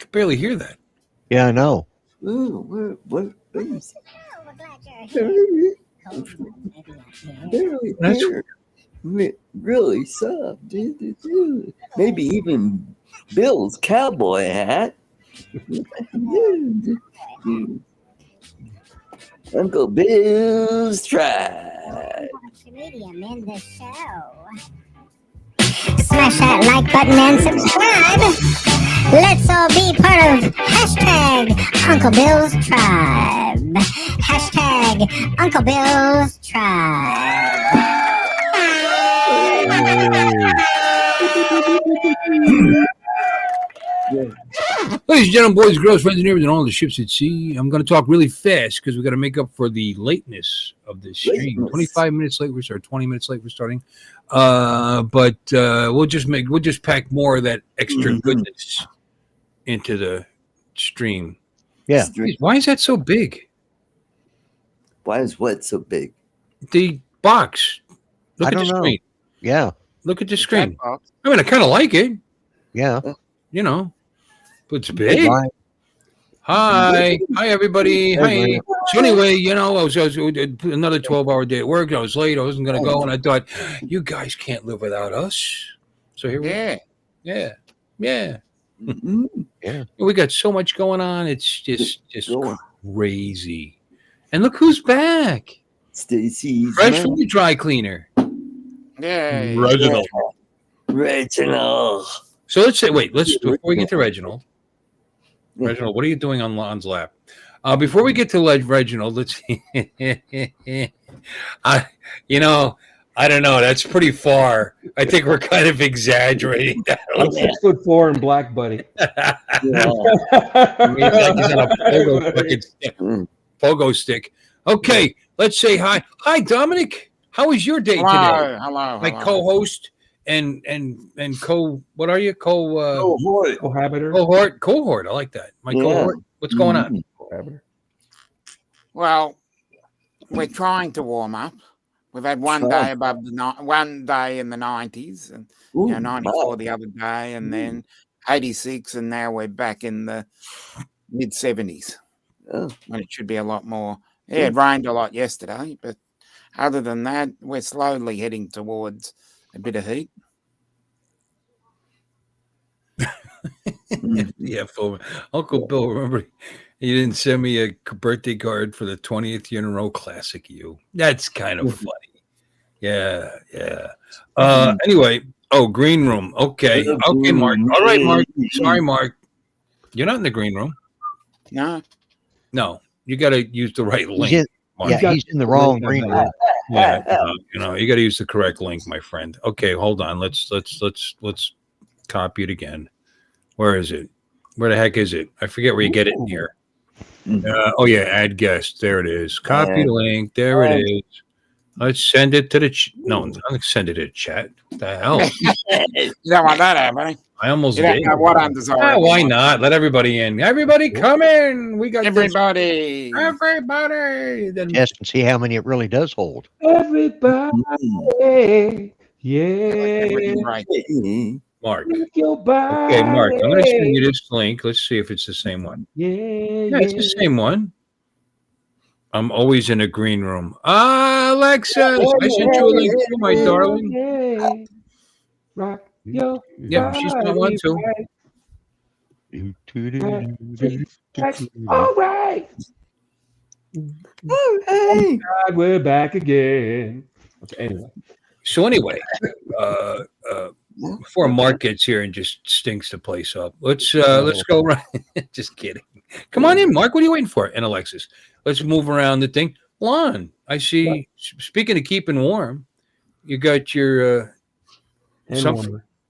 could barely hear that. Yeah, I know. Ooh, what is We're glad you're here. That's really soft. Maybe even Bill's cowboy hat. Uncle Bill's Tribe. Medium in the show. Smash that like button and subscribe. Let's all be part of hashtag Uncle Bill's Tribe. Hashtag Uncle Bill's Tribe. Ladies and gentlemen, boys, girls, friends, and neighbors, and all the ships at sea. I'm going to talk really fast because we got to make up for the lateness of this stream. 25 minutes late, we start 20 minutes late, we're starting. But we'll just pack more of that extra goodness into the stream. Yeah. Why is that so big? Why is what so big? The box. Look I at don't the know. screen. Yeah. Look at the screen. I mean, I kind of like it, Yeah. you know, but it's big. Bye. Hi, everybody. Hey, Hi. So anyway, you know, I was another 12-hour day at work. I was late. I wasn't going to go, and I thought, you guys can't live without us. So here we are. Yeah. Yeah. We got so much going on. It's just crazy. And look who's back. Stacy's Fresh from the dry cleaner. Yay. Reginald. So let's say, before we get to Reginald, what are you doing on Lon's lap? Before we get to Reginald, let's I don't know. That's pretty far. I think we're kind of exaggerating that. I'm 6'4" and black, buddy. He's on a pogo stick. Okay, let's say hi. Hi, Dominic. How was your day today? Hello. My co-host and what are you? Cohabiter. Cohort. I like that. My cohort. What's going on? Cohabiter. Well, we're trying to warm up. We've had one day above one day in the 90s, and 94 the other day, and then 86, and now we're back in the mid 70s. Oh. And it should be a lot more. Yeah, it rained a lot yesterday, but other than that, we're slowly heading towards a bit of heat. Yeah, Uncle Bill, remember you didn't send me a birthday card for the 20th year in a row. Classic you. That's kind of funny. Yeah. Anyway, green room. Okay, Mark. All right, Mark. Sorry, Mark. You're not in the green room. No. You got to use the right link. He's in the wrong green room. Yeah, you got to use the correct link, my friend. Okay, hold on. Let's copy it again. Where is it? Where the heck is it? I forget where you get it in here. Add guest. There it is. Copy the link. There it is. Let's send it to the no. I'm gonna send it to the chat. What the hell? You don't want that happening. I almost You don't did. know what undesirable. Why not? Let everybody in. Everybody come in. We got everybody. Then Test and see how many it really does hold. Everybody. Yeah. Right. Mark. Okay, Mark. I'm going to send you this link. Let's see if it's the same one. Yeah, it's the same one. I'm always in a green room. Alexa, I sent you a link too, my darling. Rock Yeah, she's got one too. All right. Hey. God, we're back again. Okay, anyway, before Mark gets here and just stinks the place up, let's go right. Just kidding. Come on in, Mark. What are you waiting for? And Alexis, let's move around the thing. Lon, I see. Speaking of keeping warm, you got your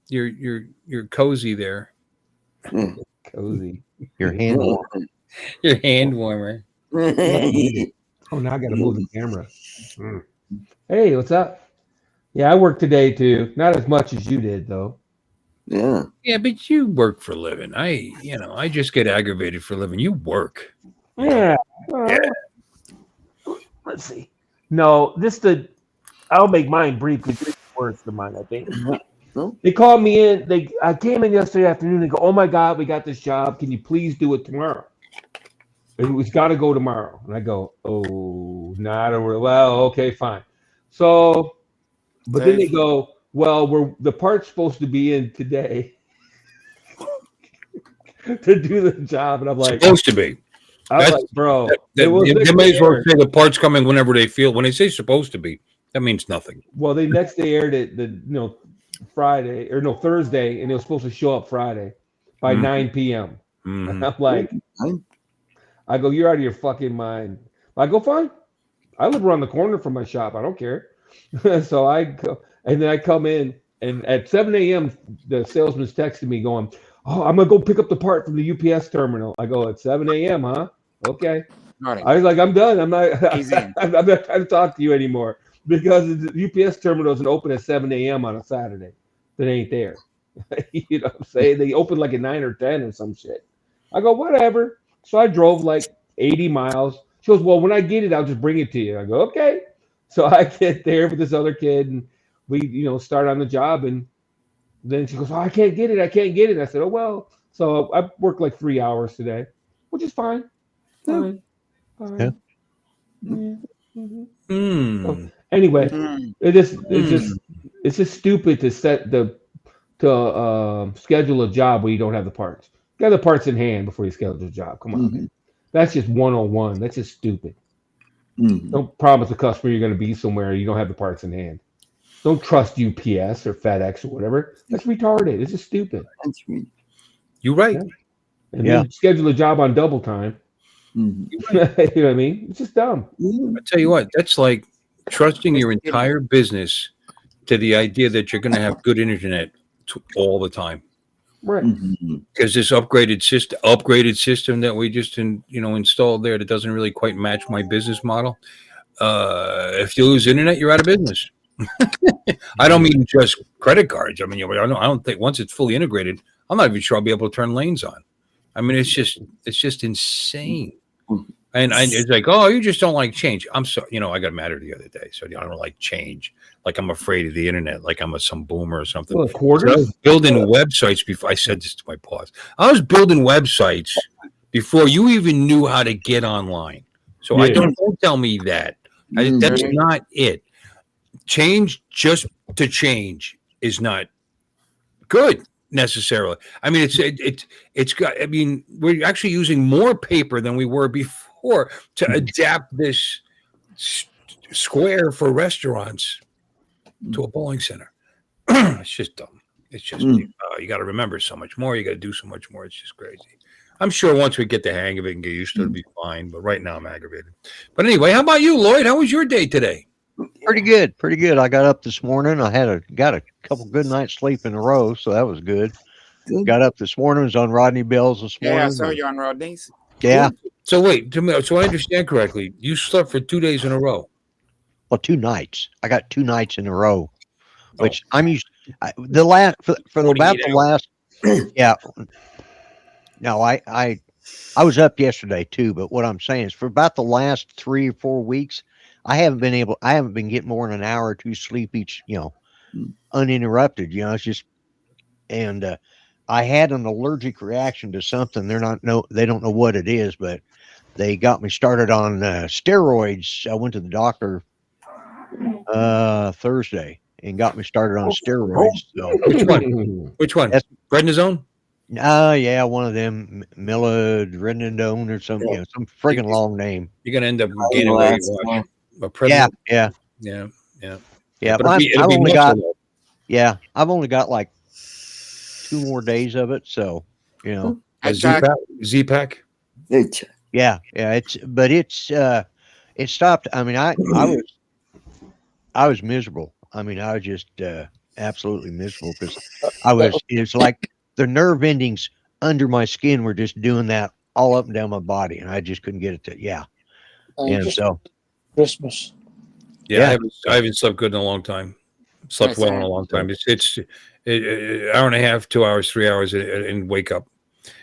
your cozy there. Cozy. Your hand warmer. Your hand warmer. Oh, now I got to move the camera. Hey, what's up? Yeah, I worked today too. Not as much as you did, though. Yeah. Yeah, but you work for a living. I just get aggravated for a living. You work. Yeah. Let's see. No, I'll make mine brief because it's worse than mine, I think. No. They called me in. I came in yesterday afternoon. They go, "Oh my God, we got this job. Can you please do it tomorrow?" It's got to go tomorrow. And I go, "Oh, not a well, okay, fine." So, but then they go, "Well, the part's supposed to be in today to do the job," and I'm like, Supposed to be. I'm like, bro, they may as well say the part's coming whenever they feel. When they say supposed to be, that means nothing. Well, they next day aired it Friday or no Thursday, and it was supposed to show up Friday by 9 p.m. And I'm like, I go, "You're out of your fucking mind." I go, "Fine. I live around the corner from my shop. I don't care." So I go, and then I come in, and at 7 a.m. the salesman's texting me going, "Oh, I'm gonna go pick up the part from the UPS terminal." I go, "At 7 a.m., huh? Okay." I was like, "I'm done. I'm not trying to talk to you anymore because the UPS terminal doesn't open at 7 a.m. on a Saturday. That ain't there." You know what I'm saying? They open like at 9 or 10 or some shit. I go, "Whatever." So I drove like 80 miles. She goes, "Well, when I get it, I'll just bring it to you." I go, "Okay." So I get there with this other kid, and we, start on the job, and then she goes, "Oh, I can't get it. I can't get it." I said, "Oh, well." So I worked like 3 hours today, which is fine. Fine. Yeah. So, anyway, it's just stupid to schedule a job where you don't have the parts. Get the parts in hand before you schedule the job. Come on, man. That's just 101. That's just stupid. Don't promise the customer you're going to be somewhere you don't have the parts in hand. Don't trust UPS or FedEx or whatever. That's retarded. It's just stupid. That's right. You're right. Yeah. And then schedule a job on double time. You know what I mean? It's just dumb. I tell you what, that's like trusting your entire business to the idea that you're going to have good internet all the time. Right. Because this upgraded system that we just installed there that doesn't really quite match my business model. If you lose internet, you're out of business. I don't mean just credit cards. I mean, I don't think once it's fully integrated, I'm not even sure I'll be able to turn lanes on. I mean, it's just insane. And it's like, "Oh, you just don't like change." I'm sorry. I got mad the other day. So I don't like change. Like I'm afraid of the internet. Like I'm some boomer or something. Well, so I was building websites before. I said this to my boss. I was building websites before you even knew how to get online. So I don't tell me that. That's not it. Change just to change is not good necessarily. I mean, it's got. I mean, we're actually using more paper than we were before to adapt this square for restaurants to a bowling center. It's just dumb. It's just you got to remember so much more. You got to do so much more. It's just crazy. I'm sure once we get the hang of it and get used to it, it'll be fine. But right now, I'm aggravated. But anyway, how about you, Lloyd? How was your day today? Pretty good. I got up this morning. I got a couple good nights sleep in a row, so that was good. Got up this morning. Was on Rodney Bell's this morning. Yeah, I saw you on Rodney's. Yeah. So wait, so I understand correctly. You slept for 2 days in a row. Well, 2 nights. I got 2 nights in a row, which I'm used. The last for about the last. Yeah. No, I was up yesterday too, but what I'm saying is for about the last 3 or 4 weeks, I haven't been getting more than an hour or 2 sleep each, uninterrupted. It's just, and I had an allergic reaction to something. They don't know what it is, but they got me started on steroids. I went to the doctor Thursday and got me started on steroids. So. Which one? Prednisone? Yeah, one of them, milodrindone or something, some friggin' long name. You're gonna end up gaining weight. Yeah. I've only got like 2 more days of it, so Z-Pack. Yeah. It stopped. I mean, I was miserable. I mean, I was just absolutely miserable because it's like the nerve endings under my skin were just doing that all up and down my body, and I just couldn't get it to. And so Christmas. Yeah, I haven't slept good in a long time. Slept well in a long time. It's hour and a half, 2 hours, 3 hours, and wake up.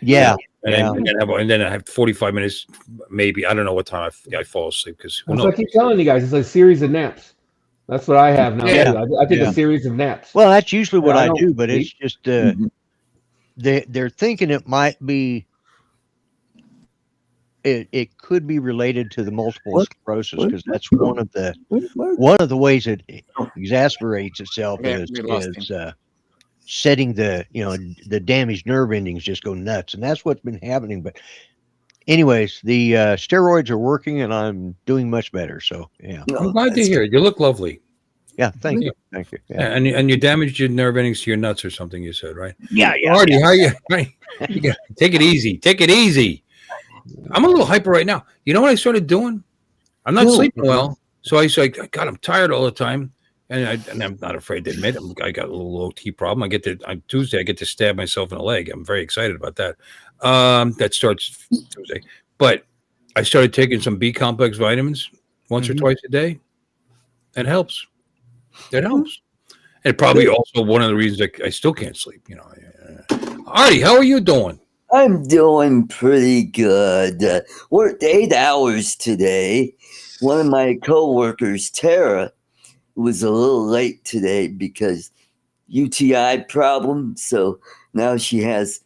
Yeah. And then I have 45 minutes, maybe. I don't know what time I fall asleep because I keep telling you guys, it's a series of naps. That's what I have now. Yeah. Too. I take Yeah. a series of naps. Well, that's usually what I don't do, but sleep. it's just Mhm. they're thinking it might be. It could be related to the multiple What? sclerosis What? because that's one of the ways it exasperates itself Yeah, we lost is setting the damaged nerve endings just go nuts, and that's what's been happening. But anyways, the steroids are working, and I'm doing much better. So yeah, I'm glad to hear it. You look lovely. yeah. Thank you. Yeah. And you damaged your nerve endings to your nuts or something. You said, right? Yeah. Artie, how you? Right? You gotta take it easy. Take it easy. I'm a little hyper right now. You know what I started doing? I'm not sleeping well, so I say, God, I'm tired all the time, and I'm not afraid to admit I got a little OT problem. On Tuesday I get to stab myself in the leg. I'm very excited about that. That starts Tuesday, but I started taking some B complex vitamins once or twice a day. It helps. It helps. And probably also one of the reasons I still can't sleep. Artie, how are you doing? I'm doing pretty good. Worked 8 hours today. One of my coworkers, Tara, was a little late today because UTI problem. So now she has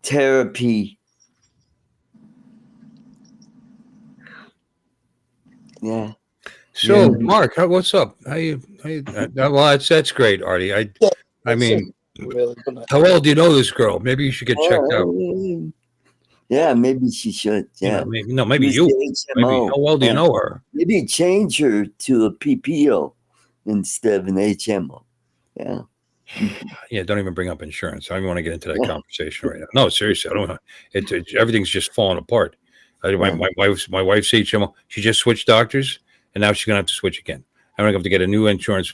therapy. Yeah. So, Mark, what's up? How you? Well, that's great, Artie. I mean, really, how well do you know this girl? Maybe you should get checked out. Yeah, maybe she should. Yeah. Maybe you. Maybe, how well do you know her? Maybe change her to a PPO instead of an HMO. Yeah. Yeah, don't even bring up insurance. I don't even want to get into that conversation right now. No, seriously, I don't want. Everything's just falling apart. My wife's HMO. She just switched doctors, and now she's gonna have to switch again. I'm gonna have to get a new insurance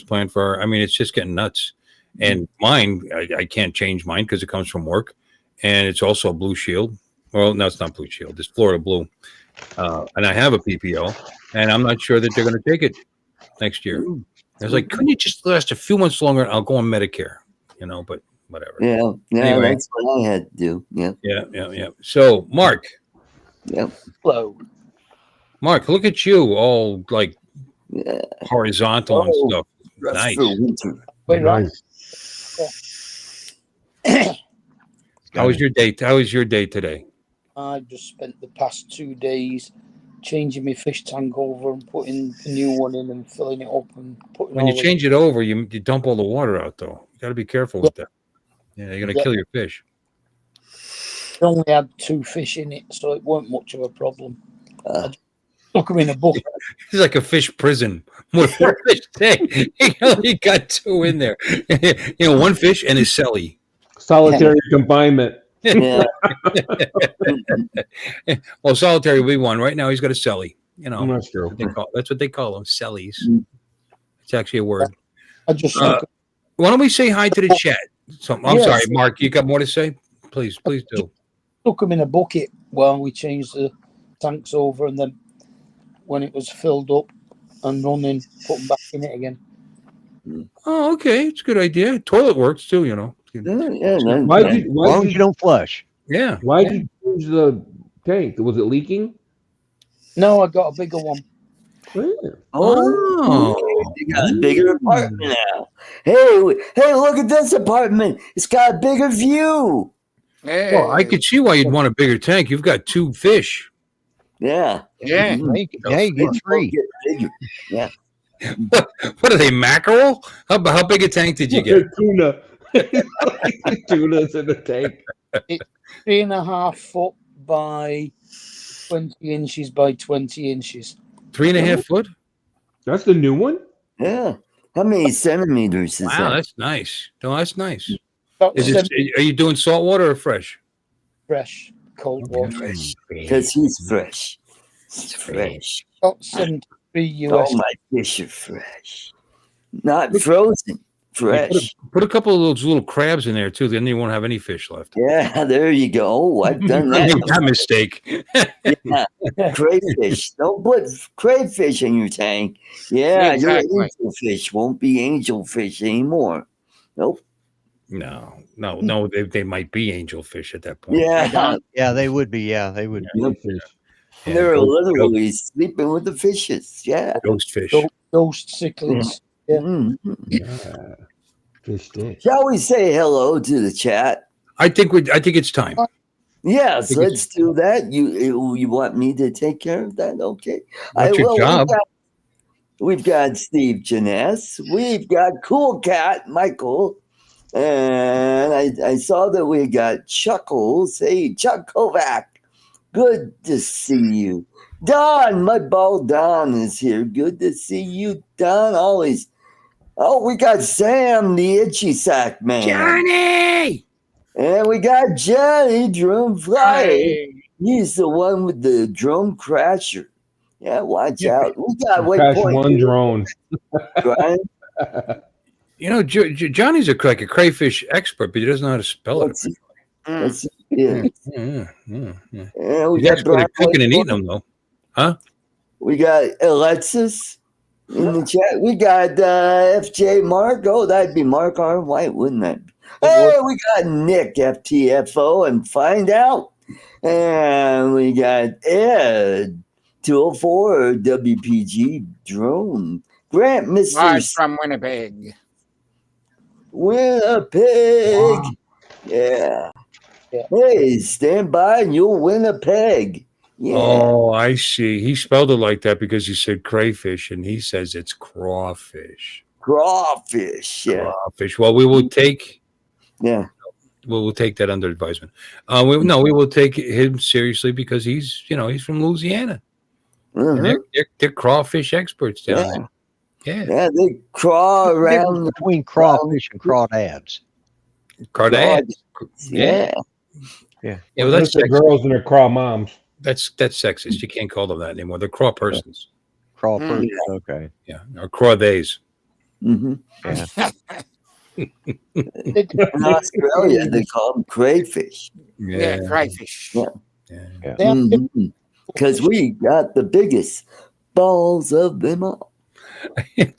plan for her. I mean, it's just getting nuts. And mine, I can't change mine because it comes from work, and it's also Blue Shield. Well, no, it's not Blue Shield. It's Florida Blue, and I have a PPO, and I'm not sure that they're going to take it next year. I was like, couldn't you just last a few months longer? I'll go on Medicare, but whatever. Yeah, Anyway. that's what I had to do. Yeah. Yeah. So, Mark. Yeah. Hello. Mark, look at you, all like horizontal and stuff. Nice. For winter. Wait, right. How was your day? How was your day today? I just spent the past 2 days changing my fish tank over and putting a new one in and filling it up and putting. When you change it over, you dump all the water out, though. You got to be careful with that. Yeah, you're gonna kill your fish. I only had 2 fish in it, so it weren't much of a problem. I just stuck them in a bucket. It's like a fish prison. What a fish tank. He only got 2 in there. One fish and his celly. Solitary confinement. Yeah. Well, solitary will be one. Right now, he's got a celly. That's true. That's what they call them, cellies. It's actually a word. I just why don't we say hi to the chat? I'm sorry, Mark. You got more to say? Please do. Stuck them in a bucket while we changed the tanks over, and then when it was filled up and running, put them back in it again. Oh, okay. It's a good idea. Toilet works too, Yeah. As long as you don't flush. Yeah. Why did you change the tank? Was it leaking? No, I got a bigger one. Oh, you got a bigger apartment now. Hey, look at this apartment. It's got a bigger view. Hey. Well, I could see why you'd want a bigger tank. You've got 2 fish. Yeah. Yeah. You get 3. Get bigger. Yeah. What are they, mackerel? How big a tank did you get? Tuna. Tuna's in the tank. 3.5 foot by 20 inches by 20 inches. 3.5 foot? That's the new one? Yeah. How many centimeters is Wow, that? that's nice. No, that's nice. About Are you doing salt water or fresh? fresh, cold water. Fresh. Because he's fresh. He's fresh. About 73 US. All my fish are fresh. Not frozen. Fresh. Put a couple of those little crabs in there too. Then you won't have any fish left. Yeah, there you go. Oh, I've done I made that. that mistake. Yeah. Crayfish. Don't put crayfish in your tank. Yeah, Yeah, exactly. your angelfish won't be angelfish anymore. Nope. No. They might be angelfish at that point. Yeah. Yeah, they would be. Yeah, they would. Yep. They're literally sleeping with the fishes. Yeah. Ghost fish. Ghost cichlids. Yeah. Mhm. Fish stick. Shall we say hello to the chat? I think it's time. Yes, think it's- let's do that. You want me to take care of that? Okay. What's your job? We've got Steve Janess. We've got Cool Cat Michael. And I saw that we got Chuckles. Hey, Chuck Kovac. Good to see you. Don, Mudball Don is here. Good to see you, Don. Always. Oh, we got Sam, the Itchy Sack Man. Johnny! And we got Johnny Drum Flyer. Hey. He's the one with the drone crasher. Yeah, watch out. We got Crash waypoint. one drone. Brian. You know, Johnny's like a crayfish expert, but he doesn't know how to spell it. Let's see. Yeah. Yeah. And we He's got expert Brian. at cooking and eating them, though. Huh? We got Alexis in the chat. We got FJ Mark. Oh, that'd be Mark R. White, wouldn't that be? Hey, we got Nick FTFO and Find Out. And we got Ed 204 WPG Drone. Grant Mr. Live from Winnipeg. Winnipeg. Wow. Yeah. Yeah. Hey, stand by and you'll win a peg. Yeah. Oh, I see. He spelled it like that because he said crayfish, and he says it's crawfish. Crawfish. Yeah. Crawfish. Well, we will take Yeah. we'll take that under advisement. We will take him seriously because he's from Louisiana. And Uh-huh. they're crawfish experts down Yeah. there. Yeah. Yeah, they crawl around. Between crawfish and crawdads. Crawdads. Yeah. Yeah, well, that's the girls and their craw moms. that's sexist. You can't call them that anymore. They're craw persons. Craw Mm. person. Okay. Yeah, or craw days. Mm-hmm. Yeah. In Australia, they call them crayfish. Yeah, crayfish. Yeah. Yeah. Because we got the biggest balls of them all.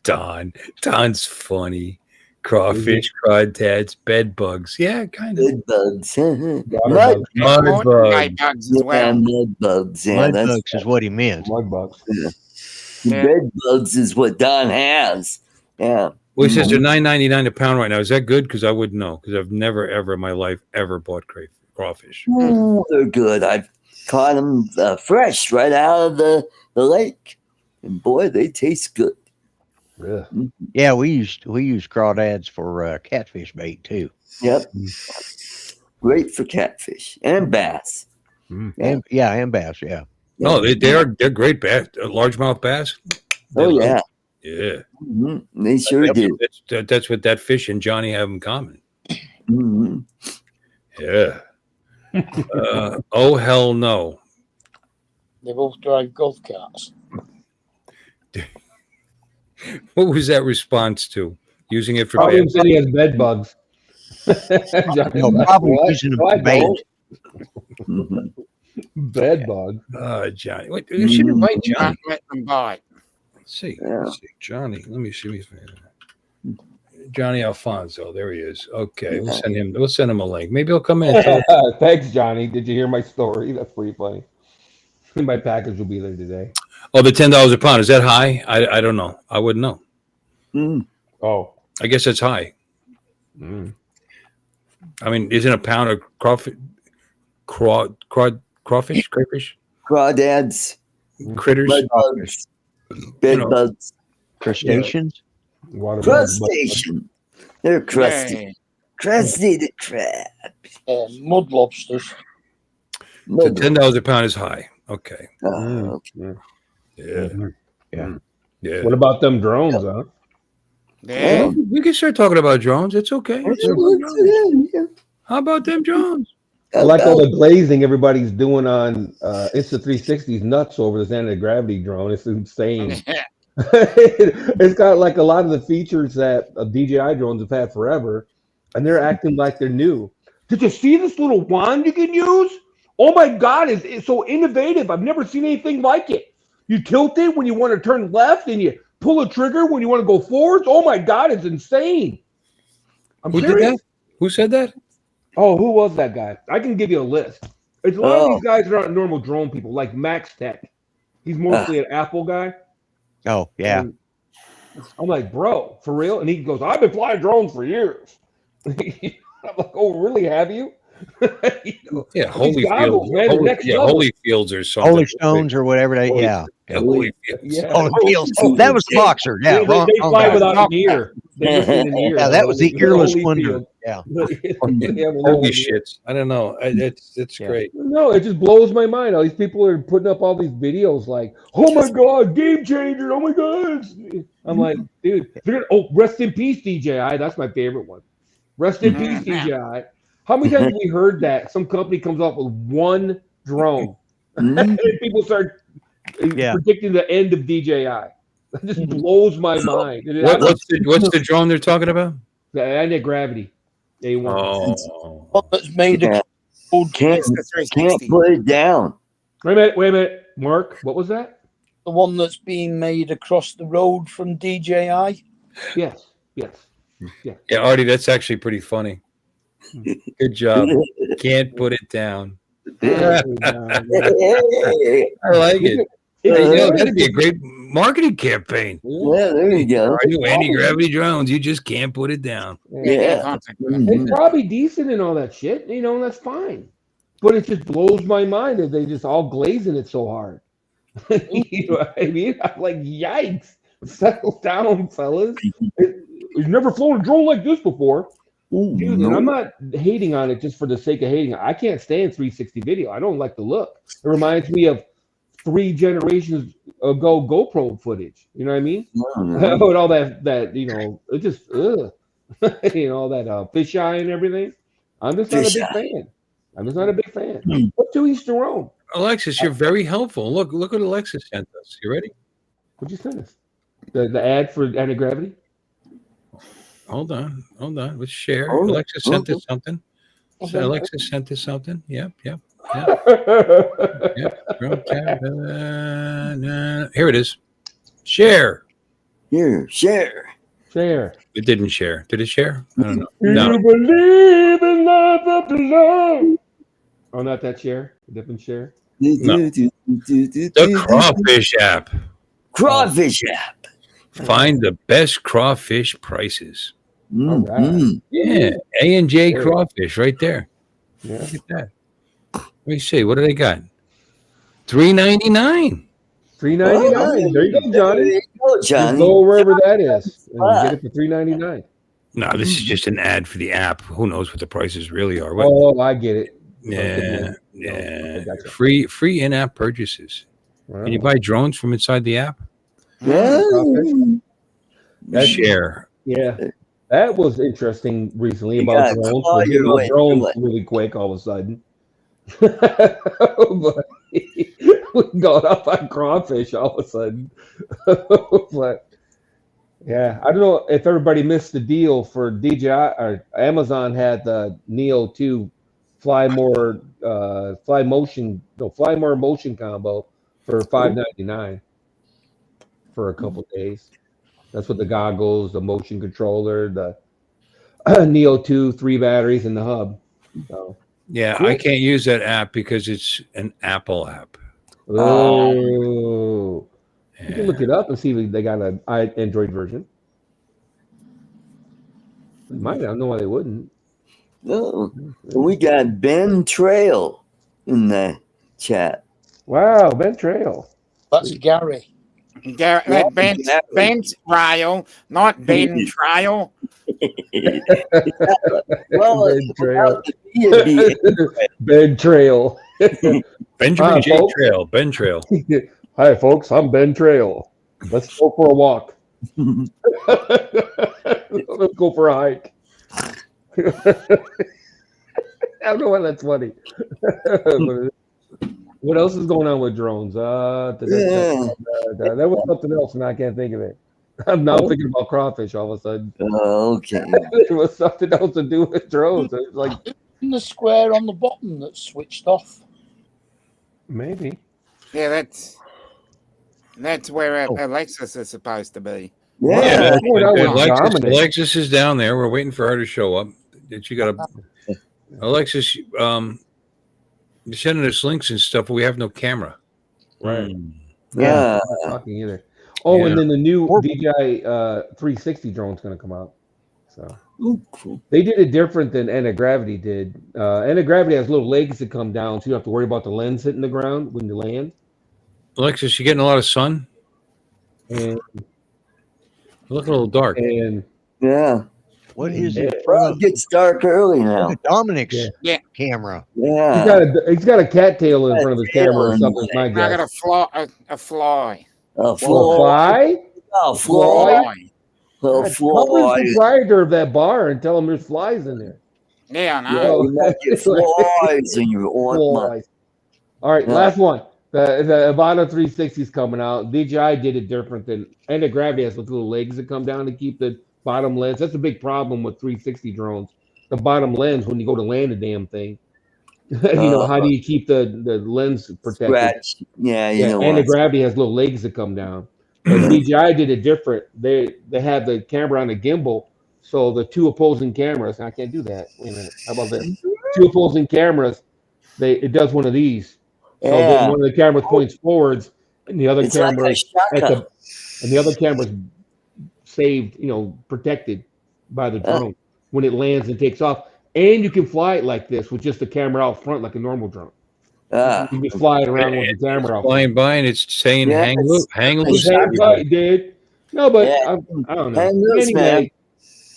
Don's funny. Crawfish, crawdads, bed bugs. Yeah, kind of. Bed bugs. Mud Water bugs. Mud bugs. bugs as Yeah, well. mud bugs. Yeah, Mud that's bugs is what he meant. Mud bugs. Yeah. bed bugs is what Don has. Yeah. Well, he says they're $9.99 a pound right now. Is that good? Because I wouldn't know. Because I've never ever in my life ever bought crawfish. Ooh, they're good. I've caught them fresh right out of the lake, and boy, they taste good. Yeah. Yeah, we use crawdads for catfish bait too. Yep. Great for catfish and bass. And bass. Yeah. No, they're great bass. Largemouth bass. Oh yeah. Yeah. Mm-hmm. They sure do. That's what that fish and Johnny have in common. Mm-hmm. Yeah. Oh hell no. They both drive golf carts. What was that response to? Using it for Probably bad? said he has bed bugs. No, probably using them for bait. Mm-hmm. Bed bugs. Johnny. What, you should invite Johnny. Can't let them bite. Let's see. Yeah. Let's see. Johnny. Let me see. Johnny Alfonso. There he is. Okay. We'll send him a link. Maybe he'll come in and tell Thanks, Johnny. Did you hear my story? That's pretty funny. My package will be there today. Oh, the $10 a pound. Is that high? I don't know. I wouldn't know. Mm. Oh. I guess it's high. Mm. I mean, isn't a pound of crawfish, crayfish, Crawdads, critters? mud bugs, bed bugs, Crustaceans. Water bugs. crustacean. They're crusty. Yeah. Crusty the crab. Mud lobsters. So Mud $10 a pound is high. Okay. okay. Yeah. Mhm. Yeah. Yeah. What about them drones, huh? Yeah. We can start talking about drones. It's okay. How about them drones? I like all the glazing everybody's doing on Insta360's nuts over this anti-gravity drone. It's insane. It's got like a lot of the features that DJI drones have had forever, and they're acting like they're new. Did you see this little wand you can use? Oh my God, it's so innovative. I've never seen anything like it. You tilt it when you want to turn left, and you pull a trigger when you want to go forwards. Oh my God, it's insane. Who did that? Who said that? Oh, who was that guy? I can give you a list. It's a lot of these guys are not normal drone people, like Max Tech. He's mostly an Apple guy. Oh yeah. I'm like, bro, for real? And he goes, I've been flying drones for years. I'm like, oh, really? Have you? Yeah, these goggles, man, the next level. Holyfields or something. Holy Stones or whatever they, yeah. Holyfields. Yeah. Holyfields. That was the boxer. Yeah, They wrong fly guy. without the ear. They just need an ear. Yeah, that was the earless wonder. Holyfield. Yeah. Holy shit! I don't know. It's great. No, it just blows my mind. All these people are putting up all these videos like, "Oh my god, game changer! Oh my god!" I'm like, dude, rest in peace, DJI. That's my favorite one. Rest in peace, DJI. How many times have we heard that some company comes up with one drone and people start predicting the end of DJI? That just blows my mind. What's the drone they're talking about? The anti-gravity A1. Oh, What that's made a Can't put it down. Wait a minute, Mark. What was that? the one that's being made across the road from DJI. Yes. Yeah, Artie, that's actually pretty funny. Good job. Can't put it down. I like it. That'd be a great marketing campaign. Yeah, there you go. Our new anti-gravity drones, you just can't put it down. Yeah. It's probably decent and all that shit, and that's fine. But it just blows my mind that they just all glazing it so hard. You know what I mean? I'm like, yikes. Settle down, fellas. We've never flown a drone like this before. Dude, and I'm not hating on it just for the sake of hating. I can't stand 360 video. I don't like the look. It reminds me of 3 generations ago GoPro footage. You know what I mean? And all that it just all that fisheye and everything. I'm just not a big fan. But to each their own. Alexis, you're very helpful. Look what Alexis sent us. You ready? What'd you send us? The ad for anti-gravity? Hold on. Let's share. Alexis sent us something. Alexis sent us something. Yep. Here it is. Share. Share. It didn't share. Did it share? I don't know. No. You believe in love up below. Oh, not that share. A different share. No. The crawfish app. Find the best crawfish prices. Right. Yeah, A&J crawfish right there. Yeah. Look at that. Let me see. What do they got? $3.99. $3.99. There you go, Johnny. Just go wherever that is, and you get it for $3.99. No, this is just an ad for the app. Who knows what the prices really are? Oh, I get it. Yeah. Gotcha. Free in-app purchases. Wow. Can you buy drones from inside the app? Share. Yeah. That was interesting recently about drones. We're getting on drones really quick all of a sudden. But we got up on crawfish all of a sudden. But yeah, I don't know if everybody missed the deal for DJI or Amazon had the Neo 2 Fly More motion combo for $5.99 for a couple days. That's what the goggles, the motion controller, the Neo 2, 3 batteries, and the hub. So, yeah, cool. I can't use that app because it's an Apple app. Oh, yeah. You can look it up and see if they got an Android version. Might not know why they wouldn't. No, we got Ben Trail in the chat. Wow, Ben Trail. That's Gary. Ben Trial, not Ben Trial. Well, Ben Trail. Benjamin J. Trail. Ben Trail. Hi, folks. I'm Ben Trail. Let's go for a walk. Let's go for a hike. I don't know why that's funny. What else is going on with drones? There was something else, and I can't think of it. I'm now thinking about crawfish all of a sudden. Okay. There was something else to do with drones. It was like in the square on the bottom that's switched off. Maybe. Yeah, that's where Alexis is supposed to be. Yeah. Alexis is down there. We're waiting for her to show up. She got a Alexis. You're sending us links and stuff, but we have no camera. Right. Yeah. I'm not talking either. Oh, Yeah. and then the new Or- DJI 360 drone's going to come out. So Ooh, cool. they did it different than Anti-Gravity did. Anti-Gravity has little legs that come down, so you don't have to worry about the lens hitting the ground when you land. Alexis, you getting a lot of sun? And You look a little dark. Yeah. What is Yeah. in front Well, of it gets dark early look now. at Dominic's Yeah. camera? Yeah. he's got a cattail in front of his camera or something. My I got guess. a fly. A Oh, fly. fly? A fly. A Cover fly. the proprietor of that bar and tell him there's flies in there. Yeah, I Yeah, know. you might get flies in your ointment. Flies. All right, Yeah. last one. The Avata 360 is coming out. DJI did it different than Anti-Gravity has those little legs that come down to keep the bottom lens. That's a big problem with 360 drones. The bottom lens when you go to land a damn thing. How do you keep the lens protected? Scratch. Yeah, you know what? Anti-Gravity has little legs that come down. But DJI did it different. They have the camera on a gimbal, so the two opposing cameras. I can't do that. Wait a minute. How about this? Two opposing cameras. It does one of these. So then Yeah. one of the cameras points forwards, and the other It's like camera a shaka. and the other camera's saved, protected by the drone when it lands and takes off. And you can fly it like this with just the camera out front, like a normal drone. Ah. You can fly it around with the camera out front. Flying by and it's saying Yeah, hang it's- loose, hang it's loose. hang Right, dude. No, but Yeah. I don't know. Hang loose, Anyway,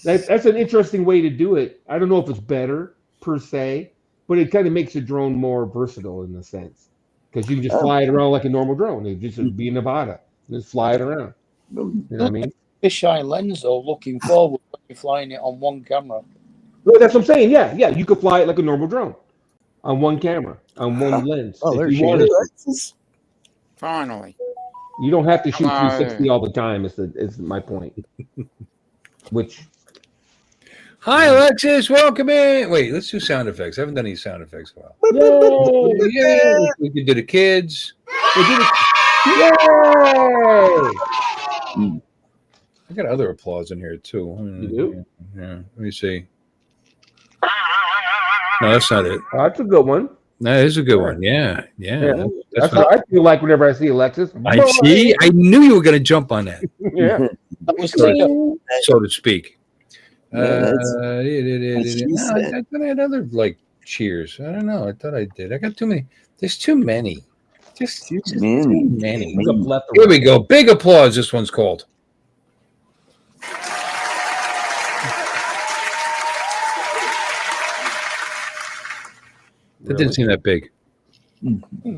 that's an interesting way to do it. I don't know if it's better per se, but it kind of makes a drone more versatile in a sense because you can just fly it around like a normal drone. It just be Nevada, just fly it around. You know what I mean? Fisheye lens, though, looking forward when you're flying it on one camera. Well, that's what I'm saying. Yeah, you could fly it like a normal drone on one camera, on one lens. Oh, if there you she wanted is. to. Finally. You don't have to shoot Hello. 360 all the time. Is my point. Which Hi, Alexis. Welcome in. Wait, let's do sound effects. I haven't done any sound effects in a while. yay! Yeah, we can do the kids. Yay! I got other applause in here too. You do? Yeah. Let me see. No, that's not it. Oh, that's a good one. No, that is a good one. Yeah. Yeah. That's That's how I feel like whenever I see Alexis. I see. I knew you were going to jump on that, Yeah. That was so to speak. Yeah, I thought I had other cheers. I don't know. I thought I did. I got too many. There's too many. Just too many. Here we go. Big applause. This one's called. That didn't seem that big.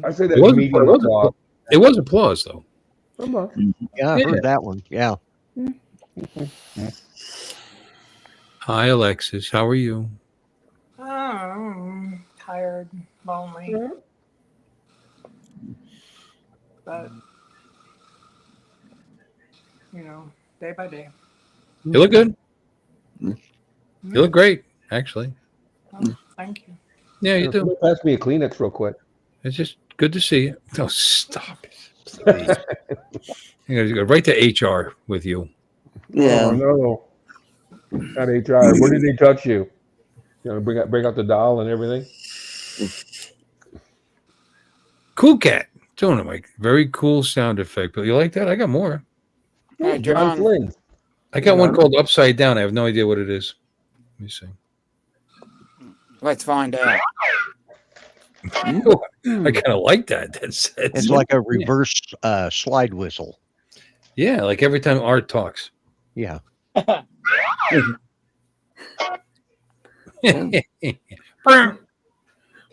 I say that It was, medium applause. it was applause though. Come on. Yeah, I heard that one. Yeah. Hi, Alexis. How are you? Oh, tired, lonely. But, day by day. You look good. You look great, actually. Oh, thank you. Yeah, you do. Pass me a Kleenex real quick. It's just good to see you. No, stop it. You're gonna go right to HR with you. Yeah. Oh, no. Not HR. Where did they touch you? Bring out the doll and everything. Cool cat. Doing it, Mike. Very cool sound effect. But you like that? I got more. Hey, John John. Flynn. I got one called Upside Down. I have no idea what it is. Let me see. Let's find out. I kind of like that. It's like a reverse slide whistle. Yeah, like every time Art talks. Yeah.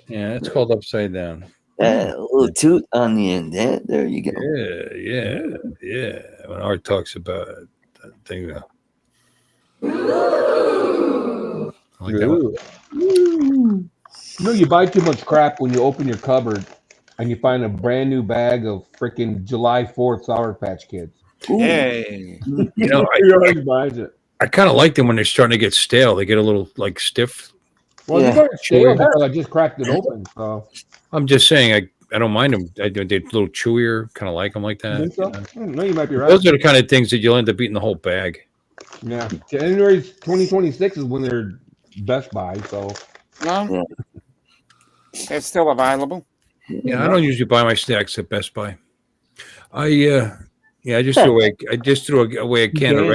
Yeah, it's called Upside Down. A little toot on the end. There you go. Yeah. When Art talks about that thing. I like that one. You buy too much crap when you open your cupboard and you find a brand new bag of freaking July 4th Sour Patch Kids. Yay. You know, He always buys it. I kind of like them when they're starting to get stale. They get a little stiff. Well, Yeah. you got stale because I just cracked it open. So. I'm just saying, I don't mind them. They're a little chewier. Kind of like them like that. Think so? No, you might be right. Those are the kind of things that you'll end up eating the whole bag. Yeah. January 2026 is when they're Best Buy. So. No? It's still available. Yeah, I don't usually buy my snacks at Best Buy. I Yeah, I just threw away a can of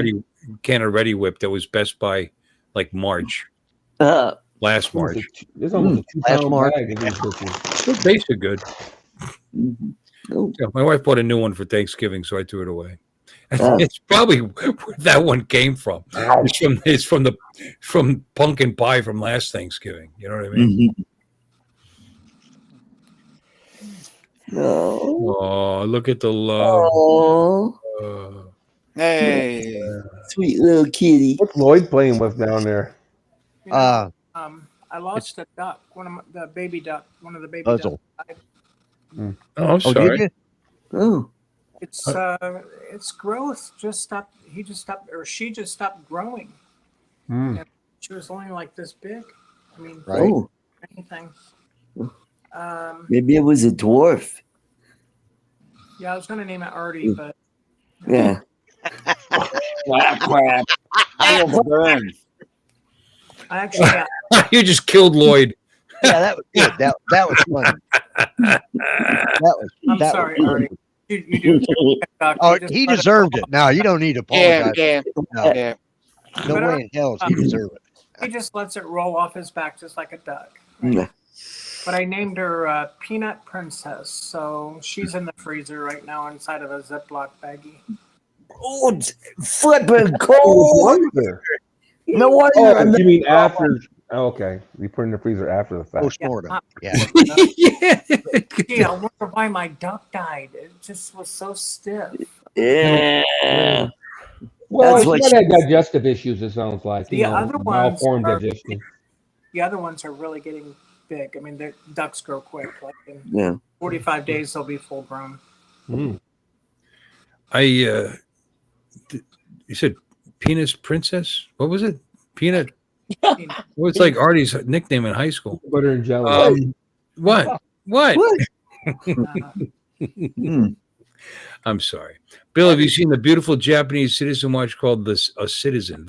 Ready Whip that was Best Buy like March. Last March. There's almost a 2-pound March. bag of these bitches. The base are good. Oh. Yeah, my wife bought a new one for Thanksgiving, so I threw it away. It's probably where that one came from. It's from pumpkin pie from last Thanksgiving. You know what I mean? No. Oh, look at the love. Oh, Hey. sweet little kitty. What's Lloyd playing with down there? You know, I lost a duck. One of the baby duck. One of the baby Puzzle. ducks died. Oh, I'm sorry. Did you? Oh, Its growth just stopped. He just stopped, or she just stopped growing. Mm. And she was only like this big. I mean, Right. oh, anything. maybe it was a dwarf. Yeah, I was gonna name it Artie, but Yeah. Crap. Burn. I actually You just killed Lloyd. Yeah, that was good. That was funny. I'm that sorry, was Artie. You do. Oh, he deserved it. No, you don't need to Yeah, apologize. yeah, No, yeah. no But, way in hell does he deserve it. He just lets it roll off his back just like a duck. Yeah. But I named her Peanut Princess, so she's in the freezer right now inside of a Ziploc baggie. Oh, it's flipping cold. No wonder. Oh, you mean after? Oh, okay, we put it in the freezer after the fact. Post-mortem. Yeah. Gee, I wonder why my duck died. It just was so stiff. Yeah. Well, That's it's what got that digestive issues. It sounds like The other ones malformed are- digestion. The other ones are really getting big. I mean, the ducks grow quick. Like in Yeah. 45 days, they'll be full grown. Mm. You said Penis Princess? What was it? Peanut? Well, it's like Artie's nickname in high school. Butter and jelly. What? What? I'm sorry. Bill, have you seen the beautiful Japanese citizen watch called The Citizen?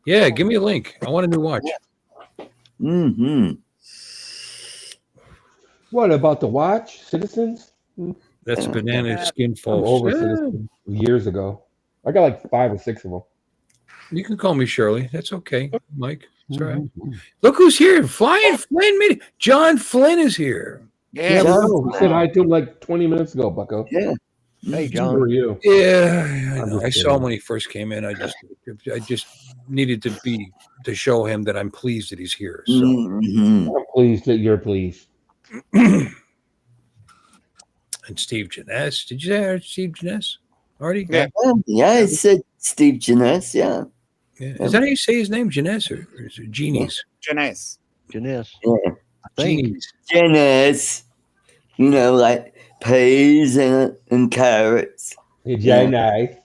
Yeah, give me a link. I want a new watch. Mm-hmm. What about the watch, Citizens? That's banana skin I'm folks. over Yeah. Citizens years ago. I got like 5 or 6 of them. You can call me Shirley. That's okay, Mike. It's all right. Mhm. Look who's here. Flying Flynn. John Flynn is here. Yeah, Yeah. we said hi to him like 20 minutes ago, Bucko. Yeah. Hey, Who John. are you? Yeah, I know. I just saw kidding. him when he first came in. I just needed to show him that I'm pleased that he's here. So Mm-hmm. I'm pleased that you're pleased. and Steve Janess. Did you say Steve Janess? Already? Yeah. Yeah, I said Steve Janess. Yeah. Yeah. Is that how you say his name? Janess or is it Genies? Janice. Janice. Yeah. I think. Genies. Janess. You know, like peas and carrots. Janai.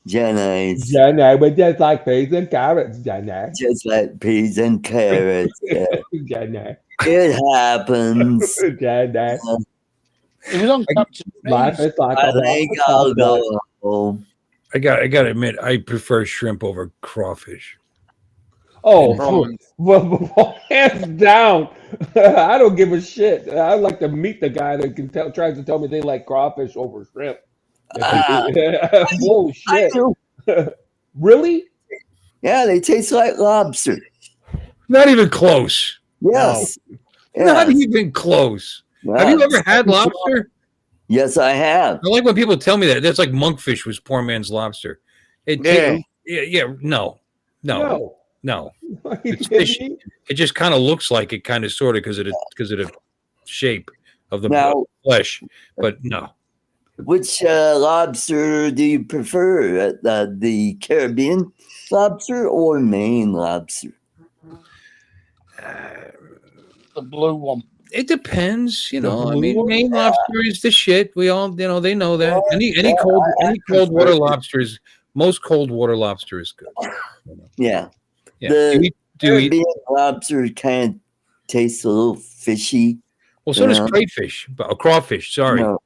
Janess. Janai, but just like peas and carrots, Janai. Just like peas and carrots. Yeah. Janai. It happens. Janai. It was on Captain Life Phase. is like I a think I'll go home. I got to admit, I prefer shrimp over crawfish. Oh, Prawns. well, hands down. I don't give a shit. I'd like to meet the guy that tries to tell me they like crawfish over shrimp. Bullshit. I do. Really? Yeah, they taste like lobster. Not even close. Yes. Not Yes. even close. Have you ever had lobster? Yes, I have. I like when people tell me that. That's like monkfish was poor man's lobster. No. Are you It's kidding fishy. me? It just kind of looks like it, kind of, sort of, because of the shape of the Now- flesh. But no. Which lobster do you prefer? The Caribbean lobster or Maine lobster? The blue one. It depends, you know. I blue mean, one? Maine lobster is the shit. We all, they know that. Any cold water lobster is most cold water lobster is good. Yeah. Yeah. The Do you eat? Caribbean lobster kind of tastes a little fishy. Well, so does Yeah. crayfish, crawfish. Sorry. No,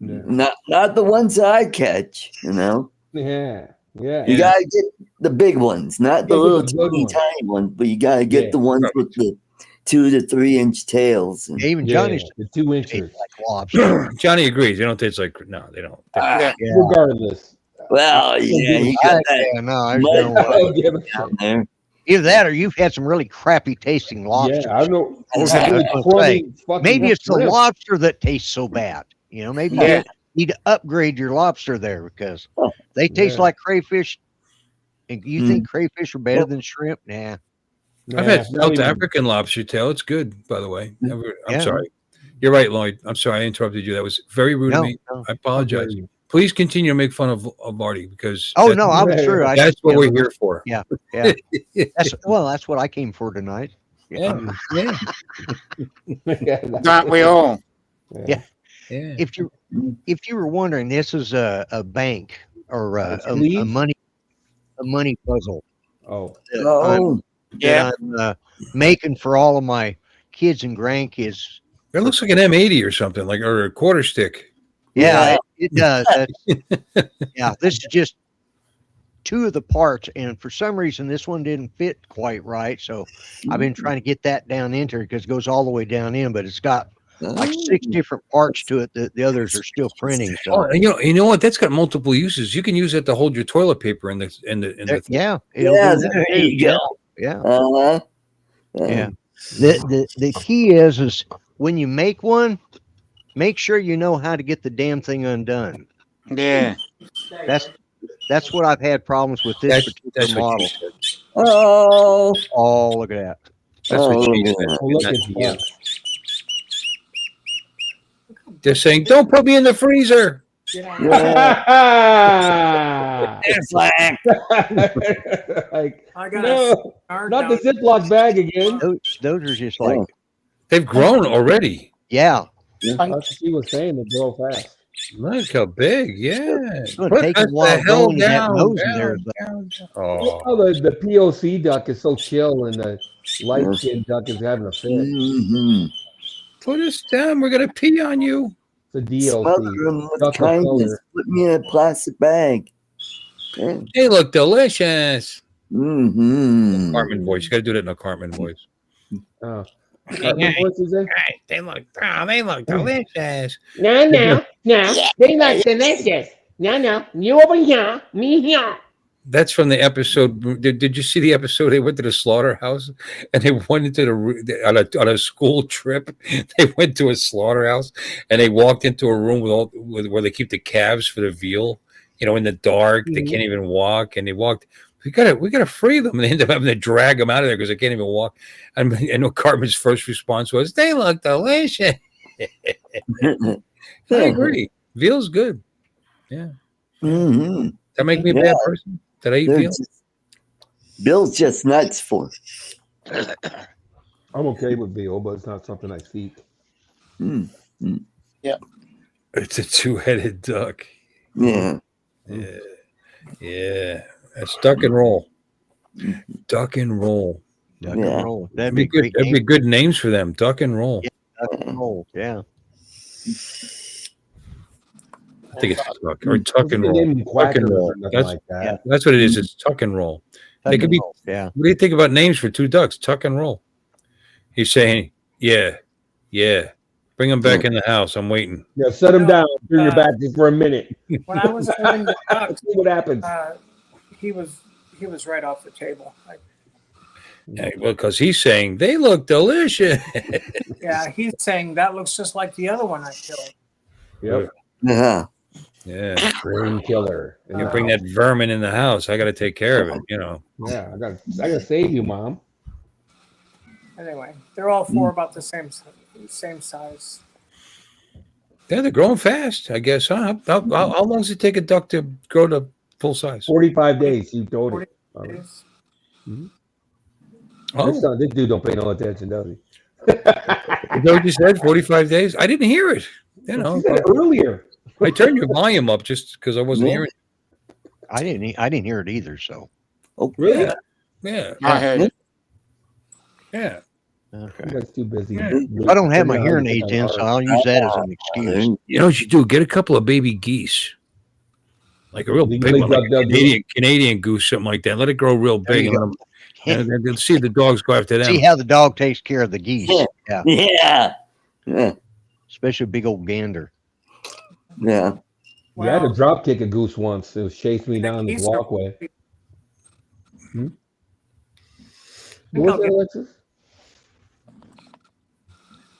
Yeah. not the ones I catch. You know, Yeah. Yeah. you gotta get the big ones, not the Yeah, little get the good teeny ones. tiny ones, but you gotta get Yeah. the ones with the 2 to 3 inch tails. Yeah, even Johnny's the 2 tastes inches. like lobster. Johnny agrees. They don't taste like they don't. Yeah. Regardless. Well, yeah, you got that Yeah, no, there's mud no way. I'll give a down shit. there. Either that, or you've had some really crappy tasting lobsters. Yeah, I don't know. I was Really gonna crummy fucking Maybe it's the shrimp. lobster that tastes so bad. You know, maybe Yeah. you need to upgrade your lobster there because they taste Yeah. like crayfish. And you think crayfish are better than shrimp? Nah. I've had Nah, not South even. African lobster tail. It's good, by the way. I'm Yeah. sorry. You're right, Lloyd. I'm sorry I interrupted you. That was very rude of No, me. no. I apologize. Please continue to make fun of Artie because Oh no, I was sure. that's what we're here for. Yeah, yeah. That's what I came for tonight. Yeah. Yeah. Don't we all? Yeah. Yeah. If you were wondering, this is a bank or a Please? money puzzle Oh, Oh, that I'm making for all of my kids and grandkids. It looks like an M80 or something, like or a quarter stick. Yeah, it does. Yeah, this is just two of the parts, and for some reason this one didn't fit quite right. So I've been trying to get that down into it because it goes all the way down in, but it's got like 6 different parts to it that the others are still printing. So Oh, and you know what? That's got multiple uses. You can use it to hold your toilet paper in the yeah, yeah, do that there too. you go. Yeah. Uh-huh. Yeah. The key is when you make one, make sure you know how to get the damn thing undone. Yeah. That's what I've had problems with this particular model. Oh, Oh, look at that. That's what she look said. at oh, look Not at you. They're saying, "Don't put me in the freezer." it's like, Like, I got no, a not the Ziploc bag again. Those are just like, They've grown already. yeah. That's what she was saying. They grow fast. Look how big. Yeah. It's going to take a while going to that nose in there. Oh. Oh, the POC duck is so chill, and the light skinned duck is having a fit. mm-hmm. Put us down. We're gonna pee on you. It's a Smother DLC. them with Duck of kindness. color. Put me in a plastic bag. Yeah. They look delicious. Mm-hmm. Cartman voice. You got to do that in a Cartman voice. Oh. What's his name? They look delicious. No, they like delicious. No, you over here, me here. That's from the episode. Did you see the episode? They went to the slaughterhouse and they went into on a school trip. They went to a slaughterhouse and they walked into a room where they keep the calves for the veal. You know, in the dark, they can't even walk. And they walked. We gotta free them. And they end up having to drag them out of there because they can't even walk. And I know Cartman's first response was, "They look delicious." I agree. Veal's good. Yeah. Mm-hmm. That make me a bad person? Did I eat veal? Bill's just nuts for. I'm okay with veal, but it's not something I seek. Yeah. It's a two-headed duck. Yeah. Yeah. That's duck and roll. Duck and roll. Duck and roll. That'd be good. That'd be good names for them. Duck and roll. Yeah, duck and roll. Yeah. I think it's tuck or tuck and roll. Tuck and roll. That's what it is. It's tuck and roll. They could be. Yeah. What do you think about names for two ducks? Tuck and roll. He's saying, yeah. Bring him back in the house. I'm waiting. Yeah, set him down. Turn your back just for a minute. When I was holding the duck, See what happens. he was right off the table. Yeah, well, because he's saying they look delicious. Yeah, he's saying that looks just like the other one I killed. Yep. Yeah. Brain killer. You bring that vermin in the house. I got to take care of it. You know. Yeah, I gotta save you, Mom. Anyway, they're all four about the same size. Yeah, they're growing fast, I guess. Huh? How long does it take a duck to grow to full size? 45 days. You told it. This dude don't pay no attention, does he? Is that what you said? 45 days? I didn't hear it. You know, earlier. I turned your volume up just because I wasn't hearing it. I didn't hear it either. So. Oh, really? Yeah. I heard it. Yeah. Okay. That's too busy. I don't have my hearing aids in, so I'll use that as an excuse. You know what you do? Get a couple of baby geese. Like a real big one, like a Canadian goose, something like that. Let it grow real big. And then see the dogs go after them. See how the dog takes care of the geese. Yeah. Yeah. Yeah. Yeah. Especially a big old gander. Yeah. Yeah, I had to drop kick a goose once. It was chasing me down this geese are- walkway. I What think was I'll that, get- Alexis?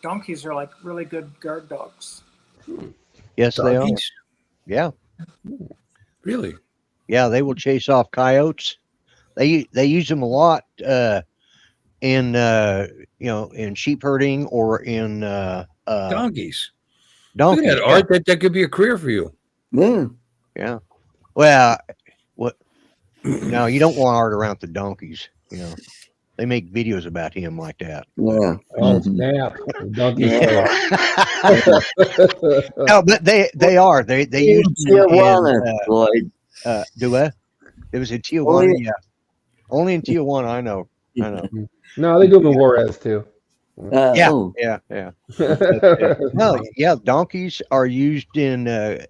Donkeys are like really good guard dogs. Yes, they are. Doggies? Yeah. Really? Yeah, they will chase off coyotes. They use them a lot in in sheep herding or in Donkeys. donkeys. Look at that, Art. That could be a career for you. Yeah. Yeah. Well, what? No, you don't want Art around the donkeys. They make videos about him like that. Yeah. Oh, snap. Donkey Yeah. No, but they are. They use Tijuana, Lloyd. do what? It was in Tijuana. Yeah. Only in Tijuana. I know. No, they do them in Juarez too. Yeah. Oh. Yeah. No, yeah. Donkeys are used in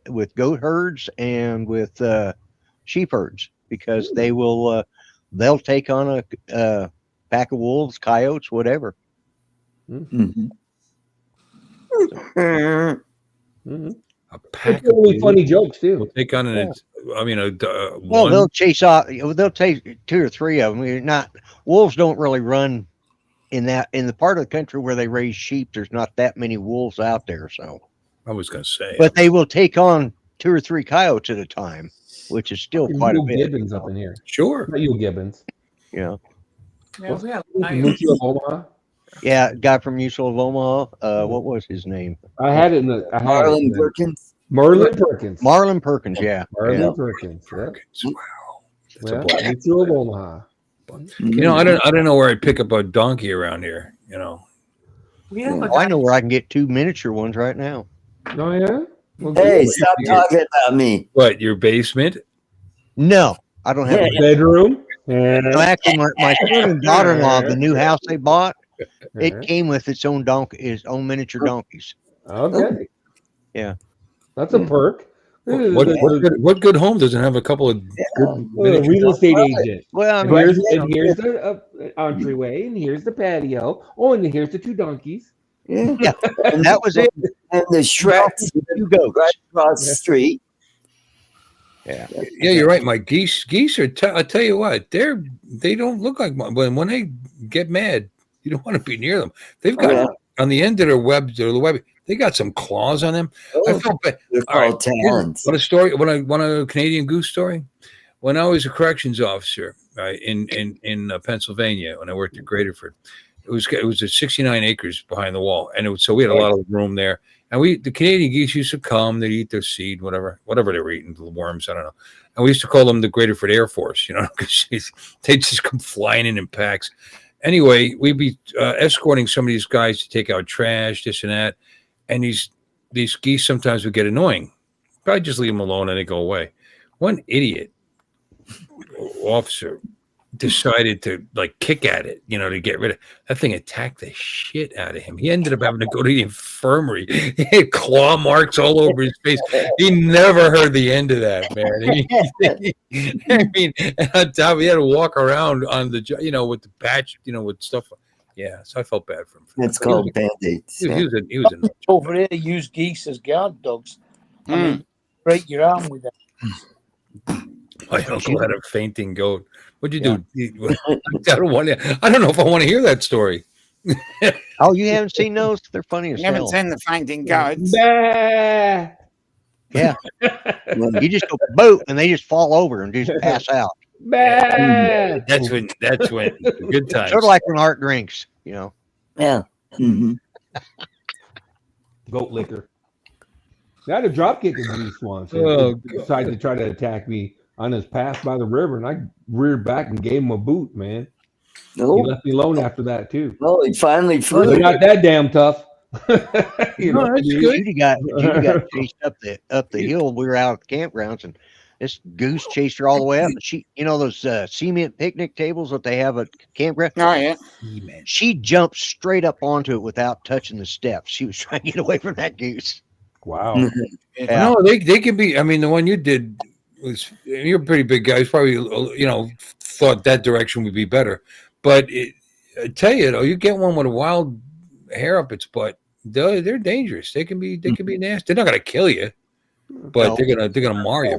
with goat herds and with sheep herds because they will they'll take on a pack of wolves, coyotes, whatever. Mhm. A pack They're of really funny wolves jokes will too. take on an. I mean, Well, one. they'll chase off. They'll take 2 or 3 of them. Not wolves don't really run in the part of the country where they raise sheep. There's not that many wolves out there. So, I was going to say, but they will take on 2 or 3 coyotes at a time, which is still quite a Yule bit. Gibbons up in here. sure. Not Yule Gibbons. Yeah. Yeah, we have Mutual of Omaha. Yeah, guy from Mutual of Omaha. What was his name? I had it in the. I had Marlon it. Perkins. Merlin Perkins. Marlon Perkins. Yeah. Marlon Perkins. Yeah. Wow. That's a Yeah. blast. Mutual of Omaha. I don't know where I'd pick up a donkey around here. we have a Oh, I guy. know where I can get 2 miniature ones right now. Oh yeah. Well, Hey, good. stop talking about me. What, your basement? No, I don't have. Yeah. A Bedroom. No, actually, my son and daughter-in-law, the new house they bought, it came with its own miniature donkeys. Okay. Yeah. That's a perk. What good home doesn't have a couple of good A miniature real donkeys? estate agent. Well, I mean, Here's the entryway, and here's the patio. Oh, and here's the 2 donkeys. Yeah. yeah, and that was it. And the Shreks 2 goats. right across the street. Yeah. Yeah, you're right. My geese are. I tell you what, they don't look like when they get mad. You don't want to be near them. They've got on the end of their web. They got some claws on them. I felt bad. They're All right, called talons. What a story! Want a Canadian goose story? When I was a corrections officer, right, in Pennsylvania, when I worked at Graterford, it was 69 acres behind the wall, and so we had a lot of room there. And the Canadian geese used to come, they'd eat their seed, whatever they were eating, the worms, I don't know. And we used to call them the Graterford Air Force, because they'd just come flying in packs. Anyway, we'd be escorting some of these guys to take out trash, this and that. And these geese sometimes would get annoying. But I'd just leave them alone and they go away. One idiot officer decided to kick at it, to get rid of that thing. Attacked the shit out of him. He ended up having to go to the infirmary. He had claw marks all over his face. He never heard the end of that, man. I mean, on top, he had to walk around on the, with the patch, with stuff. Yeah, so I felt bad for him. It's called band-aids. He was a Over here, use geese as guard dogs. I mean, break your arm with them. My uncle had a fainting goat. What'd you do? I don't know if I want to hear that story. Oh, you haven't seen those? They're funny as You haven't hell. seen the fainting goats. Bah! Yeah. You just go boot and they just fall over and just pass out. Bah! That's when good times. Sort of like when Art drinks, Yeah. Mm-hmm. Goat liquor. I had a drop kick a goose once. Oh, He decided to try to attack me on his path by the river, and I reared back and gave him a boot, man. He Oh, left me alone after that, too. well, he finally flew. They're not that damn tough. You know, that's good. Judy got chased up the hill. We were out at the campgrounds, and this goose chased her all the way up. And she, those cement picnic tables that they have at campground. Oh, yeah. She jumped straight up onto it without touching the steps. She was trying to get away from that goose. Wow. Yeah. No, they can be. I mean, the one you did was. You're a pretty big guy. He's probably thought that direction would be better. But I tell you, though, you get one with a wild hair up its butt, they're dangerous. They can be nasty. They're not going to kill you, but they're gonna mar you.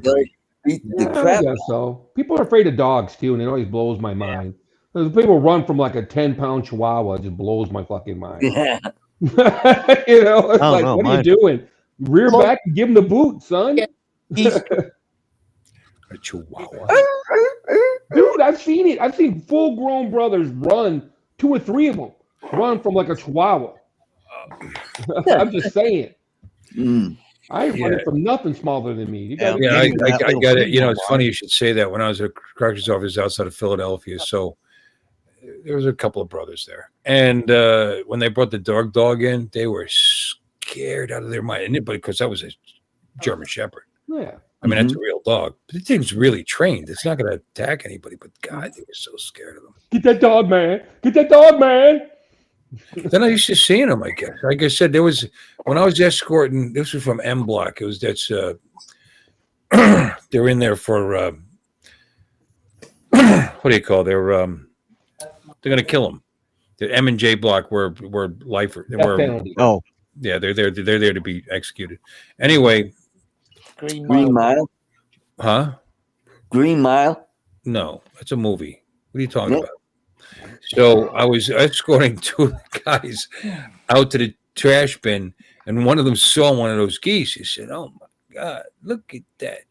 I guess so. People are afraid of dogs too, and it always blows my mind. People run from like a 10-pound chihuahua. It just blows my fucking mind. Yeah. It's like, what are you doing? Rear back and give him the boot, son. A chihuahua. Dude, I've seen it. I've seen full-grown brothers run, 2 or 3 of them, run from like a chihuahua. I'm just saying. I ain't running from nothing smaller than me. I got it. It's funny you should say that. When I was at a corrections office outside of Philadelphia, so there was a couple of brothers there, and when they brought the dog in, they were scared out of their mind, because that was a German Shepherd. Yeah. I mean, that's a real dog. But the thing's really trained. It's not going to attack anybody. But God, they were so scared of them. Get that dog, man. Get that dog, man. Then I used to seeing them, I guess. Like I said, there was, when I was escorting, this was from M Block. They're in there for, what do you call it? They're going to kill them. The M and J Block were lifer. Yeah, they're there to be executed. Anyway. Green Mile? Huh? Green Mile? No, that's a movie. What are you talking about? So I was escorting 2 of the guys out to the trash bin, and one of them saw one of those geese. He said, "Oh my God, look at that.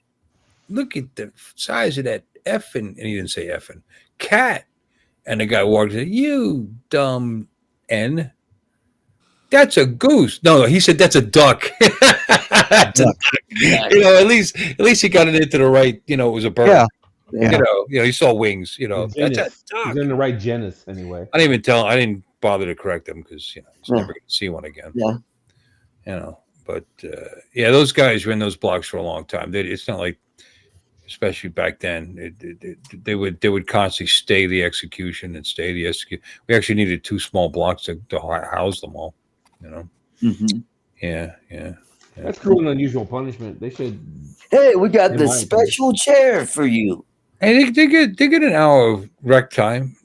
Look at the size of that effing," and he didn't say effing, cat. And the guy walked in, "You dumb N. That's a goose." No, he said that's a duck. That's a duck. At least he got it into the right, it was a bird. Yeah. He saw wings, that's a duck. He's in the right genus anyway. I didn't bother to correct him because he's never gonna see one again. Yeah. But those guys were in those blocks for a long time. It's not like, especially back then, they would constantly stay the execution and stay the execution. We actually needed 2 small blocks to house them all. Yeah. That's cruel and unusual punishment. They should. Hey, we got the special chair for you. Hey, they get an hour of rec time.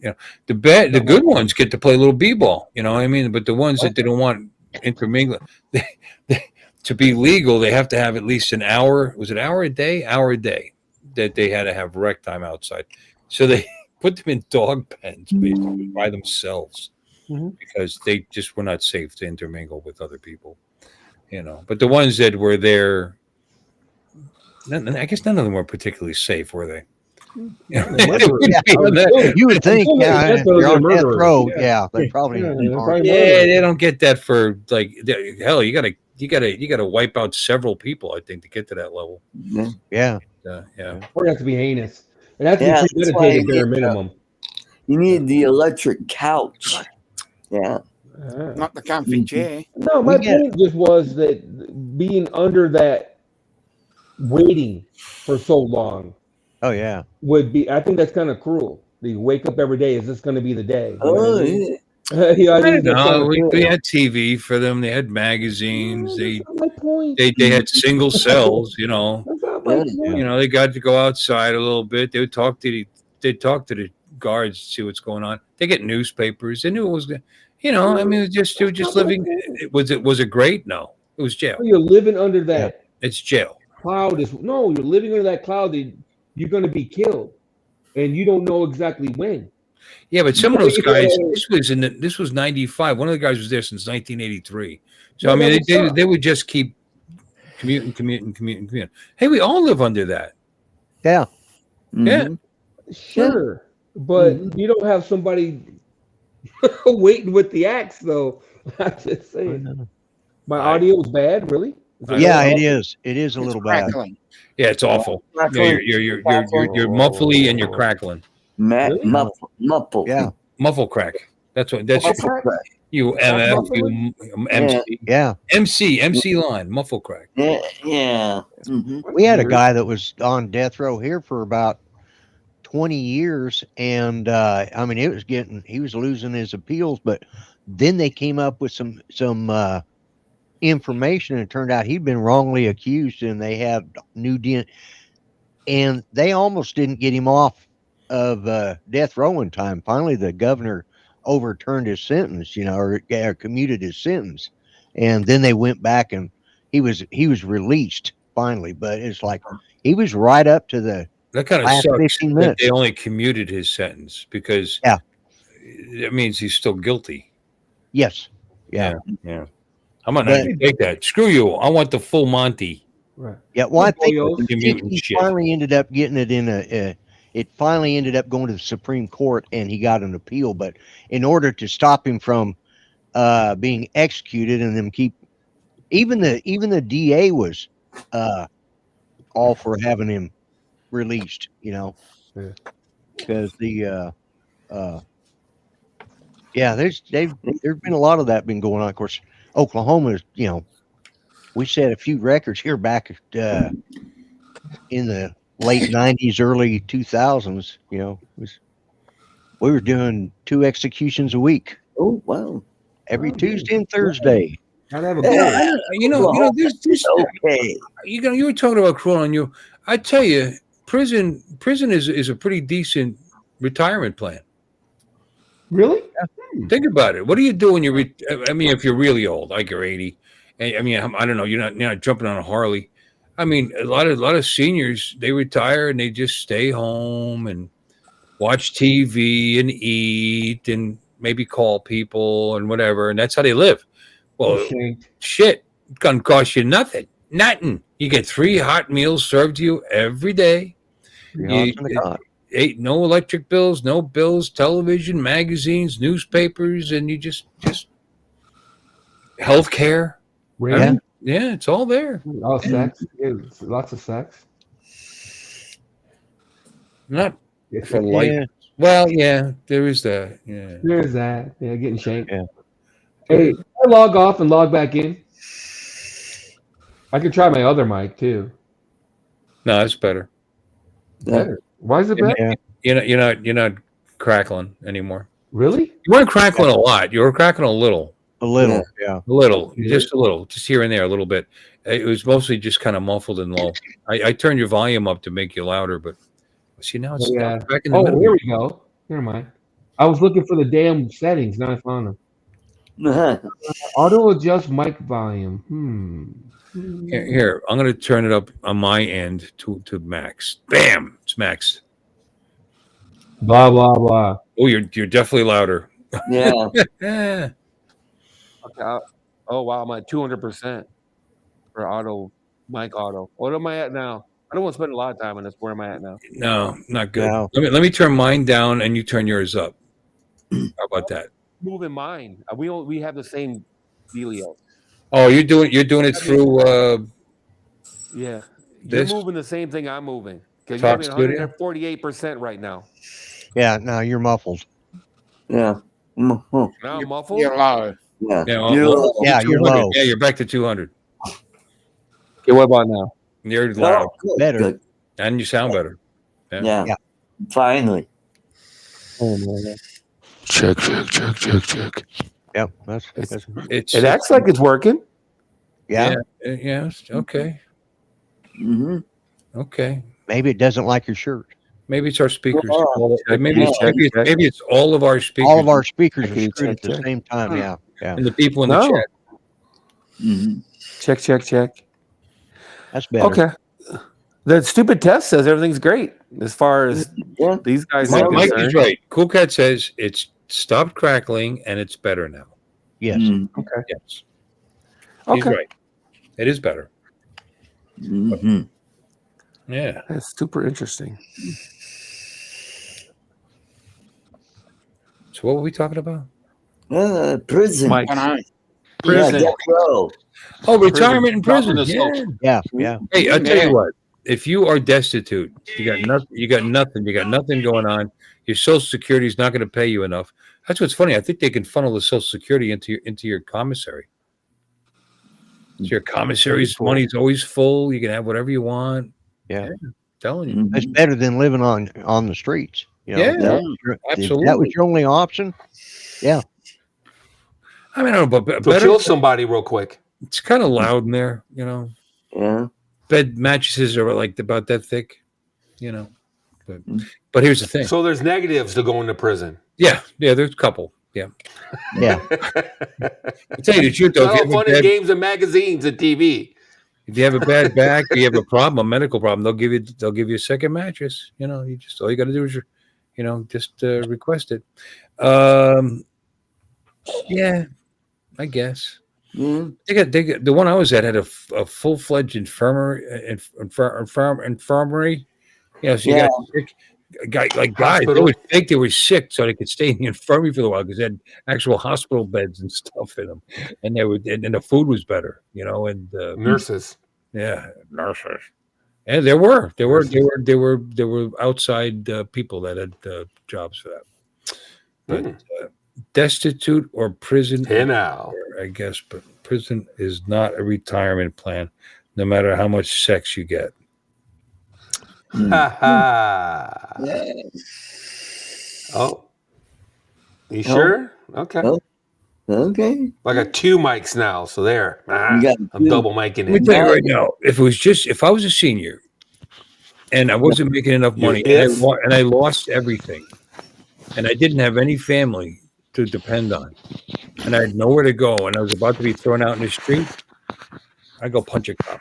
The good ones get to play a little b-ball. You know what I mean? But the ones that they don't want intermingling, to be legal, they have to have at least an hour. Was it hour a day? Hour a day that they had to have rec time outside. So they put them in dog pens basically by themselves because they just were not safe to intermingle with other people. But the ones that were there, I guess none of them were particularly safe, were they? You would think, you're on death row. Yeah, they probably. They don't get that for hell. You gotta wipe out several people, I think, to get to that level. Yeah. Or you have to be heinous. It has to be premeditated bare minimum. You need the electric couch. Yeah. Not the comfy chair. No, my point just was that being under that, waiting for so long. Oh yeah. Would be. I think that's kind of cruel. You wake up every day. Is this going to be the day? I don't know. We had TV for them. They had magazines. They had single cells. They got to go outside a little bit. They would talk to the guards, see what's going on. They get newspapers. They knew it was. It was just living. Was it great? No, it was jail. You're living under that. It's jail. Cloud is you're living under that cloud. You're going to be killed, and you don't know exactly when. Yeah, but some of those guys. This was 95. One of the guys was there since 1983. So they would just keep commuting. Hey, we all live under that. Yeah. Yeah. Sure, but you don't have somebody waiting with the axe, though. I'm just saying. My audio is bad, really? Yeah, it is. It is a little bad. Yeah, it's awful. Yeah, you're muffly and you're crackling. Muffle. Yeah. Muffle crack. That's you MF, you MC. Yeah. MC line, muffle crack. Yeah. We had a guy that was on death row here for about 20 years, and he was losing his appeals, but then they came up with some information, and it turned out he'd been wrongly accused, and they had new DNA, and they almost didn't get him off of death row in time. Finally, the governor overturned his sentence, or commuted his sentence, and then they went back and he was released finally. But it's like he was right up to the That kind of last sucks 15 that minutes. they only commuted his sentence because Yeah. that means he's still guilty. Yes. Yeah. Yeah. I might not even take that. Screw you. I want the full Monty. Right. Yeah. Well, I think mutant he shit. finally ended up getting it in it finally ended up going to the Supreme Court and he got an appeal. But in order to stop him from being executed and them even the DA was all for having him released, because there's been a lot of that been going on. Of course, Oklahoma is, we set a few records here back in the late 90s, early 2000s. We were doing 2 executions a week. Oh wow! Every Tuesday and Thursday. Gotta have a goal. There's okay. You were talking about cruel on you. I tell you, prison is a pretty decent retirement plan. Really? Think about it. What do you do when you're? I mean, if you're really old, like you're 80, and I mean, I don't know, you're not jumping on a Harley. I mean, a lot of seniors, they retire and they just stay home and watch TV and eat and maybe call people and whatever, and that's how they live. Well, shit, it's gonna cost you nothing. You get 3 hot meals served to you every day. No electric bills, no bills, television, magazines, newspapers, and you just health care. Right? Yeah, it's all there. All sex. Yeah, lots of sex. Not for life. Yeah. Well, yeah, there is that. Yeah. There's that. Yeah, getting shanked. Yeah. Hey, I log off and log back in. I can try my other mic too. No, it's better. Better. Why is it better? You're not crackling anymore. Really? You weren't crackling a lot. You were crackling a little. A little, yeah. A little, just a little, just here and there, a little bit. It was mostly just kind of muffled and low. I turned your volume up to make you louder, but see now it's back in the middle. Here we go. Never mind. I was looking for the damn settings. Now I found them. Auto adjust mic volume. Here, I'm going to turn it up on my end to max. Bam, it's maxed. Blah blah blah. Oh, you're definitely louder. Yeah. Yeah. Okay. Oh wow, I'm at 200% for auto. What am I at now? I don't want to spend a lot of time on this. Where am I at now? No, not good. No. Let me turn mine down and you turn yours up. How about that? Moving mine. We have the same dealio. Oh, you're doing it through Yeah. this? You're moving the same thing I'm moving. Because Talk you're at 148% right now. Yeah, no, you're muffled. Yeah. Now I'm muffled? You're low. Yeah. You're low. You're low. Yeah, you're back to 200. Okay, what about now? You're loud. Better. Good. And you sound better. Yeah. Finally. Oh, man. Check. Yep. It acts like it's working. Yeah. Yeah. Okay. Mm-hmm. Okay. Maybe it doesn't like your shirt. Maybe it's our speakers. Maybe it's all of our speakers. All of our speakers are screwed at the same time. Yeah. And the people in the chat. Mm-hmm. Check. That's better. Okay. The stupid test says everything's great as far as these guys are Mike concerned. is right. Cool Cat says it's stopped crackling and it's better now. Yes. Okay. Yes. He's right. It is better. Mm-hmm. Yeah. That's super interesting. So what were we talking about? Prison. Mike. Yeah, death row. Oh, retirement in prison. Yeah. Hey, I'll tell you what. If you are destitute, you got nothing going on. Your Social Security is not going to pay you enough. That's what's funny. I think they can funnel the Social Security into your commissary. So your commissary's money's always full. You can have whatever you want. Yeah. I'm telling you. It's better than living on the streets. Absolutely. If that was your only option. Yeah. I mean, I don't know, but So kill somebody real quick. It's kind of loud in there, Yeah. Bed mattresses are like about that thick, But here's the thing. So there's negatives to going to prison. Yeah, there's a couple. Yeah. I'll tell you the truth, though. It's all fun and games and magazines and TV. If you have a bad back, or you have a problem, a medical problem, they'll give you a second mattress. You know, all you got to do is, just request it. Yeah, I guess. Yeah. They got the one I was at had a full-fledged infirmary. You know, so you got sick guys. They would think they were sick so they could stay in the infirmary for a while because they had actual hospital beds and stuff in them, and and the food was better. And nurses. Yeah, nurses. And there were outside people that had jobs for that. But destitute or prison, I guess. But prison is not a retirement plan, no matter how much sex you get. Oh, you sure? Okay. Okay. I got 2 mics now, so there. I'm double miking Let me tell you right now, if I was a senior and I wasn't making enough money and I lost everything and I didn't have any family to depend on and I had nowhere to go and I was about to be thrown out in the street, I'd go punch a cop.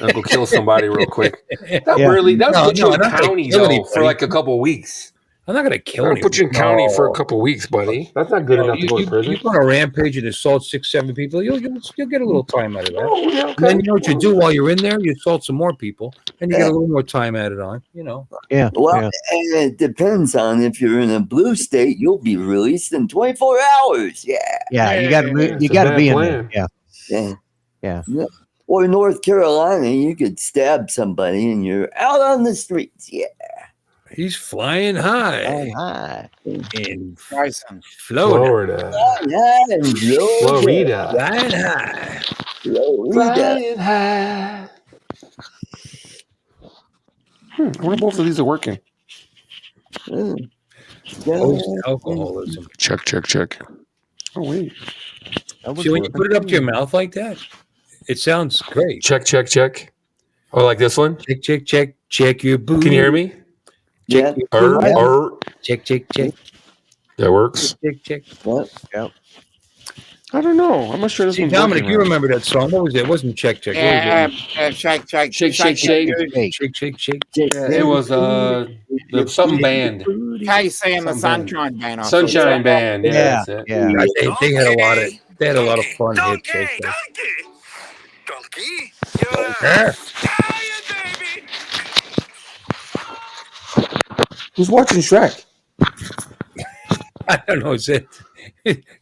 I'll go kill somebody real quick. That put you in county though for like a couple weeks. I'm not going to kill anyone. Put you in county for a couple weeks, buddy. That's not good enough to go to prison. You go on a rampage and assault 6-7 people, you'll get a little time out of that. And then you know what you do while you're in there? You assault some more people, and you get a little more time added on. Yeah. Well, and it depends on if you're in a blue state, you'll be released in 24 hours. Yeah. Yeah. You got to be in there. Yeah. Or North Carolina, you could stab somebody and you're out on the streets. Yeah. He's flying high. In Florida. Florida. Flying high. Florida. I wonder if both of these are working. Post-alcoholism. Check. Oh, wait. See, when you put it up to your mouth like that, it sounds great. Check. Oh, like this one? Check your booty. Can you hear me? Yeah. Check. That works. Check. Yep. I don't know. I'm not sure this See, one's Dominic, working you right. remember that song. What was it? It wasn't check. Shake. Shake. It was something band. KC and the Sunshine Band. Sunshine Band. Yeah. That's it. They had a lot of fun hits. Donkey, Who's watching Shrek? I don't know. It's it.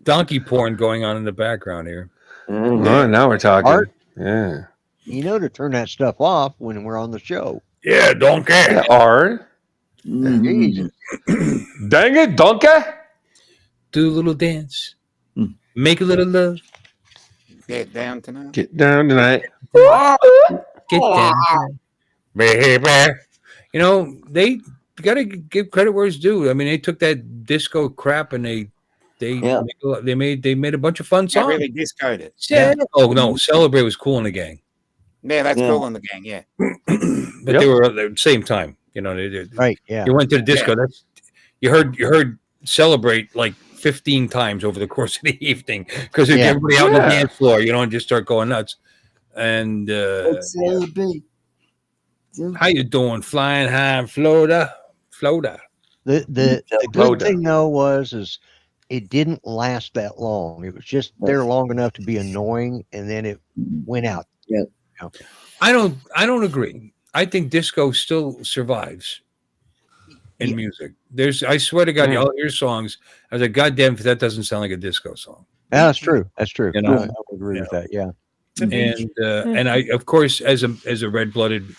Donkey porn going on in the background here. Oh, now we're talking. Art? Yeah. To turn that stuff off when we're on the show. Yeah, donkey. Art. Jesus. Dang it, donkey. Do a little dance. Make a little love. Get down tonight. Get down. Baby. They got to give credit where it's due. I mean, they took that disco crap and they made a bunch of fun songs. They really discoed it. Yeah. Oh no, Celebrate was Cool in the Gang. Yeah, that's Cool in the Gang. Yeah, but they were at the same time. Right. Yeah. You went to the disco. Yeah. You heard Celebrate like 15 times over the course of the evening because everybody out on the dance floor, and just start going nuts. And Celebrate. How you doing? Flying high in Florida. The good thing though is it didn't last that long. It was just there long enough to be annoying, and then it went out. Yeah. I don't agree. I think disco still survives in music. I swear to God, y'all hear songs. I was like, God damn, if that doesn't sound like a disco song. Yeah, that's true. I would agree with that. Yeah. And I, of course, as a red-blooded,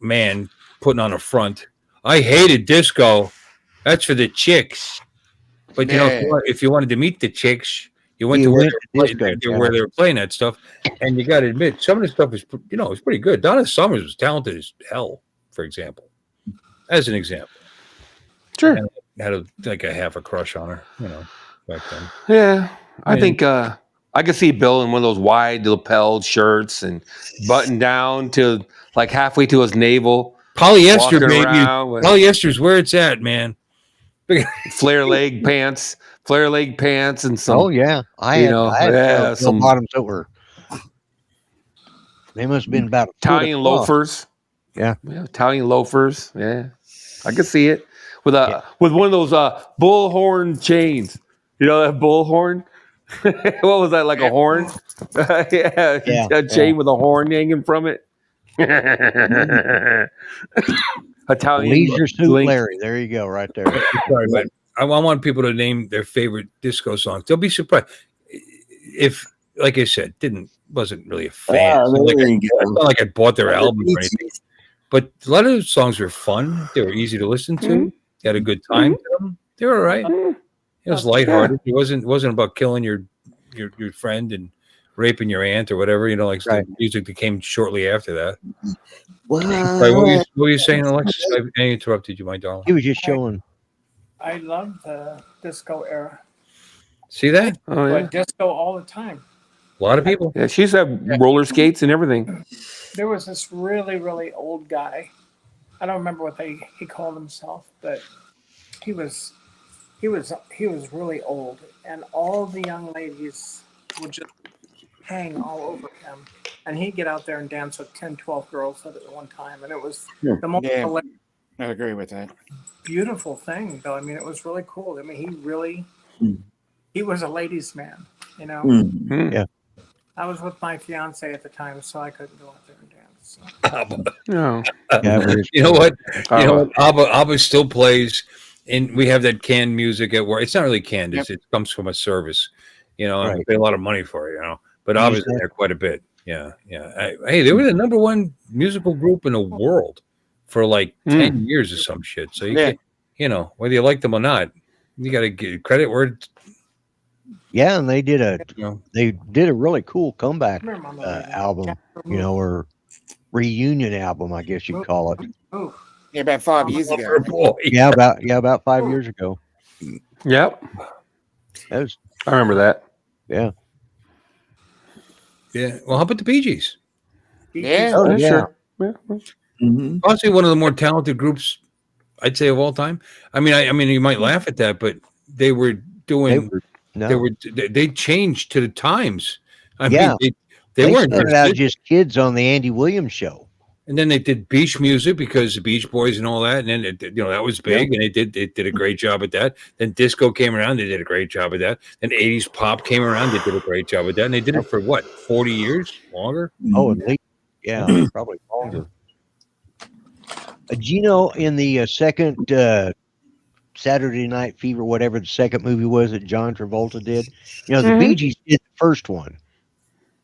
man putting on a front, I hated disco. That's for the chicks. But if you wanted to meet the chicks, you went to where they were playing that stuff. And you got to admit, some of the stuff is, it's pretty good. Donna Summers was talented as hell, for example. As an example. Sure. And I had a half a crush on her, back then. Yeah. I think I could see Bill in one of those wide lapelled shirts and buttoned down to like halfway to his navel Polyester, walking baby. around with Polyester's where it's at, man. flare leg pants, and some. Oh yeah, I had bell some bottoms that were. They must have been about a foot Italian across. loafers. Yeah, Italian loafers. Yeah, I can see it with with one of those bullhorn chains. You know that bullhorn? What was that? Like a horn? A chain with a horn hanging from it. Italian Leisure Suit link. Larry. There you go, right there. Sorry, but I want people to name their favorite disco songs. They'll be surprised if, like I said, wasn't really a fan. It's not like I bought their album or anything. But a lot of those songs were fun. They were easy to listen to. You had a good time to them. They were all right. It was lighthearted. It wasn't about killing your friend and raping your aunt or whatever. Like the music that came shortly after that. What? Right, what were you saying, Alexis? I interrupted you, my darling. He was just showing. I love the disco era. See that? Oh yeah. But disco all the time. A lot of people. Yeah, she used to have roller skates and everything. There was this really, really old guy. I don't remember what he called himself, but he was really old, and all the young ladies would just hang all over him, and he'd get out there and dance with 10, 12 girls at one time, and it was the most I agree with that. beautiful thing, though. I mean, it was really cool. I mean, he was a ladies' man, Yeah. I was with my fiance at the time, so I couldn't go out there and dance. So. No. You know what? ABBA still plays, and we have that canned music at work. It's not really canned; it comes from a service. And we pay a lot of money for it. But ABBA's in there quite a bit. Yeah. Hey, they were the number one musical group in the world for like 10 years or some shit. So whether you like them or not, you got to give credit where it's. Yeah, and they did a really cool comeback album, or reunion album, I guess you'd call it. Yeah, about 5 years ago. Yeah, about 5 years ago. Yep. I remember that. Yeah. Yeah. Well, how about the Bee Gees? Yeah. Oh, yeah. Sure. Mm-hmm. Honestly, one of the more talented groups, I'd say, of all time. I mean, you might laugh at that, but they were doing. They changed to the times. I mean, they weren't started out just kids on the Andy Williams show, and then they did beach music because the Beach Boys and all that, and then that was big, and they did a great job at that. Then disco came around, they did a great job at that. Then 80s pop came around, they did a great job at that, and they did it for what, 40 years longer? Oh, at least, probably longer. Gino, in the second Saturday Night Fever, whatever the second movie was that John Travolta did, the Bee Gees did the first one.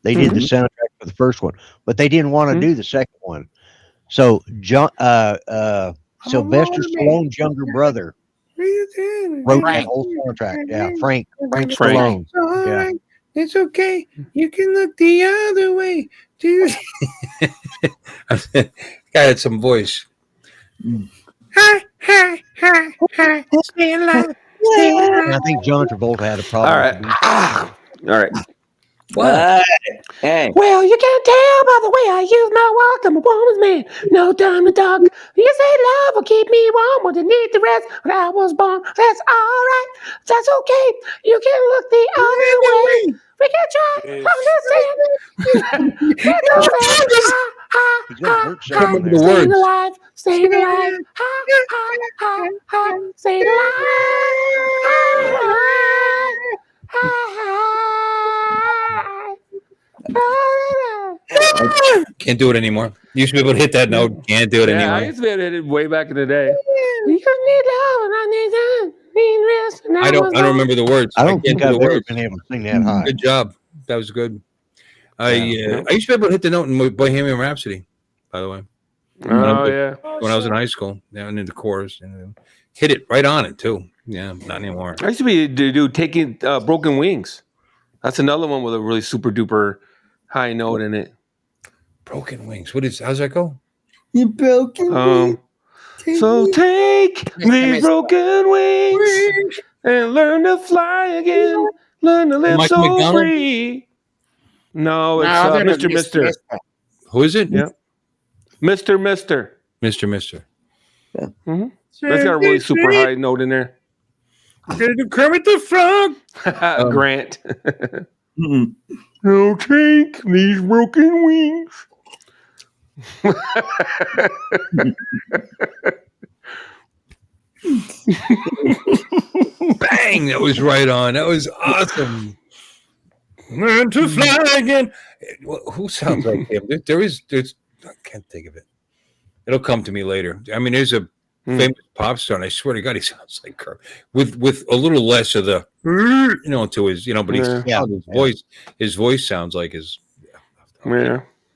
They did the soundtrack for the first one, but they didn't want to do the second one. So Sylvester Stallone's younger brother wrote that whole soundtrack. Yeah, Frank Stallone. Yeah. It's okay. You can look the other way. Guy had some voice. Ha, ha, ha, ha. Stay alive. Stay alive. I think John Travolta had a problem. All right. What? Hey. Well, you can tell by the way I use my walk. I'm a woman's man. No time to talk. You say love will keep me warm underneath the rest. But I was born. That's all right. That's okay. You can look the other way. We can try. Understand. That's all right. Staying alive. Staying alive. Staying alive. Can't do it anymore. You used to be able to hit that note. Can't do it anymore. I used to be able to hit it way back in the day. You need love and I need time. Need rest. I don't remember the words. I don't think I've ever been able to sing that high. Good job. That was good. I used to be able to hit the note in Bohemian Rhapsody, by the way. Oh, yeah. When I was in high school, down in the chorus. Hit it right on it, too. Yeah, not anymore. I used to be to do Taking Broken Wings. That's another one with a really super duper high note in it. Broken Wings. How's that go? You broken wings. So take these broken wings and learn to fly again. Learn to live Michael so McDonald? free. No, it's No, Mr. Mister. Who is it? Yeah. Mr. Mister. Mm-hmm. That's got a really super high note in there. I'm gonna do Kermit the Frog. Grant. I'll take these broken wings. Bang! That was right on. That was awesome. Learn to fly again. Who sounds like him? There's. I can't think of it. It'll come to me later. I mean, there's a famous pop star, and I swear to God, he sounds like Kirk with a little less of the to his but his voice sounds like his.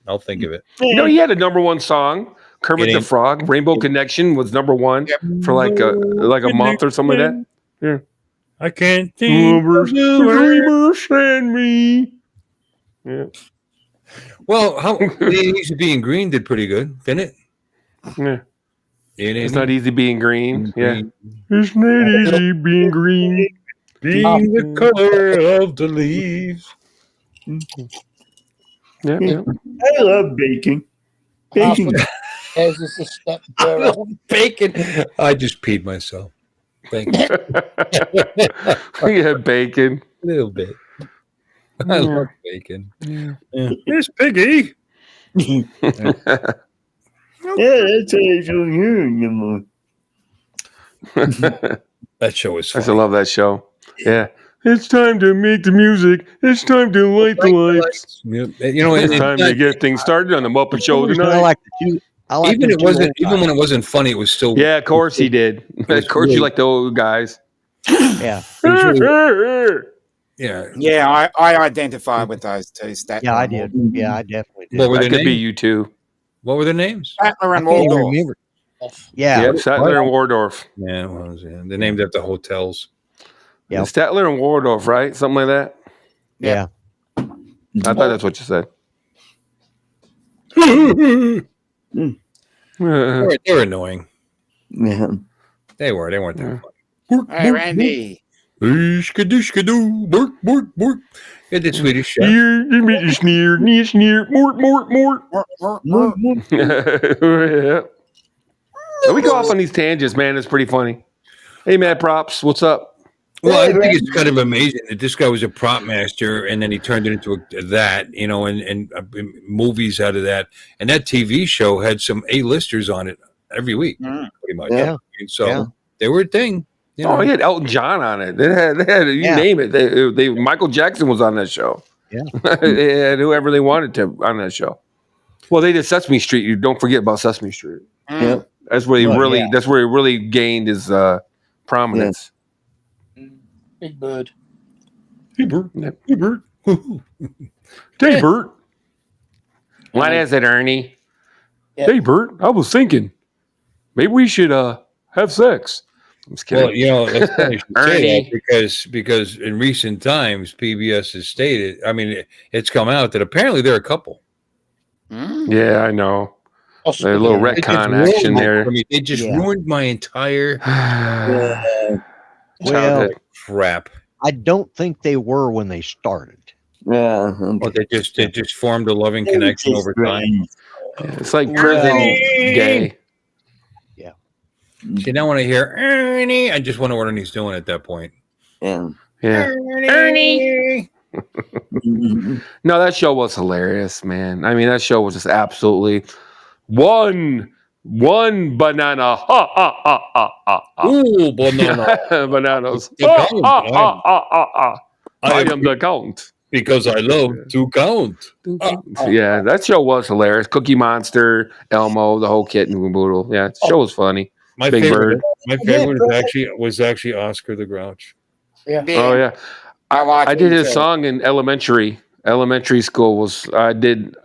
I'll think of it. He had a #1 song. Kermit the Frog, Rainbow Connection was #1 for like a month or something like that. Yeah. I can't think of dreamers and me. Yeah. Well, how Easy Being Green did pretty good, didn't it? Yeah. It's not easy being green. Yeah. It's not easy being green. Being the color of the leaves. Yeah. I love bacon. Bacon. As is a step bacon. I just peed myself. Thank you. You had bacon. A little bit. I love bacon. Yeah. Here's Piggy. Yeah, that's how I don't hear anymore. That show is I fun. still love that show. Yeah. It's time to make the music. It's time to light the lights. It's time to get things started on the Muppet Show tonight. Even when it wasn't funny, it was still. Yeah, of course he did. Of course you like the old guys. Yeah. Yeah, I identify with those two. Statler. Yeah, I did. Yeah, I definitely did. What were that their could names? be you two. What were their names? Statler and Waldorf. Yeah. Yep, Statler and Waldorf. Yeah, it was. Yeah. They named after hotels. Yeah. Statler and Waldorf, right? Something like that. Yeah. I thought that's what you said. They're annoying. Yeah. They weren't that funny. Hey, Randy. Skadoo, bork, bork, bork. Get the Swedish chef. Sneer, mort. Yeah. We go off on these tangents, man. It's pretty funny. Hey, Mad Props, what's up? Well, I think it's kind of amazing that this guy was a prop master, and then he turned it into and movies out of that. And that TV show had some A-listers on it every week, pretty much. Yeah. And so they were a thing. He had Elton John on it. They had name it. They Michael Jackson was on that show. Yeah. They had whoever they wanted to on that show. Well, they did Sesame Street. You don't forget about Sesame Street. Yeah. That's where he That's where he really gained his prominence. Big Bird. Hey, Bert. Hey, Bert. Hey, Bert. What is it, Ernie? Yeah. Hey, Bert. I was thinking maybe we should have sex. I'm just kidding. Well, that's funny you should say that because in recent times PBS has stated, I mean, it's come out that apparently they're a couple. Yeah, I know. There's a little retcon action there. They just ruined my entire Well, crap. I don't think they were when they started. Yeah. Well, they just formed a loving connection over time. It's like prison gay. Yeah. See, now when I hear Ernie, I just wonder what Ernie's doing at that point. Yeah. Ernie. No, that show was hilarious, man. I mean, that show was just absolutely one banana. Ha ha ha ha ha. Ooh, banana. Bananas. I am the count. Because I love to count. Yeah, that show was hilarious. Cookie Monster, Elmo, the whole kit and caboodle. Yeah, the show was funny. My Big favorite Bird. was actually Oscar the Grouch. Yeah. Oh yeah. I did his song in elementary school. We did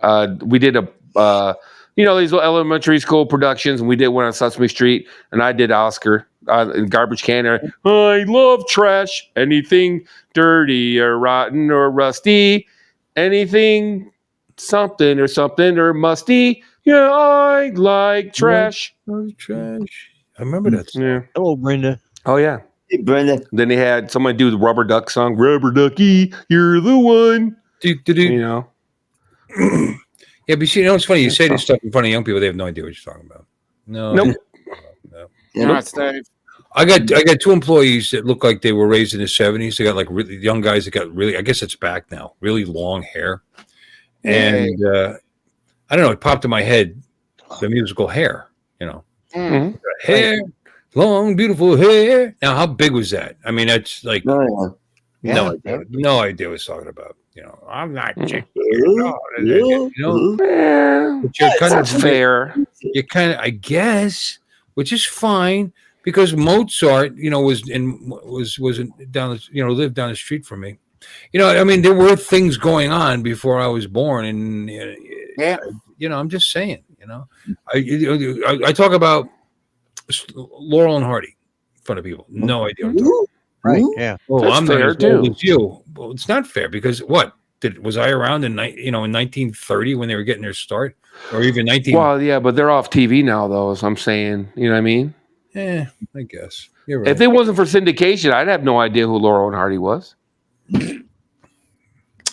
these little elementary school productions, and we did one on Sesame Street, and I did Oscar in Garbage Can. I love trash, anything dirty or rotten or rusty, anything something or musty. Yeah, I like trash. Trash. I remember that song. Yeah. Hello, Brenda. Oh yeah. Hey, Brenda. Then they had somebody do the Rubber Duck song. Rubber Ducky, you're the one. You know. Yeah, but it's funny. You say this stuff in front of young people, they have no idea what you're talking about. No. Nope. All right, Steve. I got 2 employees that look like they were raised in the 70s. They got like really young guys that got really, I guess it's back now, really long hair. And I don't know, it popped in my head, the musical Hair, you know. Mhm. Hair, long, beautiful hair. Now, how big was that? I mean, that's like no idea what I was talking about. You know, I'm not chick. You know, but you're kind That's of fair. you kind of, I guess, which is fine because Mozart, you know, was down, lived down the street from me. You know, I mean, there were things going on before I was born, and you know, I'm just saying, you know, I talk about Laurel and Hardy in front of people. No idea what I'm talking about. Right. Yeah. Oh, That's I'm not fair, as old too. as you. Well, it's not fair because what? Was I around in 1930 when they were getting their start, or even 19? Well, yeah, but they're off TV now, though. So I'm saying, you know what I mean? I guess you're right. If it wasn't for syndication, I'd have no idea who Laurel and Hardy was. You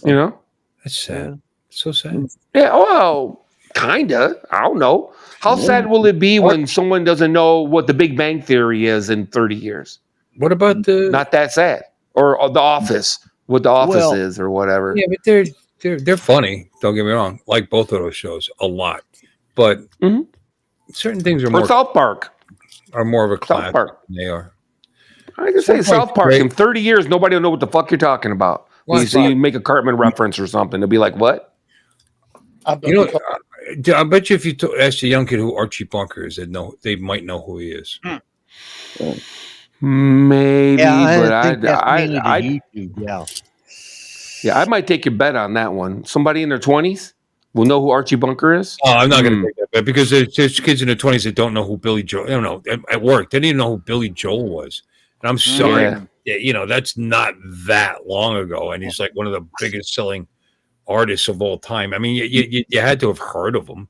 know? That's sad. So sad. Yeah. Well, kinda. I don't know. How sad will it be when someone doesn't know what The Big Bang Theory is in 30 years? What about the? Not that sad. Or The Office, what The Office is, or whatever. Yeah, but they're funny. Don't get me wrong. Like both of those shows a lot, but certain things are Or more South Park. Are more of a class South Park. than they are. I can say South Park in 30 years, nobody will know what the fuck you're talking about. Well, You make a Cartman reference or something, they'll be like, "What?" You know, I bet you if you ask a young kid who Archie Bunker is, they might know who he is. Maybe, but I think that's mainly I to YouTube. I might take your bet on that one. Somebody in their 20s will know who Archie Bunker is. Oh, I'm not going to take that bet because there's kids in their 20s that don't know who Billy Joel. I don't know at work. They didn't even know who Billy Joel was. And I'm sorry, you know, that's not that long ago, and he's like one of the biggest selling artists of all time. I mean, you had to have heard of him.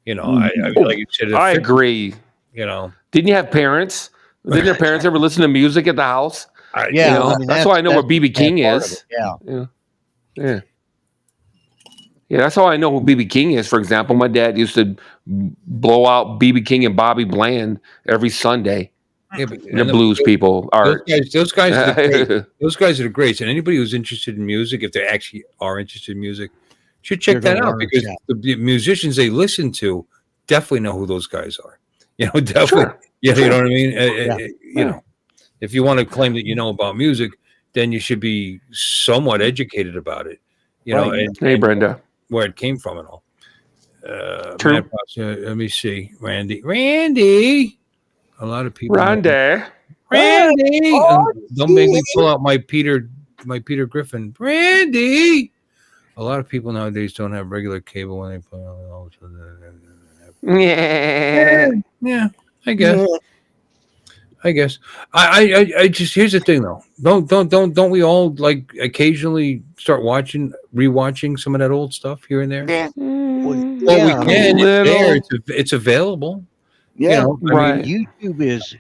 You know, I mean, like you said, I agree. You know, didn't you have parents? Didn't your parents ever listen to music at the house? Yeah, you know, I mean, that's why I know where BB King is. Yeah. Yeah, that's how I know who BB King is. For example, my dad used to blow out BB King and Bobby Bland every Sunday. Yeah, but the blues people are those guys are the great. Those guys are the greats. And anybody who's interested in music, if they actually are interested in music, should check that out because the musicians they listen to definitely know who those guys are. You know, definitely. Sure. Yeah, you know what I mean. You know, if you want to claim that you know about music, then you should be somewhat educated about it. You know, hey Brenda, where it came from and all. True. Let me see, Randy. A lot of people. Randy. Don't make me pull out my Peter Griffin. Randy. A lot of people nowadays don't have regular cable when they play on. Yeah. I guess. I just here's the thing though. Don't we all like occasionally start rewatching some of that old stuff here and there? Yeah. Well, we can. It's there. It's available. Yeah, you know, right. YouTube is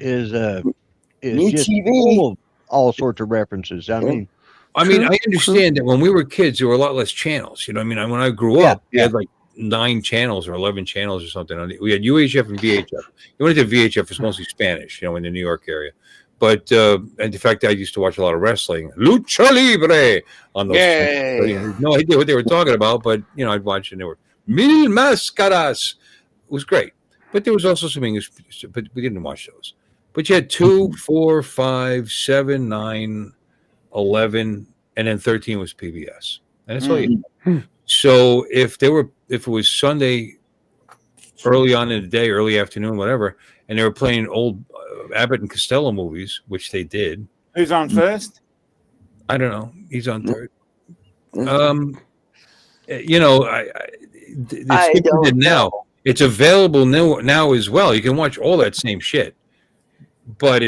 just full of all sorts of references. I mean, I understand that when we were kids, there were a lot less channels. You know, I mean, when I grew up, we had like 9 channels or 11 channels or something. We had UHF and VHF. You went to VHF, it was mostly Spanish, you know, in the New York area. But and the fact that I used to watch a lot of wrestling, Lucha Libre on those. So, you know, no idea what they were talking about, but you know, I'd watch and they were Mil Máscaras. It was great. But there was also some English, but we didn't watch those. But you had 2, 4, 5, 7, 9, 11, and then 13 was PBS. And that's all you had. So if it was Sunday early on in the day, early afternoon, whatever, and they were playing old Abbott and Costello movies, which they did. Who's on first? I don't know. He's on third. You know, I don't know. It's available now as well. You can watch all that same shit, but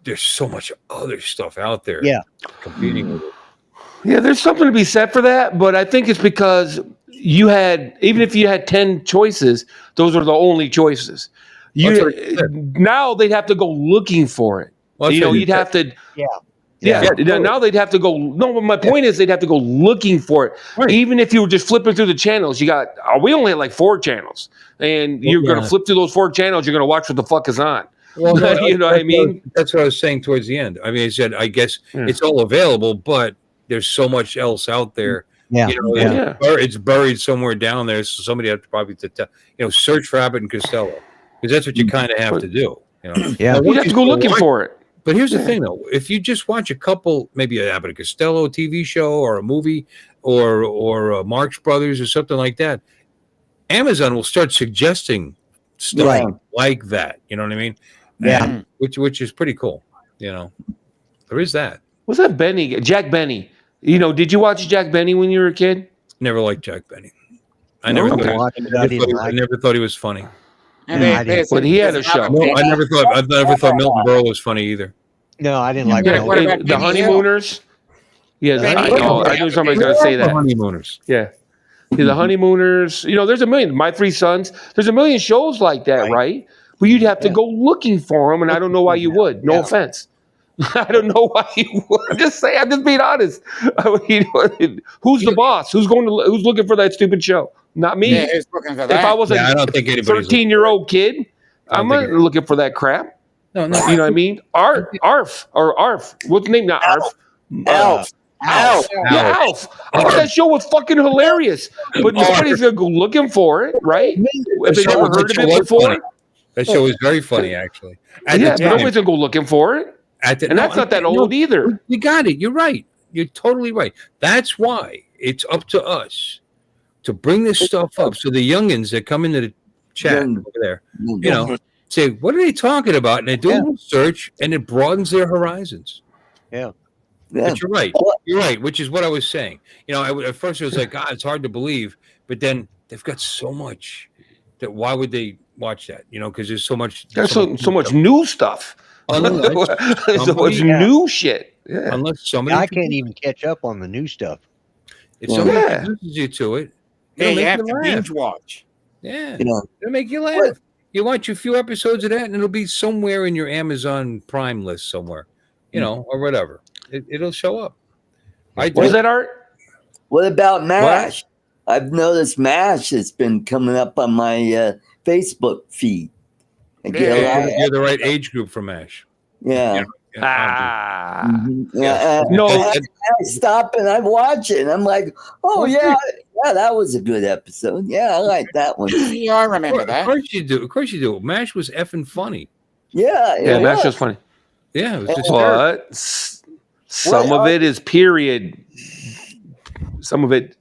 there's so much other stuff out there. Yeah, competing with it. Yeah, there's something to be said for that, but I think it's because even if you had 10 choices, those are the only choices. Now they'd have to go looking for it. Well, you know, you'd have to. Yeah. Yeah. Now they'd have to go. No, but my point is they'd have to go looking for it. Right. Even if you were just flipping through the channels, you got. We only had like 4 channels, and you're going to flip through those 4 channels. You're going to watch what the fuck is on. Well, no, you know what I mean? That's what I was saying towards the end. I mean, I said, I guess it's all available, but there's so much else out there. Yeah. You know, it's buried somewhere down there. So somebody have to probably search for Abbott and Costello, because that's what you kind of have to do. You know, you have to go looking for it. But here's the thing, though: if you just watch a couple, maybe an Abbott and Costello TV show or a movie, or Marx Brothers or something like that, Amazon will start suggesting stuff like that. You know what I mean? Yeah. Which is pretty cool. You know, there is that. Was that Benny? Jack Benny. You know, did you watch Jack Benny when you were a kid? Never liked Jack Benny. I never thought he was funny. But he had a show. No, I never thought Milton Berle was funny either. No, I didn't like the Honeymooners. Yeah, I knew somebody was going to say that. Honeymooners. Yeah, the Honeymooners. You know, there's a million. My 3 Sons. There's a million shows like that, right? But you'd have to go looking for them, and I don't know why you would. No offense. I don't know why you would. I'm just being honest. Who's the boss? Who's looking for that stupid show? Not me. Yeah, who's looking for that? If I was I don't think anybody's 13-year-old kid, I'm not looking for that crap. No. You know what I mean? Arf. What's the name? Not Arf. Alf. Yeah, Alf. I thought that show was fucking hilarious. But nobody's going to go looking for it, right? If they never heard of it before. That show was very funny, actually. But nobody's going to go looking for it. And that's not that old either. You got it. You're right. You're totally right. That's why it's up to us to bring this stuff up, so the youngins that come into the chat over there, say, what are they talking about? And they do a little search, and it broadens their horizons. Yeah. But you're right. You're right, which is what I was saying. You know, at first it was like, God, it's hard to believe. But then they've got so much that why would they watch that? You know, because there's so much. There's so much new stuff. So much new shit. Yeah. Unless somebody, I can't even catch up on the new stuff. If somebody introduces you to it, you have to binge watch. Yeah, it'll make you laugh. You watch a few episodes of that, and it'll be somewhere in your Amazon Prime list somewhere, or whatever. It'll show up. What is that, Art? What about MASH? I've noticed MASH has been coming up on my Facebook feed. You're the right age group for MASH. Yeah. No. I stop and I watch it, and I'm like, oh yeah, that was a good episode. Yeah, I like that one. Yeah, I remember that. Of course you do. MASH was effing funny. Yeah, MASH was funny. Yeah, it was just but some of it is period. Some of it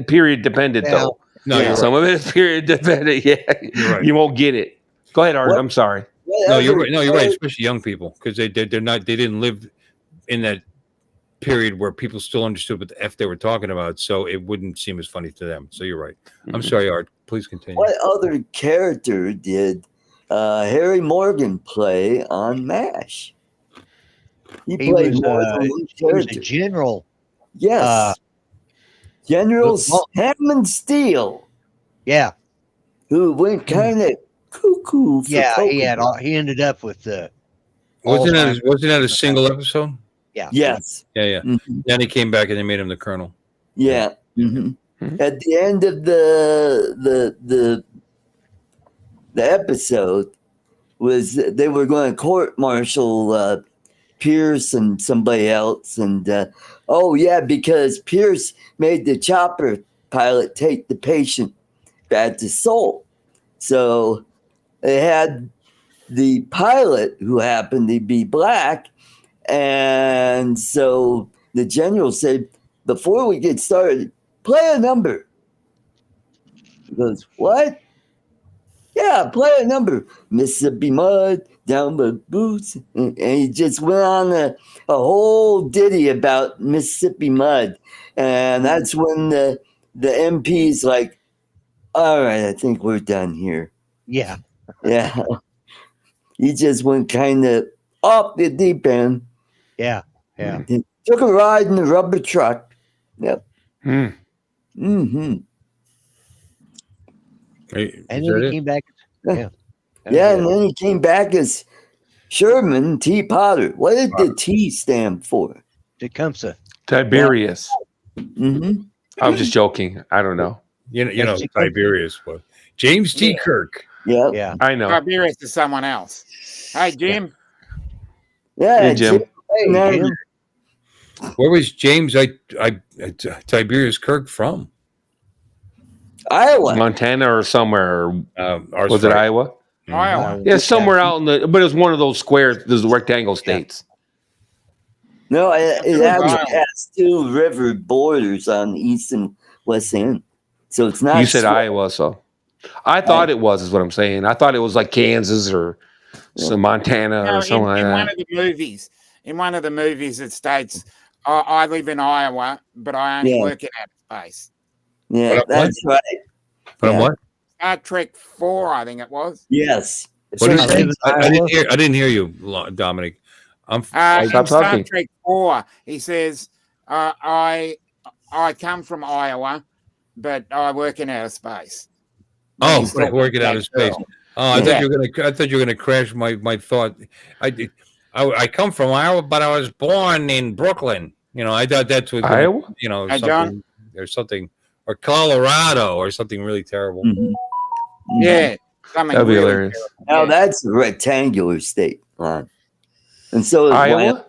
period dependent though. No, some of it is period dependent. Yeah, right. You won't get it. Go ahead, Art. I'm sorry. No, you're right. No, you're right. Especially young people, because they didn't live in that period where people still understood what the F they were talking about, so it wouldn't seem as funny to them. So you're right. I'm sorry, Art. Please continue. What other character did Harry Morgan play on MASH? He played he was a general. Yes. General Hammond Steele. Yeah. Who went kind of cuckoo. He ended up with the. Wasn't that a single episode? Yeah. Yes. Yeah. Mm-hmm. Then he came back and they made him the colonel. Yeah. Mm-hmm. At the end of the episode was they were going to court-martial Pierce and somebody else, and because Pierce made the chopper pilot take the patient back to Seoul, so they had the pilot who happened to be black, and so the general said, before we get started, play a number. He goes, what? Yeah, play a number. Mississippi Mud, Down by Boots. And he just went on a whole ditty about Mississippi Mud. And that's when the MP's like, all right, I think we're done here. Yeah. Yeah. He just went kind of off the deep end. Yeah. Yeah. He took a ride in the rubber truck. Yep. And then he came back. And then he came back as Sherman T. Potter. What did the T stand for? Tecumseh. Tiberius. Mm-hmm. I was just joking. I don't know. You know That's Tecumseh. Tiberius was James T. Kirk. Yep. Yeah. I know. Tiberius to someone else. Hey, Jim. Yeah. Hey, Jim. Hey, Jim. Where was James Tiberius Kirk from? Iowa. Montana or somewhere. Was it Iowa? Iowa. Yeah, somewhere out in the. But it was one of those squares, those rectangle states. No, it Iowa. actually has two river borders on the east and west end. So it's not. You said Iowa, so I thought it was. Is what I'm saying. I thought it was like Kansas or some Montana or something like in that. one of the movies. In one of the movies, it states, "I live in Iowa, but I only work in outer space." Yeah, that's right. From what? Star Trek 4, I think it was. Yes. What did you say? I didn't hear you, Dominic. In Stop Star talking. Trek 4, he says, "I come from Iowa, but I work in outer space." Oh, working out of space. Oh, I thought you were gonna crash my thought. I come from Iowa, but I was born in Brooklyn. You know, I thought that's what Iowa. You know, John? something or Colorado or something really terrible. Mm-hmm. Yeah, something That'd be really hilarious. Now that's a rectangular state line. And so is Iowa.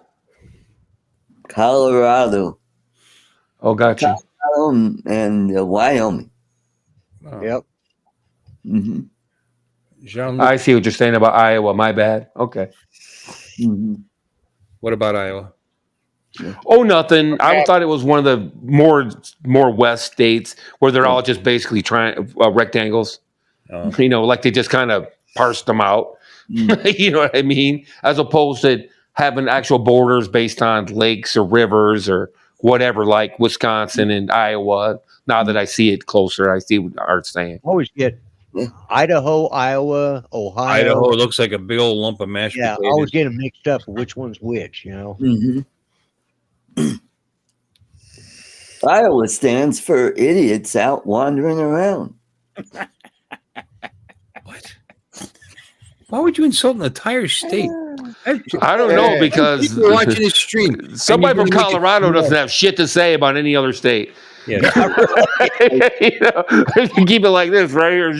Colorado. Oh, gotcha. And Wyoming. Yep. Mm-hmm. Jean-Luc, I see what you're saying about Iowa. My bad. Okay. Mm-hmm. what about Iowa? Oh, nothing. I thought it was one of the more west states where they're all just basically rectangles. You know, like they just kind of parsed them out. You know what I mean? As opposed to having actual borders based on lakes or rivers or whatever, like Wisconsin and Iowa. Now that I see it closer, I see what Art's saying. Always get Idaho, Iowa, Ohio. Idaho looks like a big old lump of mashed Yeah, I potatoes. always get them mixed up. Which one's which? You know. Mm-hmm. Iowa stands for idiots out wandering around. What? Why would you insult an entire state? I don't know, because People watching this stream. somebody from And you're gonna Colorado doesn't have shit to say about any other state. Yeah. You know, you keep it like this right here.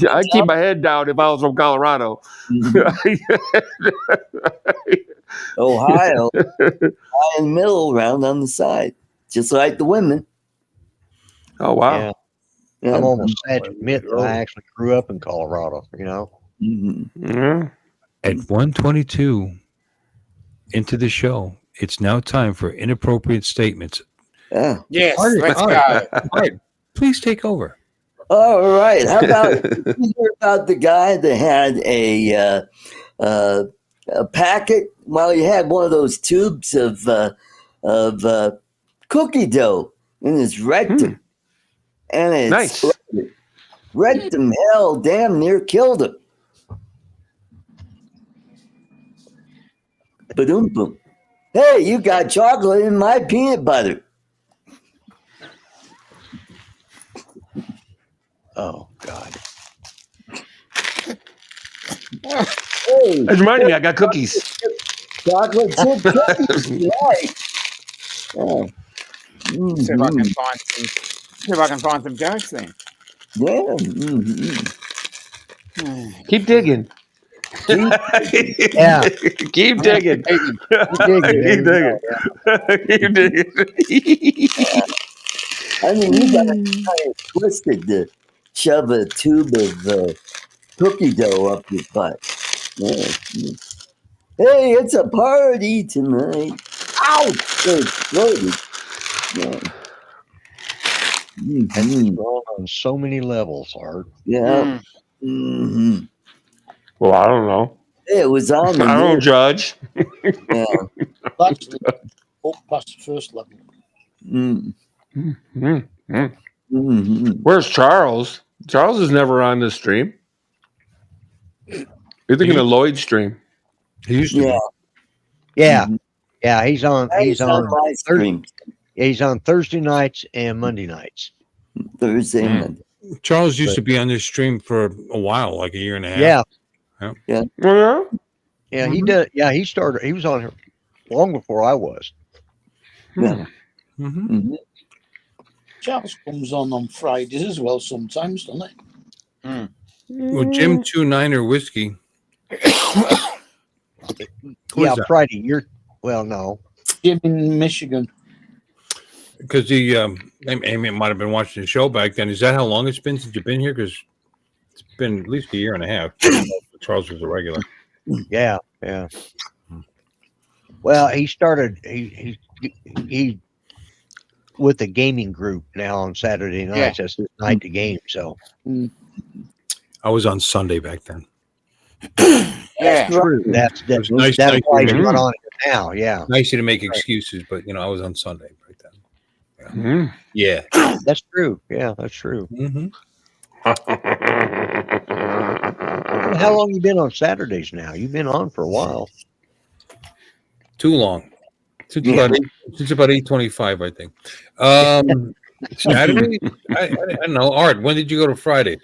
I keep my head down if I was from Colorado. Ohio, high and middle, round on the side, just like the women. Oh wow! Yeah. Yeah. I'm almost sad to admit that I actually grew up in Colorado. You know. Mm-hmm. Yeah. At 122 into the show, it's now time for inappropriate statements. Yeah. Yes, Art, let's Art, go. Art, please take over. All right. How about did you hear about the guy that had a packet? Well, he had one of those tubes of cookie dough in his rectum, and it Nice. exploded. Rectum hell damn near killed him. Ba-doom boom. Hey, you got chocolate in my peanut butter. Oh God. Hey, That's reminding me, I got cookies. chocolate chip cookies. Right. Oh. See if I can Mhm. find some jokes then. Yeah. Mhm. Keep digging. Yeah. Keep digging. Digging, Keep digging. Keep digging. I mean, you got kind of twisted to shove a tube of cookie dough up your butt. Yeah. Hey, it's a party tonight. Ouch! It exploded. Yeah. That's Mhm. wrong on so many levels, Art. Yeah. hmm Well, I don't know. It was on the I don't news. judge. Yeah. Actually, up past the first level. Mm. Mm-hmm. hmm Where's Charles? Charles is never on this stream. You're thinking of Lloyd's stream. He used to. Yeah. Yeah. Mhm. Yeah. He's on. He's on. my stream He's on Thursday nights and Monday nights. Thursday. Mm. Monday. Charles used to be on this stream for a while, like a year and a half. Yeah. Yeah. Oh, Yeah, he did. Yeah, he started. He was on here long before I was. Yeah. Mm-hmm. Mm-hmm. Charles comes on Fridays as well sometimes, doesn't he? Well, Jim 2-9er whiskey. Who Yeah, is that? Friday. Well, no. Jim in Michigan. Because Amy might have been watching the show back then. Is that how long it's been since you've been here? Because it's been at least a year and a half. Charles was a regular. Yeah, yeah. Well, he started. He with the gaming group now on Saturday nights. That's his night to game. So I was on Sunday back then. Yeah. true. That's It was nice why he's to- not on it now. Yeah, Nice to make excuses, but I was on Sunday back then. Mm. Yeah. that's true. Yeah, that's true. Mm-hmm. How long you been on Saturdays now? You've been on for a while. Too long. Since about 8:25, I think. Saturday? I don't know. Art, when did you go to Fridays?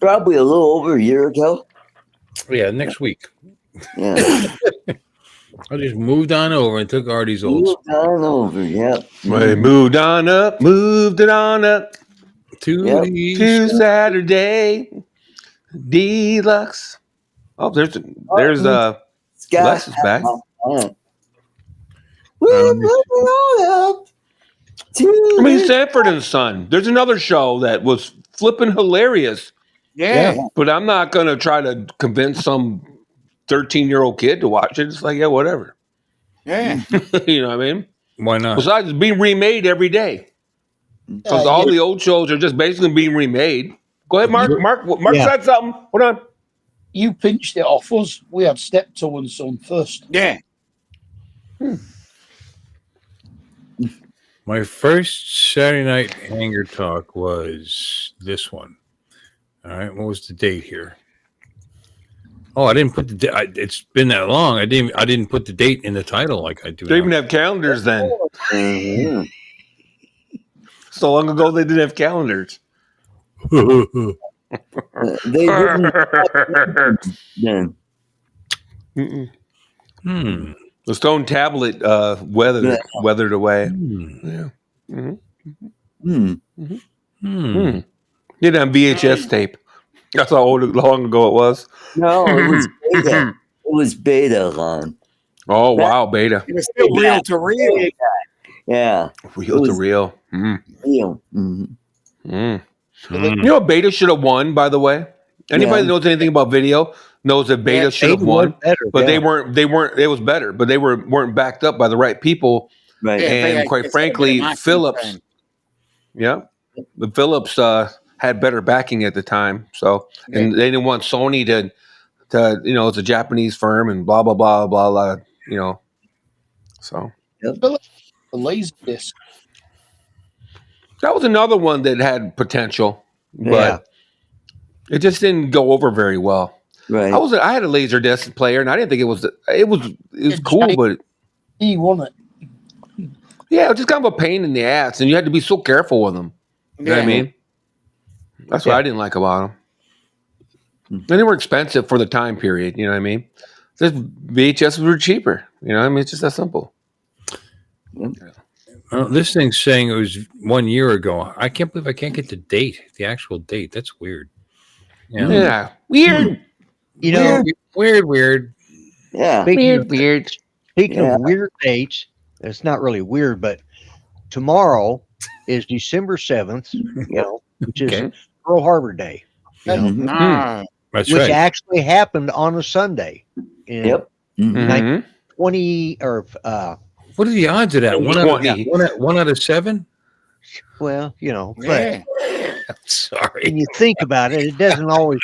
Probably a little over a year ago. Yeah, next week. Yeah. I just moved on over and took Artie's old Moved on over. Yeah. We moved on up, moved it on up to Saturday Deluxe. Oh, there's Scott. Les is back. We're moving on up to I mean, Sanford and Son. There's another show that was flipping hilarious, Yeah. but I'm not gonna try to convince some 13-year-old kid to watch it. It's like, yeah, whatever. Yeah. You know what I mean? Why not? Besides, it's being remade every day because all the old shows are just basically being remade. Go ahead, Mark. Mark said something. Hold on. You pinched it off us. We had Steptoe and Son first. Yeah. My first Saturday night Hangar talk was this one. All right, what was the date here? Oh, I didn't put the date. It's been that long. I didn't put the date in the title like I do. They now. even have calendars then. Mm-hmm. So long ago, they didn't have calendars. They didn't then. The stone tablet weathered away. Yeah. Did on VHS tape. That's how long ago it was. No, it was beta. It was beta, Lon. Oh, wow, beta. It was still reel to reel. Yeah. Reel to reel. Real. Mm-hmm. You know, beta should have won, by the way. Anybody that knows anything about video knows that beta should have won, but they weren't. It was better, but they weren't backed up by the right people. Right. And quite frankly, Philips. Yeah, the Philips had better backing at the time, so and they didn't want Sony to it's a Japanese firm and blah blah blah blah blah. So The laser disc. that was another one that had potential, but it just didn't go over very well. Right. I had a laser disc player, and I didn't think it was cool, but He won it. yeah, it was just kind of a pain in the ass, and you had to be so careful with them. You know what I mean? That's what I didn't like about them. And they were expensive for the time period. You know what I mean? Just VHS were cheaper. You know what I mean? It's just that simple. Well, this thing's saying it was 1 year ago. I can't believe I can't get the date, the actual date. That's weird. Yeah. Weird. You know, weird. Yeah. Weird. Speaking of weird dates, it's not really weird, but tomorrow is December 7th, which is Pearl Harbor Day. No. That's which right. actually happened on a Sunday. In 1920 or what are the odds of that? One out of 7? well, Yeah. I'm sorry. when you think about it, it doesn't always,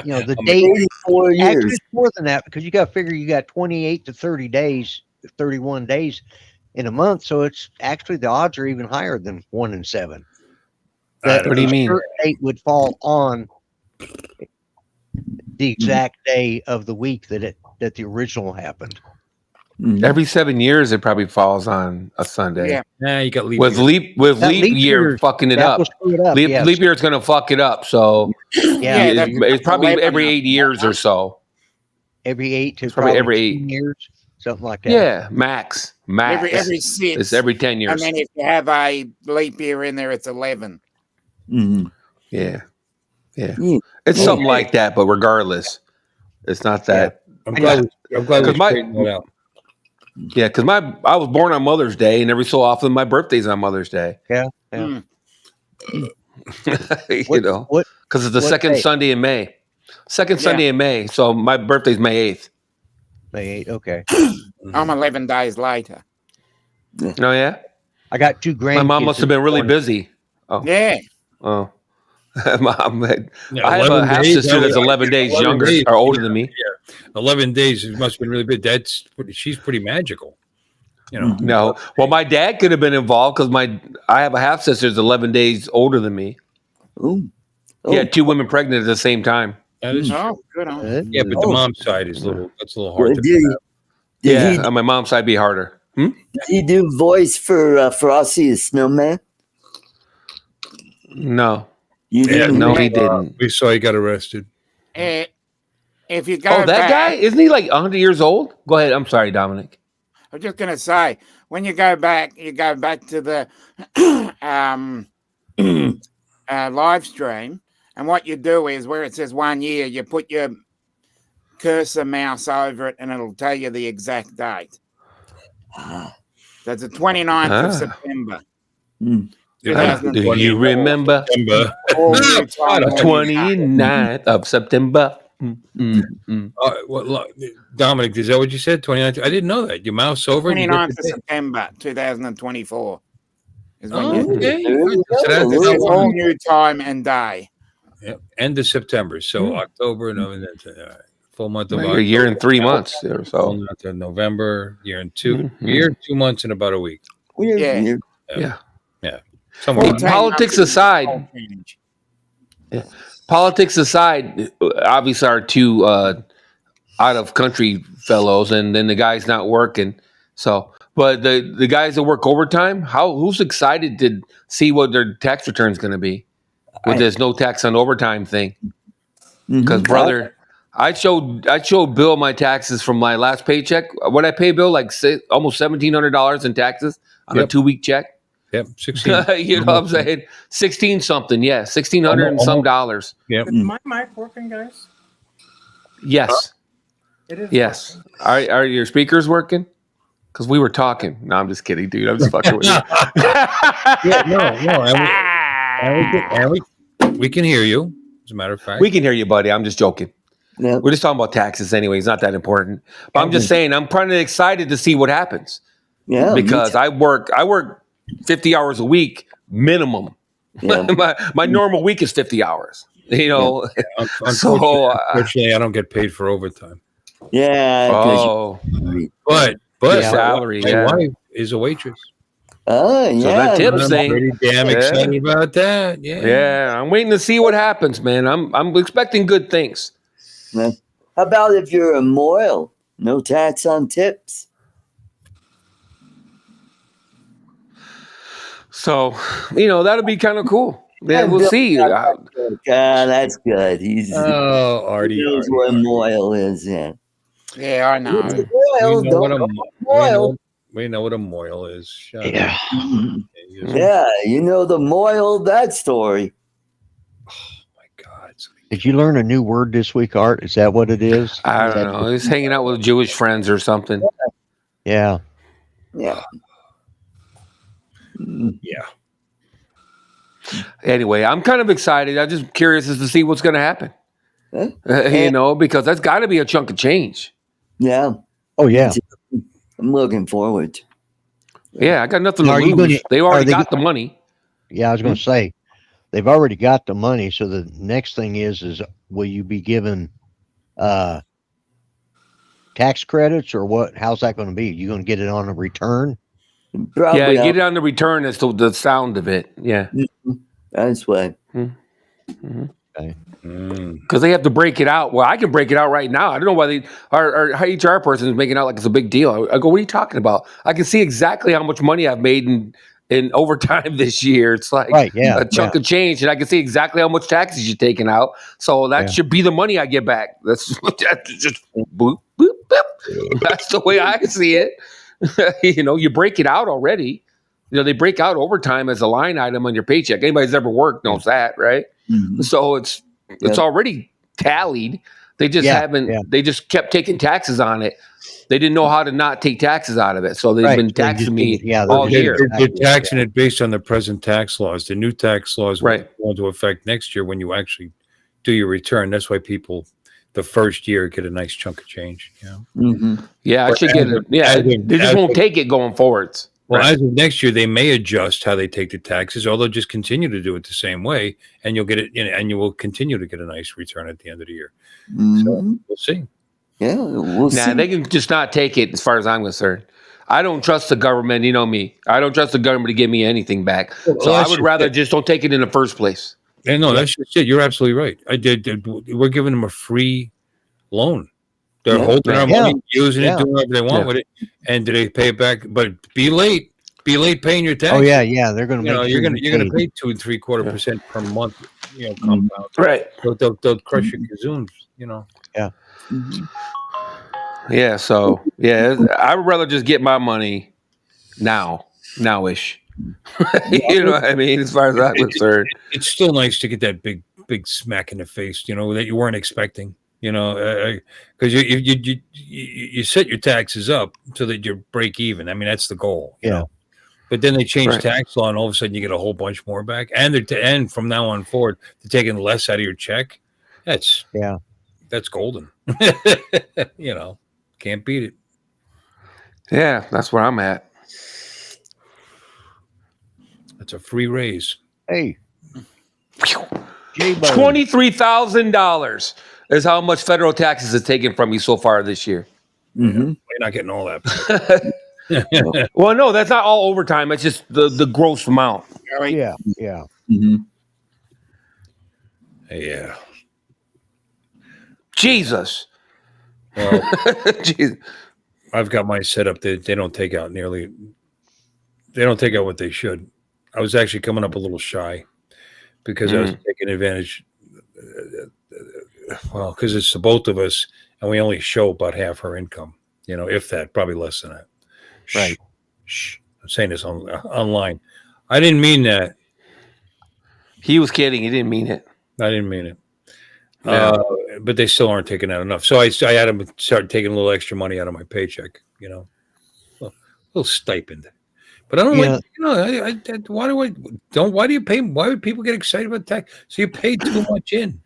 the date. 84 Actually, years. it's more than that because you got to figure you got 28 to 30 days, 31 days in a month. So it's actually the odds are even higher than 1 in 7. What do you mean? Certain date would fall on the exact day of the week that the original happened. Every 7 years, it probably falls on a Sunday. Yeah. Nah, you got leap With year. leap year fucking it that up. will screw it up. Yes. Leap year is going to fuck it up. So Yeah. that's it's probably 11 every of 8 them, years or so. Every 8 to It's probably every 10 years, something like that. Yeah, max. every 6. It's every 10 years. And then if you have a leap year in there, it's 11. Yeah. It's something like that, but regardless, it's not that. I'm glad we straightened that out. Yeah, because I was born on Mother's Day, and every so often my birthday's on Mother's Day. Yeah. You know, because it's the second Sunday in May. Sunday in May, so my birthday's May 8th. May 8th, okay. I'm 11 days later. Oh, yeah? I got 2 grandkids. My mom must have been really busy. Oh. Yeah. Oh. Mom, I have a half sister that's 11 days younger or older than me. Yeah. 11 days. It must have been really big. She's pretty magical. You know. No. Well, my dad could have been involved because I have a half sister that's 11 days older than me. He had 2 women pregnant at the same time. That is good on. Yeah, but the mom's side is that's a little hard to on my mom's side be harder. Did he do voice for Frosty the Snowman? No. You didn't? No, he didn't. We saw he got arrested. If you go that back, guy? Isn't he like 100 years old? Go ahead. I'm sorry, Dominic. I'm just going to say, when you go back to the live stream, and what you do is where it says 1 year, you put your cursor mouse over it, and it'll tell you the exact date. That's the 29th of September. Do you remember? 29th of September. Dominic, is that what you said? 29th? I didn't know that. You mouse over 29th of September 2024 is when okay. It's a whole new time and day. Yep. End of September. So October, November, full month of October. A year and 3 months or so. Full month of November, year, 2 months, and about a week. Yeah. Somewhere politics aside, obviously our 2 out of country fellows, and then the guy's not working. So, but the guys that work overtime, who's excited to see what their tax return's going to be with this no tax on overtime thing? Because brother, I showed Bill my taxes from my last paycheck. What I pay Bill like almost $1,700 in taxes on a 2-week check. Yep, 16. You know what I'm saying? 16 something, yeah, $1,600 and some dollars. Yep. Is my mic working, guys? Yes. It is. Yes. Are your speakers working? Because we were talking. No, I'm just kidding, dude. I'm just fucking with you. We can hear you. As a matter of fact, we can hear you, buddy. I'm just joking. Yeah. We're just talking about taxes anyway. It's not that important. But I'm just saying, I'm kind of excited to see what happens. Yeah. Because I work 50 hours a week minimum. Yeah. my normal week is 50 hours. You know. Yeah. Unfortunately, I don't get paid for overtime. Yeah. But salary. My wife is a waitress. Oh, yeah. So that tip I'm thing. pretty damn excited about that. Yeah. Yeah. I'm waiting to see what happens, man. I'm expecting good things. How about if you're a moil? No tax on tips. So, that'll be kind of cool. Yeah, we'll see. That's good. Artie. He knows what a moil is, yeah. Yeah, I know. We know what a moil is. Shut up. Yeah, you know the moil that story. Oh my God. Did you learn a new word this week, Art? Is that what it is? I don't know. He's hanging out with Jewish friends or something. Yeah. Yeah. Yeah. Anyway, I'm kind of excited. I'm just curious as to see what's going to happen. Because that's got to be a chunk of change. Yeah. Oh, yeah. I'm looking forward. Yeah, I got nothing to lose. They already got the money. Yeah, I was going to say, they've already got the money. So the next thing is will you be given tax credits or what? How's that going to be? You going to get it on a return? Probably get it on the return as to the sound of it. Yeah. That's why. Okay. Because they have to break it out. Well, I can break it out right now. I don't know why our HR person is making it out like it's a big deal. I go, what are you talking about? I can see exactly how much money I've made in overtime this year. It's like a chunk of change, and I can see exactly how much taxes you're taking out. So that should be the money I get back. That's just boop, boop, boop. That's the way I see it. You break it out already. They break out overtime as a line item on your paycheck. Anybody who's ever worked knows that, right? Mm-hmm. So it's already tallied. They just haven't. Yeah. They just kept taking taxes on it. They didn't know how to not take taxes out of it, so they've been taxing me all year. They're taxing it based on the present tax laws. The new tax laws will go into effect next year when you actually do your return. That's why people, the first year, get a nice chunk of change. Yeah, I should get it. Yeah, they just won't take it going forwards. Well, as of next year, they may adjust how they take the taxes, or they'll just continue to do it the same way, and you'll get it, and you will continue to get a nice return at the end of the year. So we'll see. Yeah, we'll see. They can just not take it, as far as I'm concerned. I don't trust the government. You know me. I don't trust the government to give me anything back. So I would rather just don't take it in the first place. And no, that's just it. You're absolutely right. We're giving them a free loan. They're holding our money, using it, doing whatever they want with it, and do they pay it back? But be late paying your taxes. Oh yeah, they're going to. You're going to pay 2 3/4% per month. Compound. Right. They'll crush your gazoons. Yeah. Yeah. So I would rather just get my money nowish. You know what I mean? As far as I'm concerned, it's still nice to get that big smack in the face. That you weren't expecting. Because you set your taxes up so that you break even. I mean, that's the goal. You know? But then they change tax law, and all of a sudden you get a whole bunch more back. And from now on forward, they're taking less out of your check. That's golden. Can't beat it. Yeah, that's where I'm at. That's a free raise. Hey, $23,000 is how much federal taxes is taken from you so far this year. You're not getting all that. Well, no, that's not all overtime. It's just the gross amount. Yeah. Yeah. Jesus. Well, Jesus. I've got mine set up that they don't take out what they should. I was actually coming up a little shy because I was taking advantage. Well, because it's the both of us, and we only show about half her income. If that, probably less than that. Right. Shh. I'm saying this online. I didn't mean that. He was kidding. He didn't mean it. I didn't mean it. Yeah. But they still aren't taking out enough. So I had them start taking a little extra money out of my paycheck. A little stipend. But I don't why do you pay? Why would people get excited about tax? So you paid too much in,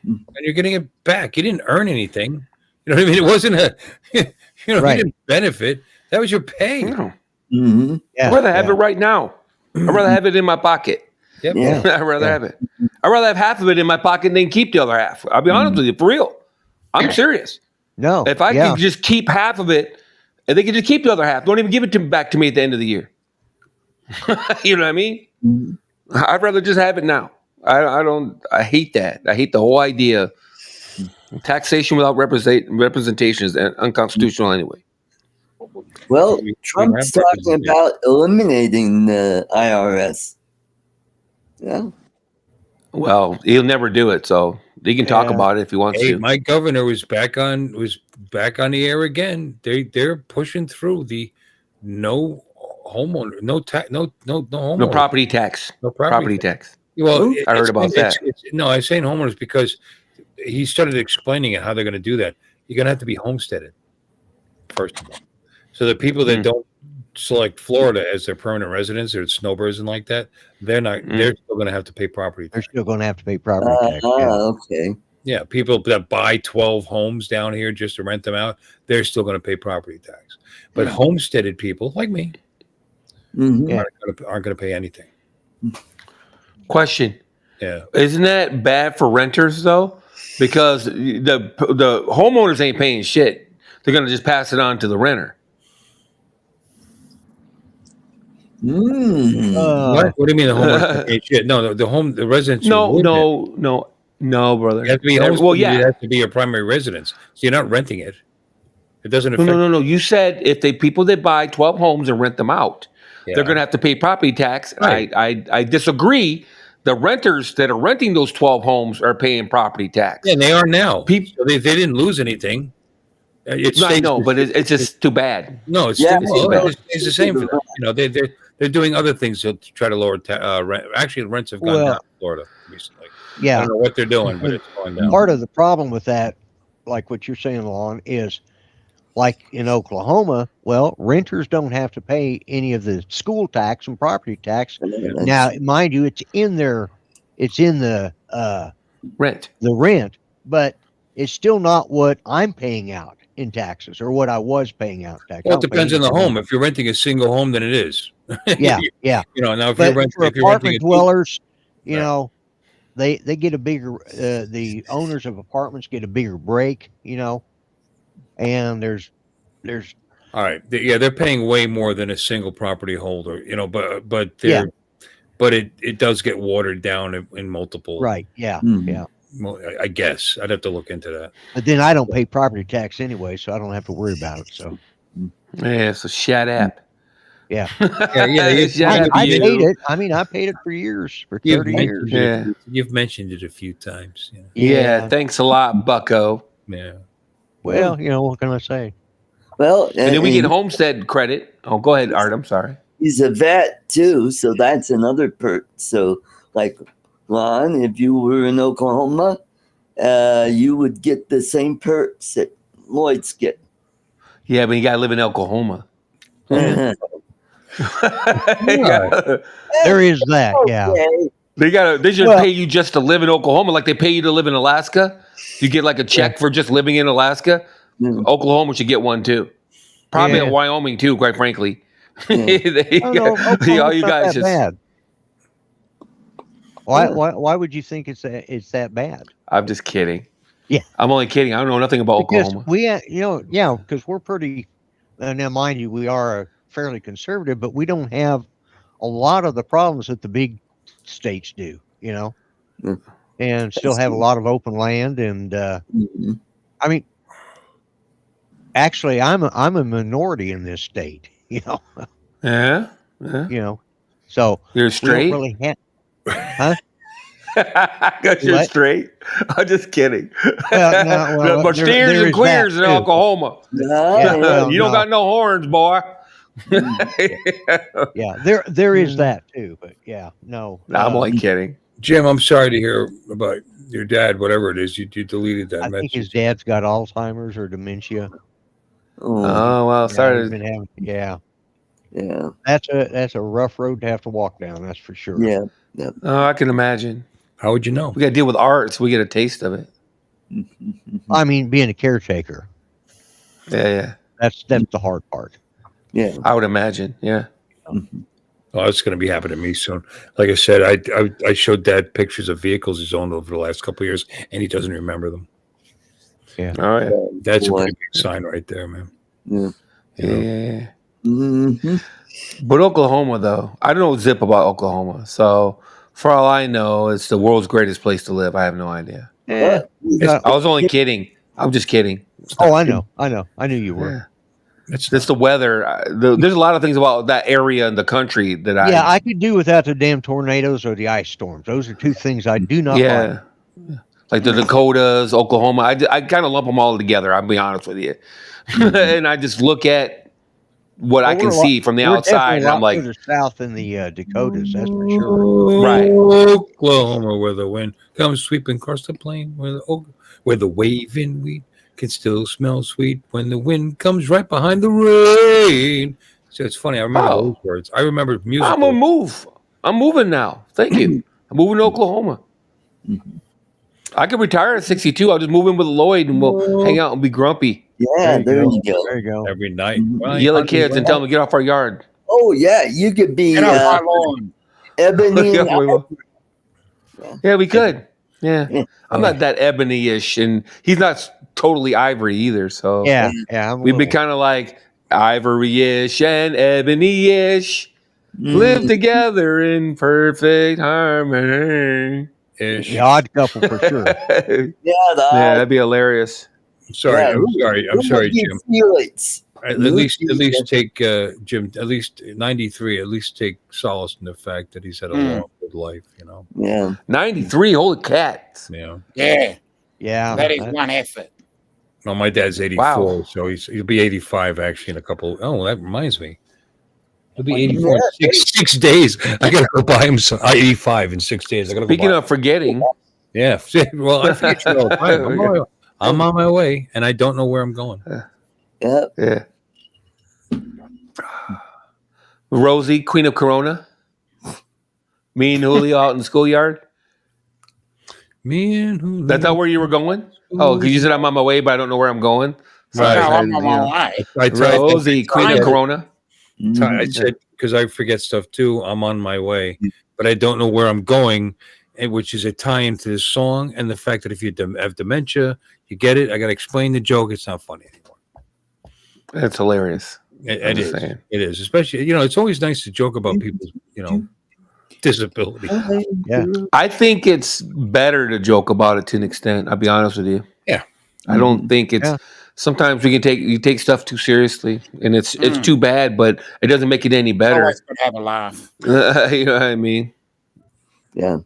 and you're getting it back. You didn't earn anything. You know what I mean? It wasn't you didn't benefit. That was your pay. No. Mm-hmm. Yeah, I'd rather have it right now. I'd rather have it in my pocket. Yep. Yeah. I'd rather have it. I'd rather have half of it in my pocket than keep the other half. I'll be honest with you, for real. I'm serious. No. If I could just keep half of it, and they can just keep the other half, don't even give it back to me at the end of the year. You know what I mean? Mm-hmm. I'd rather just have it now. I hate that. I hate the whole idea. Taxation without representation is unconstitutional anyway. Well, Trump's talking about eliminating the IRS. Yeah. Well, he'll never do it, so he can talk about it if he wants to. My governor was back on the air again. They're pushing through the no homeowner, no homeowner. No property tax. No property tax. Well, I heard about that. No, I was saying homeowners because he started explaining it how they're going to do that. You're going to have to be homesteaded first of all. So the people that don't select Florida as their permanent residence or snowbirds and like that, they're not. They're still going to have to pay property tax. They're still going to have to pay property tax. Okay. Yeah, people that buy 12 homes down here just to rent them out, they're still going to pay property tax. But homesteaded people like me aren't going to pay anything. Question. Yeah. Isn't that bad for renters though? Because the homeowners ain't paying shit. They're going to just pass it on to the renter. What do you mean the homeowners pay shit? No, the residents. No. No, brother. You have to be Well, homesteaded. yeah. It has to be your primary residence. So you're not renting it. It doesn't affect. No. You said if they people that buy 12 homes and rent them out, they're going to have to pay property tax. Right. I disagree. The renters that are renting those 12 homes are paying property tax. Yeah, and they are now. People, So they didn't lose anything. no, I know, but it's just too bad. No, it's Yeah, still bad. it stays the same for them. You know, they're doing other things to try to lower rent. Actually, the rents have gone down in Florida recently. I Yeah. don't know what they're doing, but it's going down. Part of the problem with that, like what you're saying, Lon, is like in Oklahoma, well, renters don't have to pay any of the school tax and property tax. Now, mind you, it's in the rent, but it's still not what I'm paying out in taxes or what I was paying out in taxes. Well, it depends on the home. If you're renting a single home, then it is. Yeah. You know, now if But you're renting, for if you're renting apartment dwellers, you Right. know, they get a bigger. The owners of apartments get a bigger break. You know, and there's all right, they're paying way more than a single property holder. You know, but it does get watered down in multiple. right. Yeah. Mhm. Yeah. Well, I guess I'd have to look into that. But then I don't pay property tax anyway, so I don't have to worry about it. So Yeah, so shut up. yeah, Shut up, I you. paid it. I mean, I paid it for years, for 30 years. Yeah. You've mentioned it a few times. Yeah, thanks a lot, bucko. Yeah. Well, you know, what can I say? Well, And then we get homestead credit. Oh, go ahead, Art. I'm sorry. he's a vet too, so that's another perk. So, like Lon, if you were in Oklahoma, you would get the same perks that Lloyd's get. Yeah, but you got to live in Oklahoma. There is that. Yeah. They should pay you just to live in Oklahoma, like they pay you to live in Alaska. You get like a check for just living in Alaska. Oklahoma should get one too. Probably in Wyoming too, quite frankly. All you guys just bad. Why would you think it's that bad? I'm just kidding. Yeah, I'm only kidding. I don't know nothing about because Oklahoma. because we're pretty. Now, mind you, we are fairly conservative, but we don't have a lot of the problems that the big states do. You know, and still have a lot of open land, and I mean, actually, I'm a minority in this state. You know. Yeah. You know, so you're straight. We don't really huh? Because you're straight. I'm just kidding. Well, but steers and queers in Oklahoma. You don't got no horns, boy. Yeah, there is that too. But no. I'm only kidding. Jim, I'm sorry to hear about your dad. Whatever it is, you deleted that message. I think his dad's got Alzheimer's or dementia. Oh well, sorry. Yeah. That's a rough road to have to walk down. That's for sure. Yeah. Oh, I can imagine. How would you know? We got to deal with art, so we get a taste of it. I mean, being a caretaker. Yeah. That's the hard part. Yeah, I would imagine. Yeah. Oh, it's going to be happening to me soon. Like I said, I showed Dad pictures of vehicles he's owned over the last couple of years, and he doesn't remember them. Yeah. All right. That's a pretty big sign right there, man. Yeah. But Oklahoma, though, I don't know zip about Oklahoma. So, for all I know, it's the world's greatest place to live. I have no idea. Yeah. I was only kidding. I'm just kidding. Oh, I know. I knew you were. Yeah. It's the weather. There's a lot of things about that area in the country that I could do without the damn tornadoes or the ice storms. Those are two things I do not like. Like the Dakotas, Oklahoma. I kind of lump them all together. I'll be honest with you. And I just look at what I can see from the outside, and I'm like, further south in the Dakotas, that's for sure. Right. Oklahoma, where the wind comes sweeping across the plain, where the waving wheat can still smell sweet when the wind comes right behind the rain. So it's funny. I remember those words. I remember music. I'm gonna move. I'm moving now. Thank you. I'm moving to Oklahoma. I could retire at 62. I'll just move in with Lloyd, and we'll hang out and be grumpy. Yeah, there you go. There you go. Every night. Yell at kids and tell them to get off our yard. Oh yeah, you could be ebony. Yeah, we could. Yeah. I'm not that ebony-ish, and he's not totally ivory either. So we'd be kind of like ivory-ish and ebony-ish. Live together in perfect harmony. ish. The Odd Couple for sure. Yeah, that'd be hilarious. I'm sorry. Yeah, I'm sorry, Jim. Felix. At least take Jim. At least 93. At least take solace in the fact that he's had a long, good life. You know. Yeah. 93. Holy cats. Yeah. Yeah. Yeah. That is one effort. Well, my dad's 84, so he'll be 85 actually in a couple. Oh, that reminds me. He'll be 84 in 6 days. I gotta go buy him some 85 in 6 days. I gotta go. Speaking of forgetting. Yeah. Well, I forget you all the time. I'm on my way, and I don't know where I'm going. Yeah. Rosie, Queen of Corona. Me and Julio out in the schoolyard. Me and Julio. That's not where you were going? Oh, because you said I'm on my way, but I don't know where I'm going. So Right. I'm on my way. Rosie, Queen of Corona. I said, because I forget stuff too, I'm on my way, but I don't know where I'm going, which is a tie into this song and the fact that if you have dementia, you get it. I got to explain the joke. It's not funny anymore. That's hilarious. It is. It is. Especially, it's always nice to joke about people's, disability. Yeah. I think it's better to joke about it to an extent. I'll be honest with you. Yeah. I don't think it's. Yeah. Sometimes you take stuff too seriously, and it's too bad, but it doesn't make it any better. Always could have a laugh. You know what I mean? Yeah.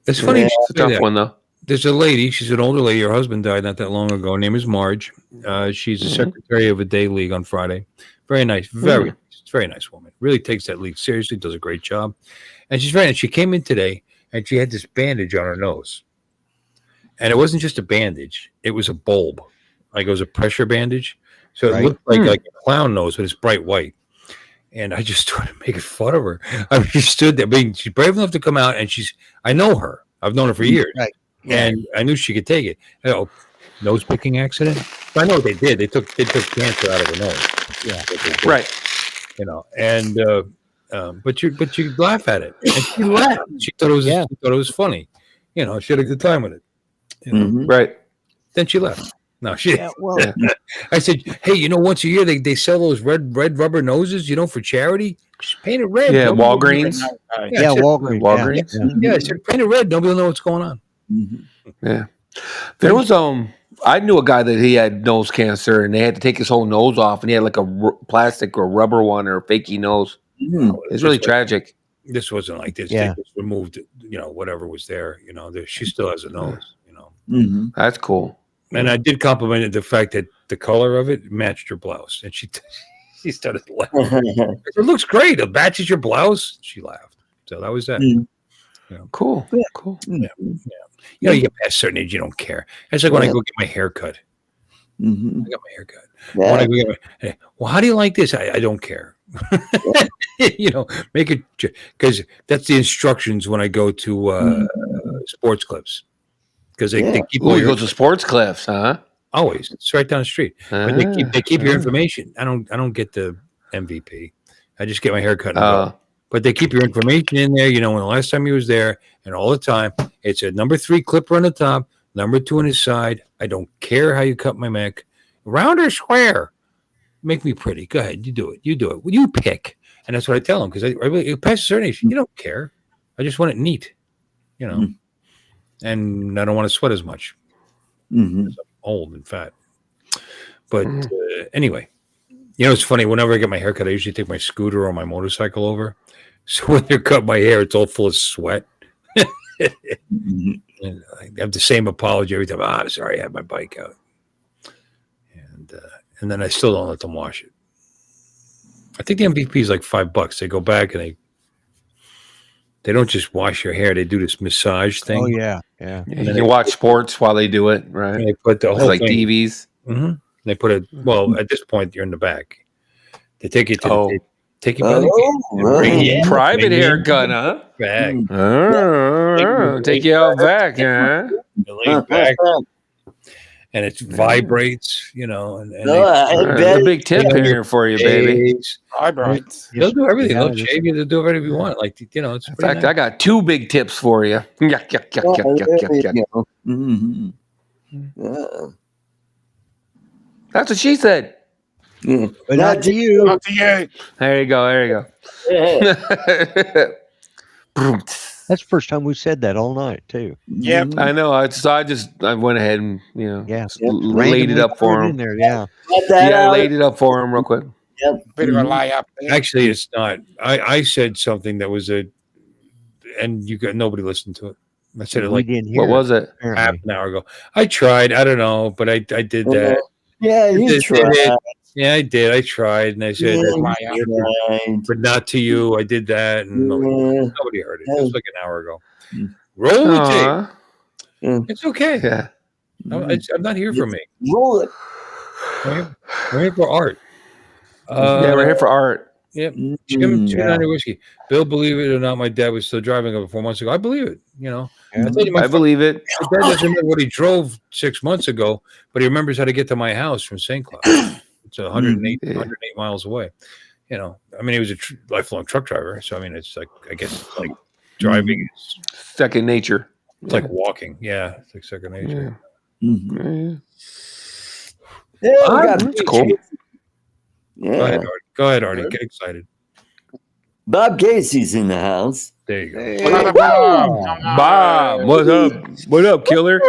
It's funny. It's a tough one though. There's a lady. She's an older lady. Her husband died not that long ago. Her name is Marge. She's the secretary of a day league on Friday. Very nice. Very nice woman. Really takes that league seriously. Does a great job. And she's very nice. She came in today and she had this bandage on her nose. And it wasn't just a bandage. It was a bulb. Like it was a pressure bandage. So it looked like a clown nose, but it's bright white. And I just started making fun of her. I mean, she stood there. I mean, she's brave enough to come out, and I know her. I've known her for years. Right. Yeah. And I knew she could take it. Nose picking accident? But I know what they did. They took cancer out of her nose. Yeah. Right. And but you laugh at it. And she laughed. She thought it was funny. She had a good time with it. Right. Then she left. No, I said, hey, once a year they sell those red rubber noses, for charity. Just paint it red. Yeah, Walgreens. Walgreens. Walgreens. Yeah, I said paint it red. Nobody will know what's going on. Yeah. There was I knew a guy that he had nose cancer, and they had to take his whole nose off, and he had like a plastic or rubber one or a fakey nose. It's really tragic. This wasn't like this. Yeah. They just removed, whatever was there. She still has a nose. That's cool. And I did compliment the fact that the color of it matched her blouse, and she started laughing. It looks great. It matches your blouse. She laughed. So that was that. Cool. Cool. Yeah. You get past a certain age, you don't care. It's like when I go get my hair cut. I got my hair cut. Yeah. When I go get well, how do you like this? I don't care. Make it, because that's the instructions when I go to sports clips. Because they keep you go to Sports Cliffs, huh? Always. It's right down the street. But they keep your information. I don't get the MVP. I just get my hair cut. But they keep your information in there. When the last time he was there, and all the time, it's a number 3 clipper on the top, number 2 on his side. I don't care how you cut my neck, round or square. Make me pretty. Go ahead, you do it. You do it. You pick, and that's what I tell them, because I past a certain age, you don't care. I just want it neat, and I don't want to sweat as much. I'm old and fat. But anyway, it's funny. Whenever I get my hair cut, I usually take my scooter or my motorcycle over. So when they cut my hair, it's all full of sweat. And I have the same apology every time. I'm sorry, I had my bike out. And then I still don't let them wash it. I think the MVP is like $5. They go back and they don't just wash your hair. They do this massage thing. Oh yeah. And you can watch sports while they do it, right? And they put the whole like thing. TVs. Mm-hmm. They put it. Well, at this point, you're in the back. They take you to take you by the private haircut, huh? Back. Take you out back, huh? Lay back. And it vibrates, and a big tip here for you, baby. Vibrates. They'll do everything. They'll shave you. They'll do whatever you want. Like, it's in fact, nice. I got 2 big tips for you. That's what she said. But not to you. Not to you. There you go. That's the first time we said that all night too. Yep. I know. I went ahead and Yeah, laid it up for threw it him. in there. Yeah, Got that Yeah, I out. laid it up for him real quick. Yep. Bit of a layup. There. Actually, it's not. I said something that was and you got nobody listened to it. I said it we like didn't hear. What was it? half Apparently. an hour ago. I tried. I don't know, but I did that. Yeah, you Did tried. it. Yeah, I did. I tried, and I said, Yeah, Yeah. you tried. but not to you. I did that, and Yeah. nobody heard it. It was like an hour ago. Roll the tape. Aw. It's okay. Yeah. I'm not here for me. Roll it. We're here for art. Yeah, we're here for art. Yep. Jim, 290 whiskey. Bill, believe it or not, my dad was still driving over 4 months ago. I believe it. You know, Yeah. I told you my I believe it. dad doesn't remember what he drove 6 months ago, but he remembers how to get to my house from St. Cloud. It's 108 miles away. You know, I mean, he was a lifelong truck driver, so I mean, it's like I guess it's like driving is Second nature. it's like walking. Yeah, it's like second nature. Yeah. Yeah, we got That's cool. Yeah. Go ahead, Artie. Get excited. Bob Casey's in the house. There you go. Bob, what's up? What up, killer?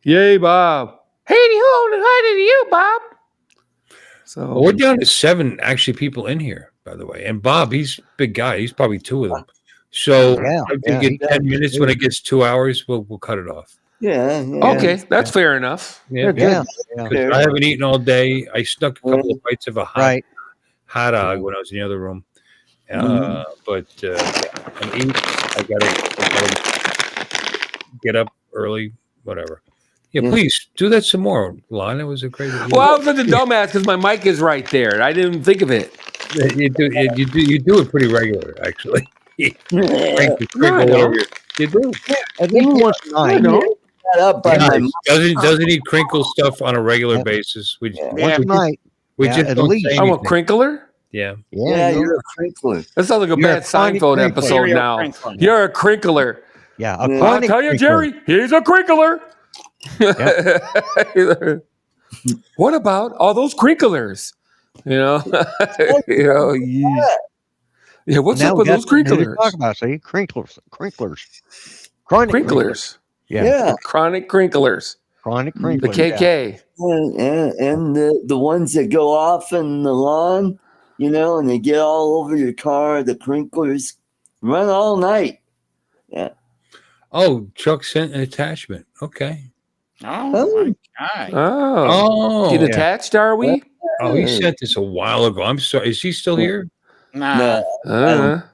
Yay, Bob. Hey, hi to you, Bob. So Well, we're down to 7 actually people in here, by the way. And Bob, he's a big guy. He's probably 2 of them. So if you he get 10 minutes, when it gets 2 hours, we'll cut it off. Yeah. okay, that's fair enough. Yeah, Yeah. 'Cause I haven't eaten all day. I snuck a couple of bites of a hot dog when I was in the other room. But I'm eating. I gotta get up early. Whatever. Yeah, please do that some more, Lon. It was a crazy. Well, I was such a dumbass because my mic is right there. I didn't think of it. You do it pretty regular, actually. You do. At least once a night. Doesn't he crinkle stuff on a regular basis? We just, Once a night. we just at don't least. say I'm a anything. crinkler? Yeah. Yeah, you're a crinkler. That sounds like a You're bad a chronic Seinfeld crinkler. episode You're a now. crinkler. You're a crinkler. Yeah, I'll tell you, Jerry, he's a crinkler. What about all those crinklers? You know, yeah. What's up with those crinklers? Talk about crinklers, chronic Crinklers. Yeah. Chronic crinklers. chronic The crinklers. KK. And the ones that go off in the lawn, and they get all over your car, the crinklers run all night. Yeah. Oh, Chuck sent an attachment. Okay. Oh, my God. Oh. Get attached, are we? Oh, he sent this a while ago. I'm sorry. Is he still here? Nah.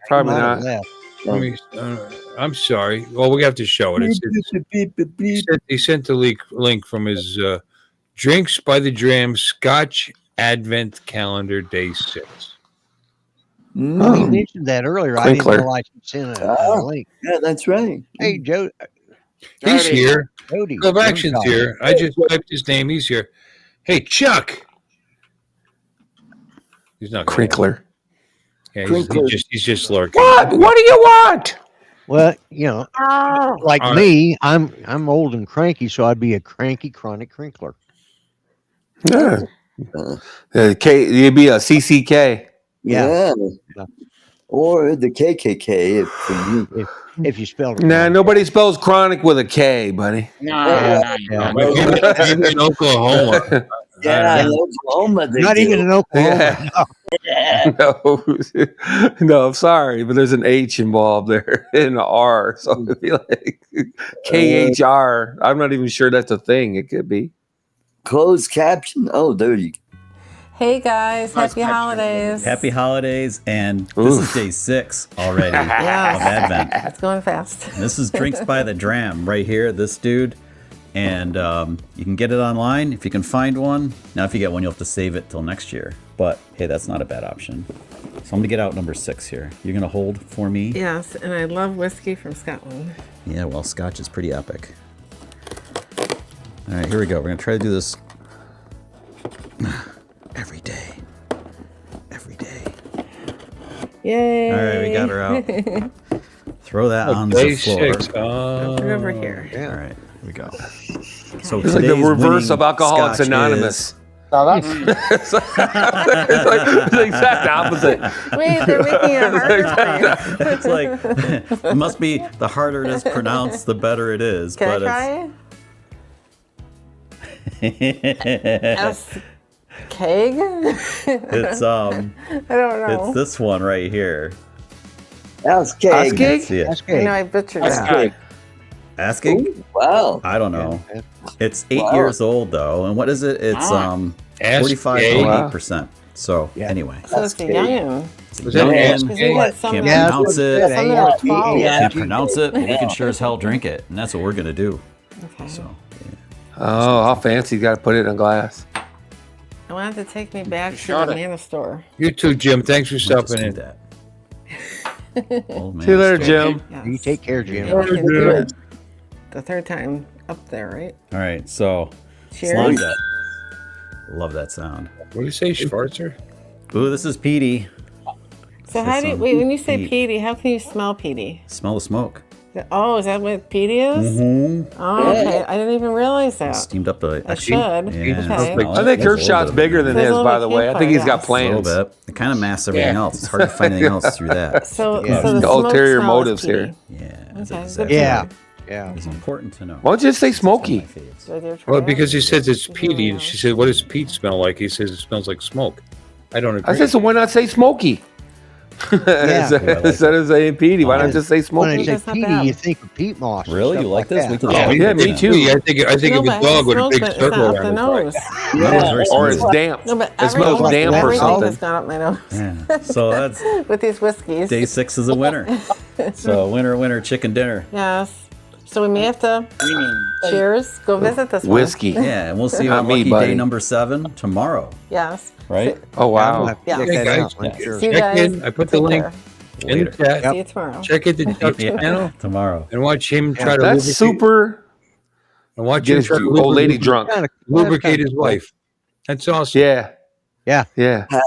Probably not. I'm sorry. Well, we have to show it. He sent the link from his Drinks by the Dram Scotch Advent Calendar Day 6. We mentioned that earlier. I didn't realize you sent a link. Yeah, that's right. Hey, Joe. He's here. Jody. Club Action's here. I just typed his name. He's here. Hey, Chuck. He's not Crinkler. Yeah, he's just lurking. What do you want? Well, like me, I'm old and cranky, so I'd be a cranky chronic crinkler. Yeah. You'd be a CCK. Yeah. Or the KKK if you spelled it. Nah, nobody spells chronic with a K, buddy. No. Maybe in Oklahoma. Yeah, in Oklahoma. Not even in Oklahoma. Yeah. No, I'm sorry, but there's an H involved there and an R, so it'd be like KHR. I'm not even sure that's a thing. It could be closed caption. Oh, there you go. Hey guys, happy holidays. Happy holidays, and this is day 6 already of Advent. It's going fast. And this is Drinks by the Dram right here, this dude. And you can get it online if you can find one. Now, if you get one, you'll have to save it till next year. But hey, that's not a bad option. So I'm going to get out number 6 here. You're going to hold for me? Yes, and I love whiskey from Scotland. Yeah, well, Scotch is pretty epic. All right, here we go. We're going to try to do this every day. Every day. Yay! All right, we got her out. Throw that on the floor. Put it over here. All right, here we go. So it's like the reverse of Alcoholics Anonymous. Now that's It's the exact opposite. Wait, they're making it harder for you. It's like it must be the harder it is pronounced, the better it is. Can but I try it? S keg? It's I don't know. it's this one right here. Askeg. Askeg? That's I know I butchered Askeg. it. Asking? Wow. I don't know. It's 8 years old though, and what is it? It's 45.8%. So anyway, So it's a youngin. it's a youngin. Because we had some Can't that- pronounce it. some that were 12. Can't pronounce it, but we can sure as hell drink it, and that's what we're gonna do. Okay. So Oh, how fancy! You got to put it in a glass. I wanted to take me back to shot the it. banana store. You too, Jim. Thanks for we'll just stopping do in. that. Old man See you later, story. Jim. Yes. You take care, Jim. Yeah, we can do it the third time up there, right? All right, so Cheers. slime jet. Love that sound. What do you say, Schwarzer? Ooh, this is Petey. So how do you, some wait, when you say peat. peaty, how can you smell peaty? Smell the smoke. Oh, is that what peaty is? Mm-hmm. Oh, okay. I didn't even realize that. Steamed up the. I should. Okay. I think her shot's bigger than There's his, a by little the way. I think he's got campfire, A plans. little bit. It kind of masks everything else. It's hard to find anything else through that. So, Yeah. so the The smoke ulterior smell is motives peaty. here. Yeah. Okay, That's good exactly to Yeah. know. Yeah. It's important to know. Why don't you just say It's one of my smoky? faves. So they're trying Well, to- because he says it's Here we peaty. are. And she said, "What does peat smell like?" He says it smells like smoke. I don't agree. I said, so why not say smoky? Instead of saying peaty, why not just say When I smoky? say That's not Petey, bad. you think of peat moss. and Really? stuff You like this? that. Wait till the Oh, dog yeah, gets me in. too. I think No, of but a it dog with a smells, big but it's circle not up around the his back. nose. That was very Or it's smooth. damp. No, but It smells everything- damp or everything something. has gone up my nose Yeah. So that's with these whiskeys. day 6 is a winner. So winner, chicken dinner. Yes. So we may have to cheers. Go visit this one. Whiskey. Yeah, and we'll see you Not on me, lucky buddy. day number 7 tomorrow, Yes. right? Oh, I'll wow. have to Yeah. check Okay, that guys. out. I'm sure. See you Check guys. in. I put the Take link care. in the Later. chat. See you tomorrow. Check it the channel Tomorrow. and watch him try to That's lubricate, super. and watch Get him his try to old lady lubricate, drunk. lubricate his wife. That's awesome. Yeah. Yeah. Yeah. Yeah.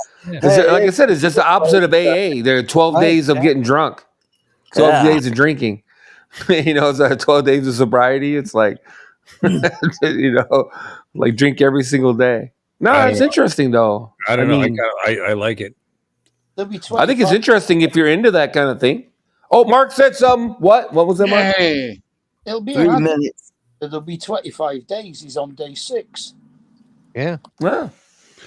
Like I said, it's just the opposite of AA. There are 12 days of getting drunk, 12 Yeah. days of drinking. It's 12 days of sobriety. It's like, like drink every single day. No, it's interesting though. I don't know. mean, I like it. there'll be I think it's 25 interesting if you're into that kind of thing. Oh, Mark said something. What? What was that, Mark? Hey, It'll be 3 an minutes. There'll be 25 days. He's on day 6. Yeah. Well,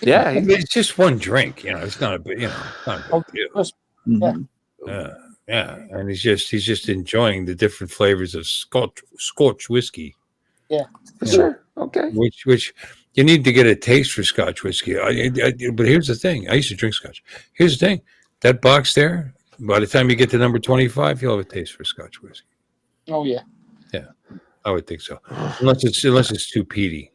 yeah. I mean, it's just one drink. It's not a big, not a big deal. Mhm. Yeah, and he's just enjoying the different flavors of Scotch whiskey. Sure. Okay. Which you need to get a taste for Scotch whiskey. But here's the thing: I used to drink Scotch. Here's the thing: that box there. By the time you get to number 25, you'll have a taste for Scotch whiskey. Oh, yeah. I would think so, unless it's too peaty.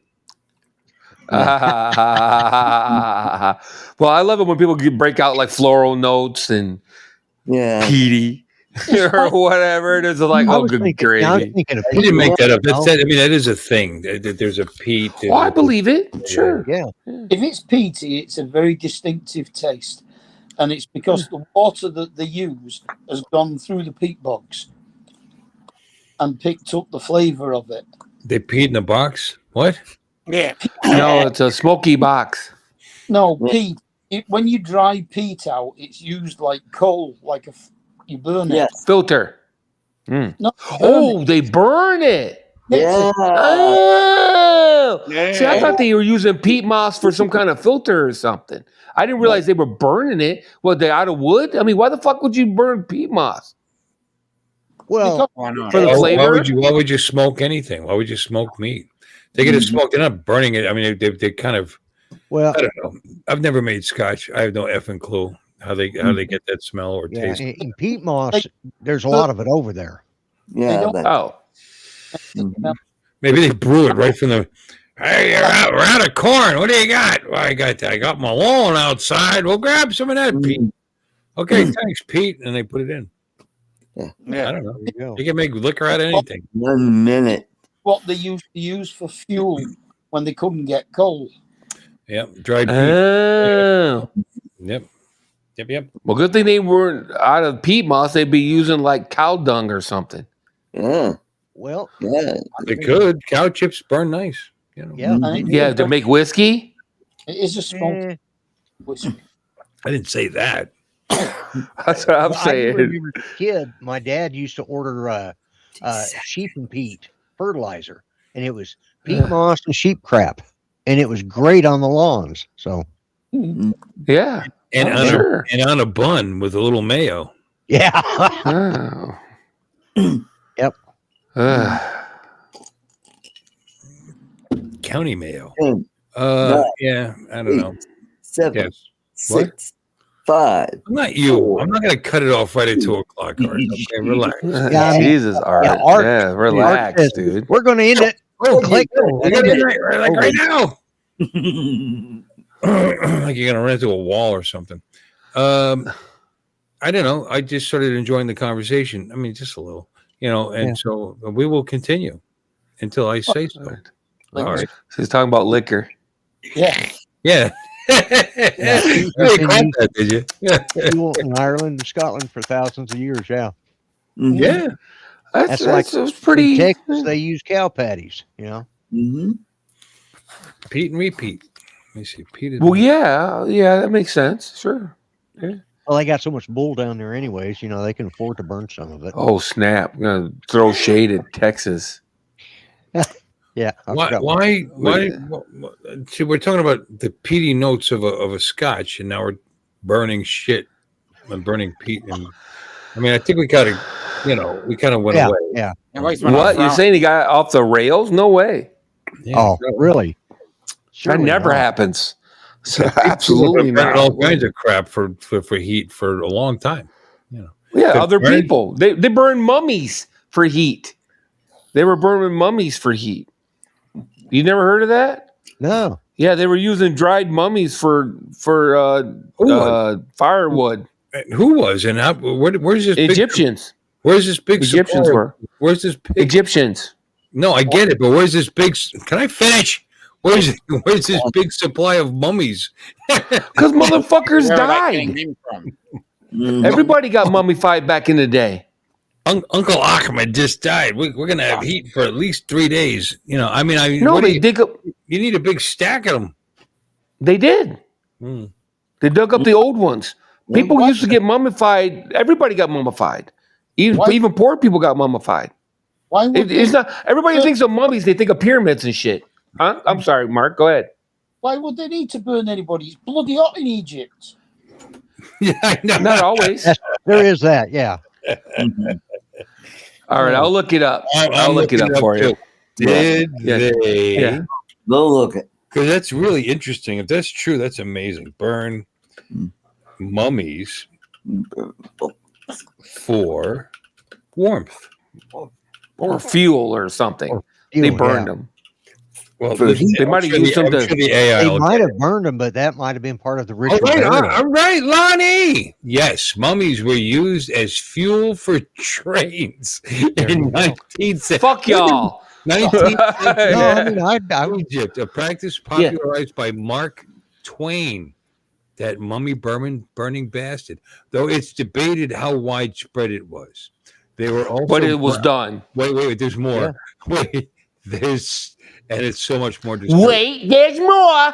Well, I love it when people break out like floral notes and Yeah. peaty or whatever. It is like, I oh, was good thinking, I was gravy. thinking of I didn't make that up. moss. That is a thing. There's a peat. Oh, I believe it. Sure. Yeah. If it's peaty, it's a very distinctive taste. And it's because the water that they use has gone through the peat bogs and picked up the flavour of it. They peed in the box. What? yeah. No, it's a smoky box. No, peat. When you dry peat out, it's used like coal, you burn it. Yes. Filter. No, burn Oh, it. they burn it. Yeah. Oh. Yeah. See, I thought they were using peat moss for some kind of filter or something. I didn't realize they were burning it. What, they out of wood? I mean, why the fuck would you burn peat moss? Well, Why not? For the Why flavor? why would you smoke anything? Why would you smoke meat? They get it smoked. They're not burning it. I mean, they kind of. well, I don't know. I've never made Scotch. I have no effing clue how they get that smell or yeah. taste. In peat moss, there's a lot of it over there. Yeah. don't- But, Oh. Maybe they brew it right from the. Hey, we're out of corn. What do you got? Well, I got my lawn outside. We'll grab some of that, Pete. Okay, thanks, Pete. And they put it in. I don't know. There you go. You can make liquor out of anything. 1 minute. What they used to use for fuel when they couldn't get coal. Yep, dried peat. Oh. Yep. Well, good thing they weren't out of peat moss. They'd be using like cow dung or something. Yeah. Well, Yeah. They could. Cow chips burn nice. yeah. And it Yeah, was to make whiskey. It is a smoky whiskey. I didn't say that. That's what I'm I saying. remember as a kid, my dad used to order sheep and peat fertilizer, and it was peat moss and sheep crap, and it was great on the lawns. So, Yeah, And I'm on sure. and on a bun with a little mayo. yeah, Oh. yep. County mayo. 10, 9, Yeah, I don't know. 7, Yes. 6, 5. I'm not you. 4. I'm not going to cut it off right at 2 o'clock. Art. Okay, relax. Yeah, I mean, Jesus, Art. yeah, Art- Yeah, relax, says, dude. We're going to end it. Oh, Click. we got That's to it. right now. Like you're going to run into a wall or something. I don't know. I just started enjoying the conversation. I mean, just a little, and so we will continue until I say so. All right. So he's talking about liquor. Yeah. Yeah. You caught that, did you? Yeah. In Ireland and Scotland for thousands of years. Yeah. Yeah. That's like it was pretty. in Texas, they use cow patties, Pete and repeat. Let me see. Pete. Well, yeah, that makes sense. Sure. Yeah. Well, they got so much bull down there, anyways. They can afford to burn some of it. Oh snap! I'm gonna throw shade at Texas. Yeah. Why? See, we're talking about the peaty notes of a scotch, and now we're burning shit and burning peat. And I mean, I think we kind of went away. Yeah. What? You're saying he got off the rails? No way. Yeah, oh, really? That never happens. So absolutely not. All kinds of crap for heat for a long time. Yeah, other people they burn mummies for heat. They were burning mummies for heat. You never heard of that? No. Yeah, they were using dried mummies for firewood. Who was and how? Where's this? Egyptians. Where's this big? Egyptians were. Where's this big? Egyptians. No, I get it, but where's this big? Can I finish? Where's this big supply of mummies? Because motherfuckers died. Everybody got mummified back in the day. Uncle Ahmed just died. We're gonna have heat for at least 3 days. No, they dig up. You need a big stack of them. They did. They dug up the old ones. People used to get mummified. Everybody got mummified. Even poor people got mummified. Why would It's not. Everybody thinks of mummies. They think of pyramids and shit. Huh? I'm sorry, Mark. Go ahead. Why would they need to burn anybody? It's bloody hot in Egypt. Yeah, I know. Not always. There is that. Yeah. All right, I'll look it up. I'll look it up for you. Did they? Yeah. Go look it. Because that's really interesting. If that's true, that's amazing. Burn mummies for warmth or fuel or something. They burned them. Well, they might have used them to. They might have burned them, but that might have been part of the ritual. All right, Lonnie. Yes, mummies were used as fuel for trains in 19th. Fuck y'all. 19th century Egypt, a practice popularized by Mark Twain. That mummy burning bastard. Though it's debated how widespread it was. They were also, but it was done. Wait. There's more. Yeah. Wait, and it's so much more disturbing. Wait, there's more.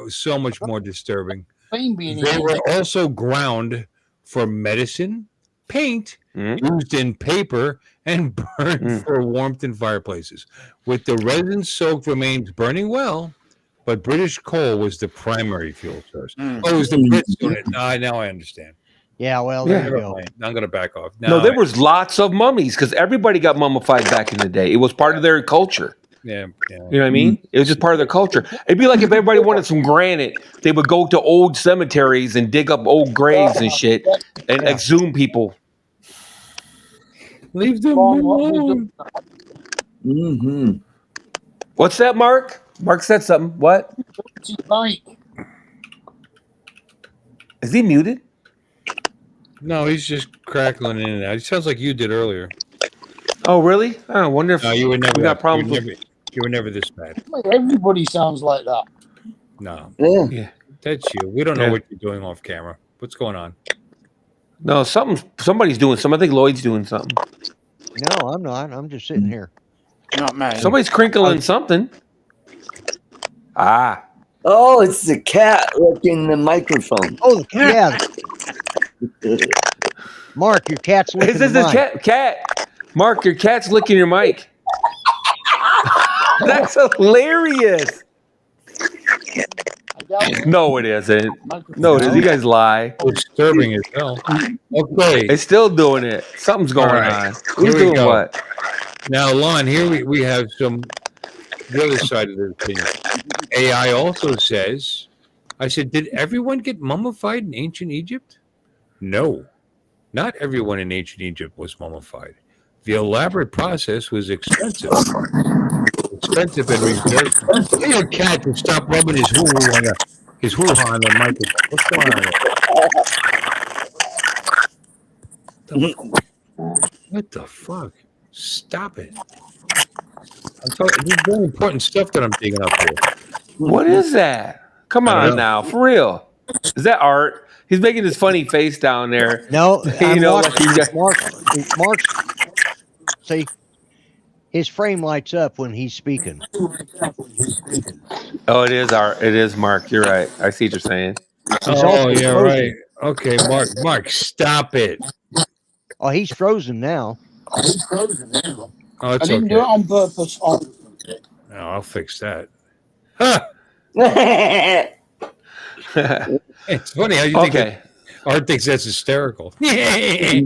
So much more disturbing. They were also ground for medicine, paint, used in paper, and burned for warmth in fireplaces. With the resin-soaked remains burning well, but British coal was the primary fuel source. Oh, it was the Brits doing it. Now I understand. Yeah, well, there you go. I'm going to back off. No, there was lots of mummies because everybody got mummified back in the day. It was part of their culture. Yeah. You know what I mean? It was just part of their culture. It'd be like if everybody wanted some granite, they would go to old cemeteries and dig up old graves and shit and exhume people. Leave them alone. What's that, Mark? Mark said something. What? Is he muted? No, he's just crackling in and out. It sounds like you did earlier. Oh, really? I wonder if you were never. We got problems you were never this bad. Everybody sounds like that. No. Yeah. That's you. We don't know what you're doing off camera. What's going on? No, somebody's doing something. I think Lloyd's doing something. No, I'm not. I'm just sitting here. Not me. Somebody's crinkling something. Oh, it's the cat licking the microphone. Oh, the cat. Yeah. Mark, your cat's licking This the is mic. cat. Mark, your cat's licking your mic. That's hilarious. No, it isn't. No, it isn't. You guys lie. It's disturbing as hell. Okay. It's still doing it. Something's going on. Who's doing what? Now, Lon, here we have the other side of the opinion. AI also says, I said, did everyone get mummified in ancient Egypt? No, not everyone in ancient Egypt was mummified. The elaborate process was expensive. Expensive and reserved. Get your cat to stop rubbing his hoo-hoo on the microphone. What's going on there? What the fuck? Stop it. I'm talking, this is very important stuff that I'm digging up here. What is that? Come on now, for real. Is that art? He's making this funny face down there. No, you know, Mark. See, his frame lights up when he's speaking. Oh, it is art. It is Mark. You're right. I see what you're saying. Oh, yeah, right. Okay, Mark, stop it. Oh, he's frozen now. Oh, it's I didn't do it on purpose. No, I'll fix that. It's funny how you think Art thinks that's hysterical. Art's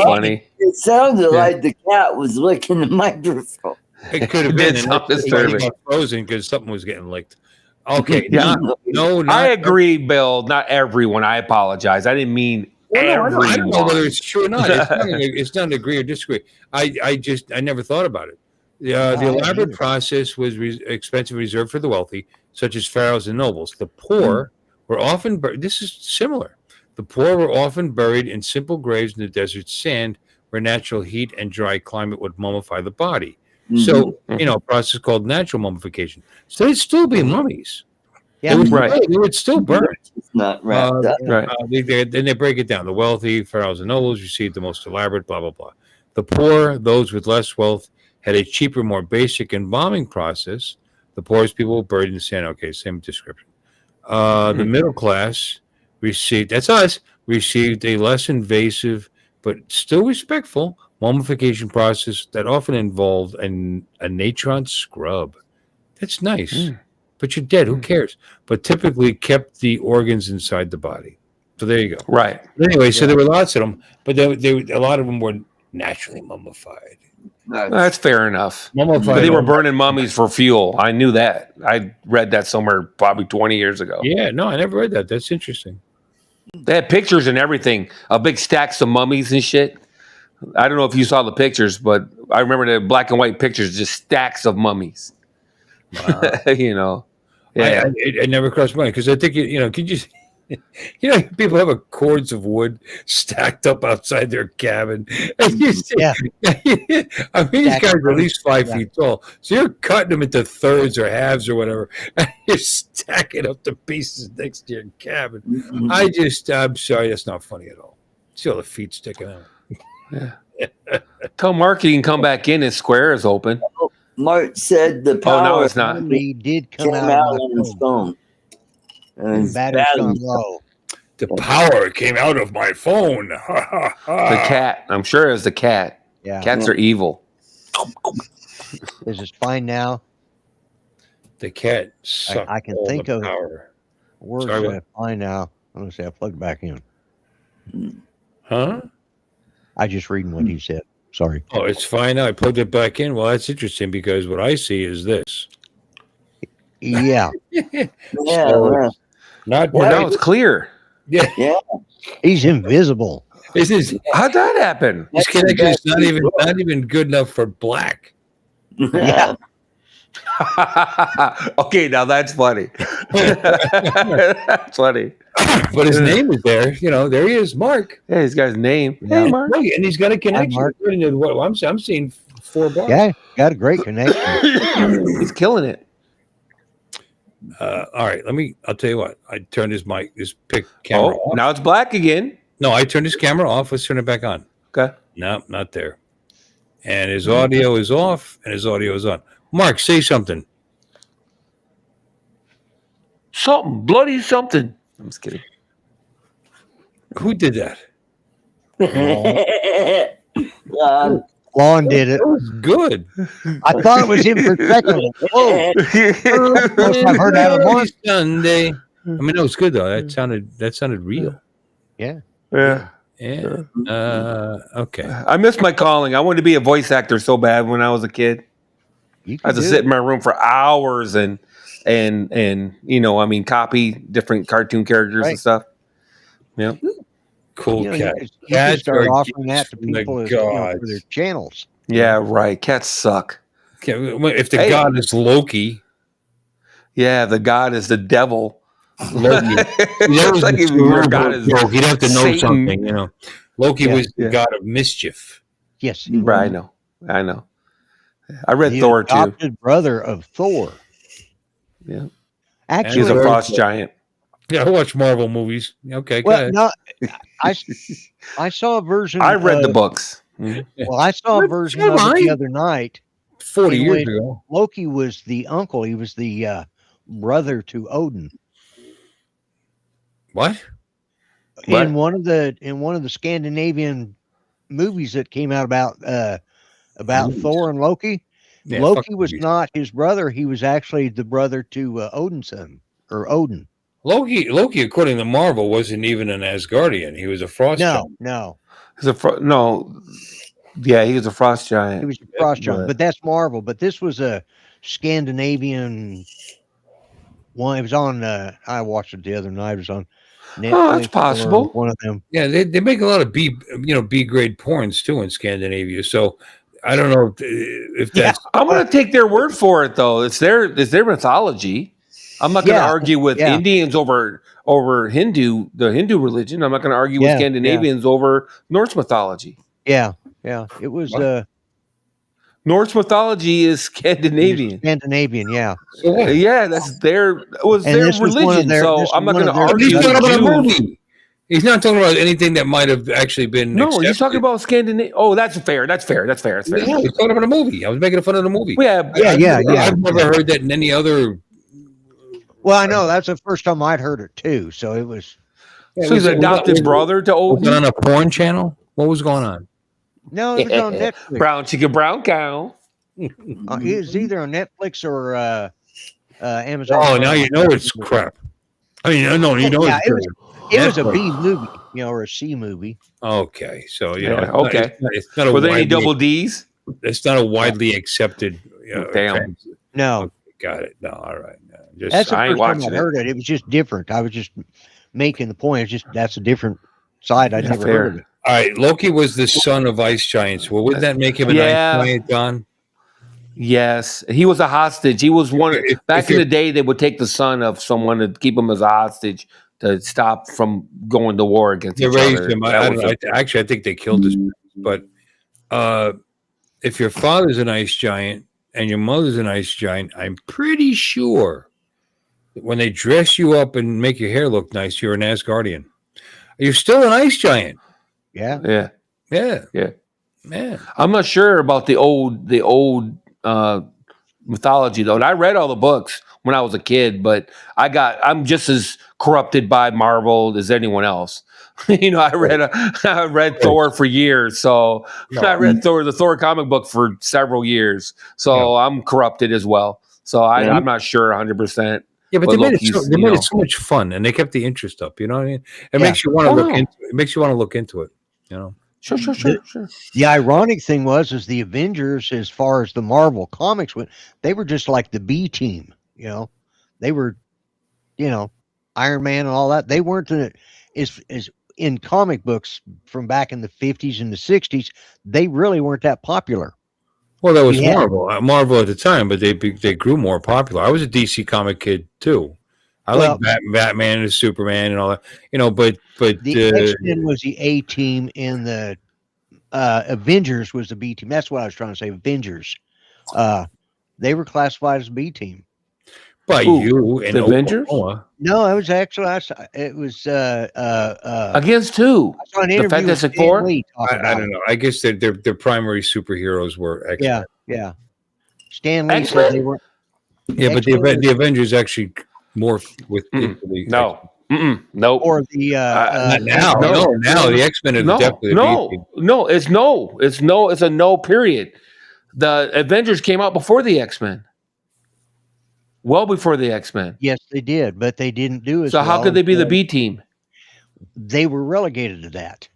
funny. It sounded like the cat was licking the microphone. It could have been. He got frozen because something was getting licked. Okay. Yeah. No, I agree, Bill. Not everyone. I apologize. I didn't mean everyone. I don't know whether it's true or not. It's not to agree or disagree. I never thought about it. The elaborate process was expensive, reserved for the wealthy, such as pharaohs and nobles. The poor were often this is similar. The poor were often buried in simple graves in the desert sand, where natural heat and dry climate would mummify the body. So, a process called natural mummification. So they'd still be mummies. Yeah, they would still burn. It's not wrapped up. Then they break it down. The wealthy, pharaohs and nobles, received the most elaborate, blah, blah, blah. The poor, those with less wealth, had a cheaper, more basic embalming process. The poorest people were buried in the sand. Okay, same description. The middle class received a less invasive but still respectful mummification process that often involved a natron scrub. That's nice, but you're dead. Who cares? But typically kept the organs inside the body. So there you go. Right. But anyway, so there were lots of them, but a lot of them were naturally mummified. That's fair enough. Mummified. But they were burning mummies for fuel. I knew that. I read that somewhere probably 20 years ago. Yeah, no, I never read that. That's interesting. They had pictures and everything, big stacks of mummies and shit. I don't know if you saw the pictures, but I remember the black and white pictures, just stacks of mummies. Wow. Yeah. It never crossed my mind because I think could you? People have cords of wood stacked up outside their cabin. And these guys are at least 5 feet tall. So you're cutting them into thirds or halves or whatever. And you're stacking up the pieces next to your cabin. I'm sorry, that's not funny at all. See all the feet sticking out. Yeah. Tell Mark he can come back in. His square is open. Mark said the power. Oh, no, it's not. He did come out on his phone. Battery's gone low. The power came out of my phone. The cat. I'm sure it was the cat. Yeah. Cats are evil. Is it fine now? The cat sucked I can all think the of power. Words that are fine now. I'm going to say I plugged back in. Huh? I just reading what he said. Sorry. Oh, it's fine now. I plugged it back in. Well, that's interesting because what I see is this. Yeah. So, now it's clear. Yeah. He's invisible. How'd that happen? This connection is not even good enough for black. Yeah. Okay, now that's funny. That's funny. But his name is there. There he is, Mark. Yeah, he's got his name. Hey, Mark. And he's got a connection. I'm seeing 4 bars. Yeah, got a great connection. He's killing it. All right, I'll tell you what. I turned his camera off. Now it's black again. No, I turned his camera off. Let's turn it back on. Okay. No, not there. And his audio is off and his audio is on. Mark, say something. Something bloody something. I'm just kidding. Who did that? Lon did it. That was good. I thought it was him for a second. Whoa! I've heard that a lot. Sunday. I mean, that was good though. That sounded real. Yeah. Yeah. Yeah. Okay. I missed my calling. I wanted to be a voice actor so bad when I was a kid. I had to sit in my room for hours and copy different cartoon characters and stuff. Yeah. Cool cat. You can start offering that to people as, for their channels. Yeah, right. Cats suck. If the god is Loki. Yeah, the god is the devil. Loki. Your god is Loki. You'd have to know something, Loki was the god of mischief. Yes. Right, I know. I read Thor too. Adopted brother of Thor. Yeah. Actually, he's a frost giant. Yeah, I watch Marvel movies. Okay, well, no, I saw a version. I read the books. Mm-hmm. Well, I saw a version of it the other night. 40 years ago. Loki was the uncle. He was the brother to Odin. What? In one of the Scandinavian movies that came out about Thor and Loki, Loki was not his brother. He was actually the brother to Odin's son, or Odin. Loki, according to Marvel, wasn't even an Asgardian. He was a frost giant. No. Yeah, he was a frost giant. He was a frost giant, but that's Marvel. But this was a Scandinavian one. It was on. I watched it the other night. It was on Netflix. Oh, that's possible. One of them. Yeah, they make a lot of B grade porns too in Scandinavia. So I don't know if that's. Yeah, I'm going to take their word for it, though. It's their mythology. I'm not going to argue with Indians over the Hindu religion. I'm not going to argue with Scandinavians over Norse mythology. Yeah. It was Norse mythology is Scandinavian. Yeah. Yeah, that's their religion. So I'm not going to argue. He's talking about a movie. He's not talking about anything that might have actually been. No, he's talking about Scandinavia. Oh, that's fair. That's fair. Yeah, he's talking about a movie. I was making fun of the movie. Yeah. I've never heard that in any other. Well, I know that's the first time I'd heard it too. So it was. So he's an adopted brother to Odin. Was it on a porn channel? What was going on? No, it was on Netflix. Brown chicken, brown cow. It was either on Netflix or Amazon. Oh, now you know it's crap. I mean, no, you know it was a B movie, or a C movie. Okay, so okay. It's not were there any double D's? It's not a widely accepted. Damn. No. Okay, got it. No, all right. No, that's the first time I heard it. It was just different. I was just making the point. It's just that's a different side. I'd never heard of it. All right, Loki was the son of ice giants. Well, wouldn't that make him an ice giant, Don? Yes, he was a hostage. He was one. Back in the day, they would take the son of someone to keep him as a hostage to stop from going to war against each other. Him. I think they killed this. But if your father's an ice giant and your mother's an ice giant, I'm pretty sure that when they dress you up and make your hair look nice, you're an Asgardian. You're still an ice giant. Yeah. Man. I'm not sure about the old mythology though. And I read all the books when I was a kid, but I'm just as corrupted by Marvel as anyone else. I read Thor for years, so I read the Thor comic book for several years, so I'm corrupted as well. So I'm not sure 100%. Yeah, but they made it so much fun, and they kept the interest up. You know what I mean? It makes you want to look into it. It makes you want to look into it. Sure. The ironic thing is the Avengers, as far as the Marvel comics went, they were just like the B team. They were, Iron Man and all that. They weren't as in comic books from back in the 50s and the 60s. They really weren't that popular. Well, that was Marvel at the time, but they grew more popular. I was a DC comic kid too. I like Batman and Superman and all that, but the X-Men was the A team and the Avengers was the B team. That's what I was trying to say. Avengers, they were classified as B team. By you and the Avengers? No, it was actually against who? The Fantastic Four? I don't know. I guess their primary superheroes were X-Men. Yeah. Stan Lee said they were. Yeah, but the Avengers actually morphed with into the No. Nope. Or the not now. Now the X-Men are definitely the B team. It's a no. Period. The Avengers came out before the X-Men. Well before the X-Men. Yes, they did, but they didn't do as So well. how could they be the B team? They were relegated to that.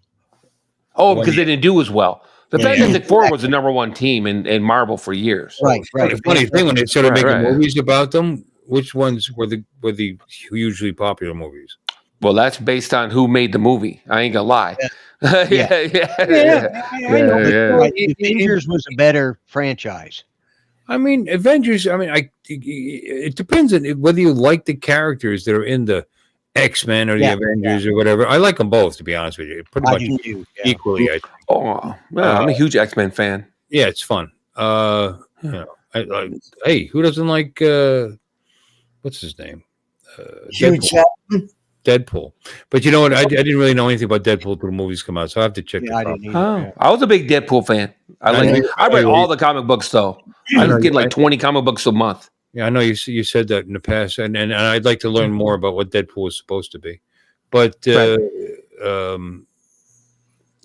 Oh, because they didn't do as well. The Fantastic Four was the number one team in Marvel for years. Right. The funny thing, when they started making movies about them, which ones were the hugely popular movies? Well, that's based on who made the movie. I ain't gonna lie. I know. Avengers was a better franchise. I mean, Avengers. I mean, it depends on whether you like the characters that are in the X-Men or the Avengers or whatever. I like them both, to be honest with you. Pretty much equally. I'm a huge X-Men fan. Yeah, it's fun. Hey, who doesn't like what's his name? Deadpool. But you know what? I didn't really know anything about Deadpool until the movies come out, so I have to check it out. I was a big Deadpool fan. I read all the comic books though. I was getting like 20 comic books a month. Yeah, I know you said that in the past, and I'd like to learn more about what Deadpool was supposed to be. But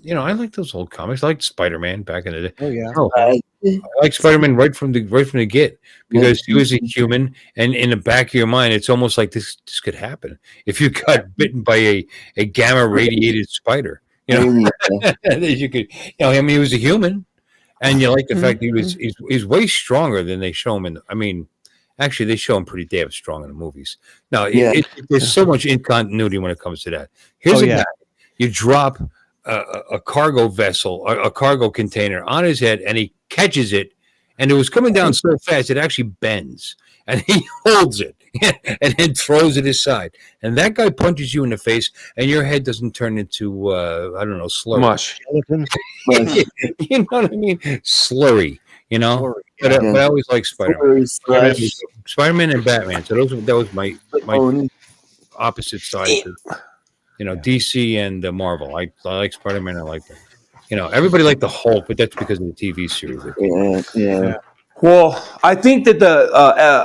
you know, I like those old comics. I liked Spider-Man back in the day. Oh yeah, I like Spider-Man right from the get, because he was a human, and in the back of your mind, it's almost like this could happen if you got bitten by a gamma radiated spider. You know, you could. You know, I mean, he was a human, and you like the fact that he's way stronger than they show him in. I mean, actually, they show him pretty damn strong in the movies. Now, there's so much incontinuity when it comes to that. Here's a guy. You drop a cargo vessel, a cargo container on his head, and he catches it, and it was coming down so fast it actually bends, and he holds it and then throws it aside, and that guy punches you in the face, and your head doesn't turn into I don't know, slurry. Mush. You know what I mean? Slurry. You know, but I always like Spider-Man. Spider-Man and Batman. So that was my opposite sides. You know, DC and Marvel. I like Spider-Man. I like that. You know, everybody liked the Hulk, but that's because of the TV series. Yeah. Well, I think that the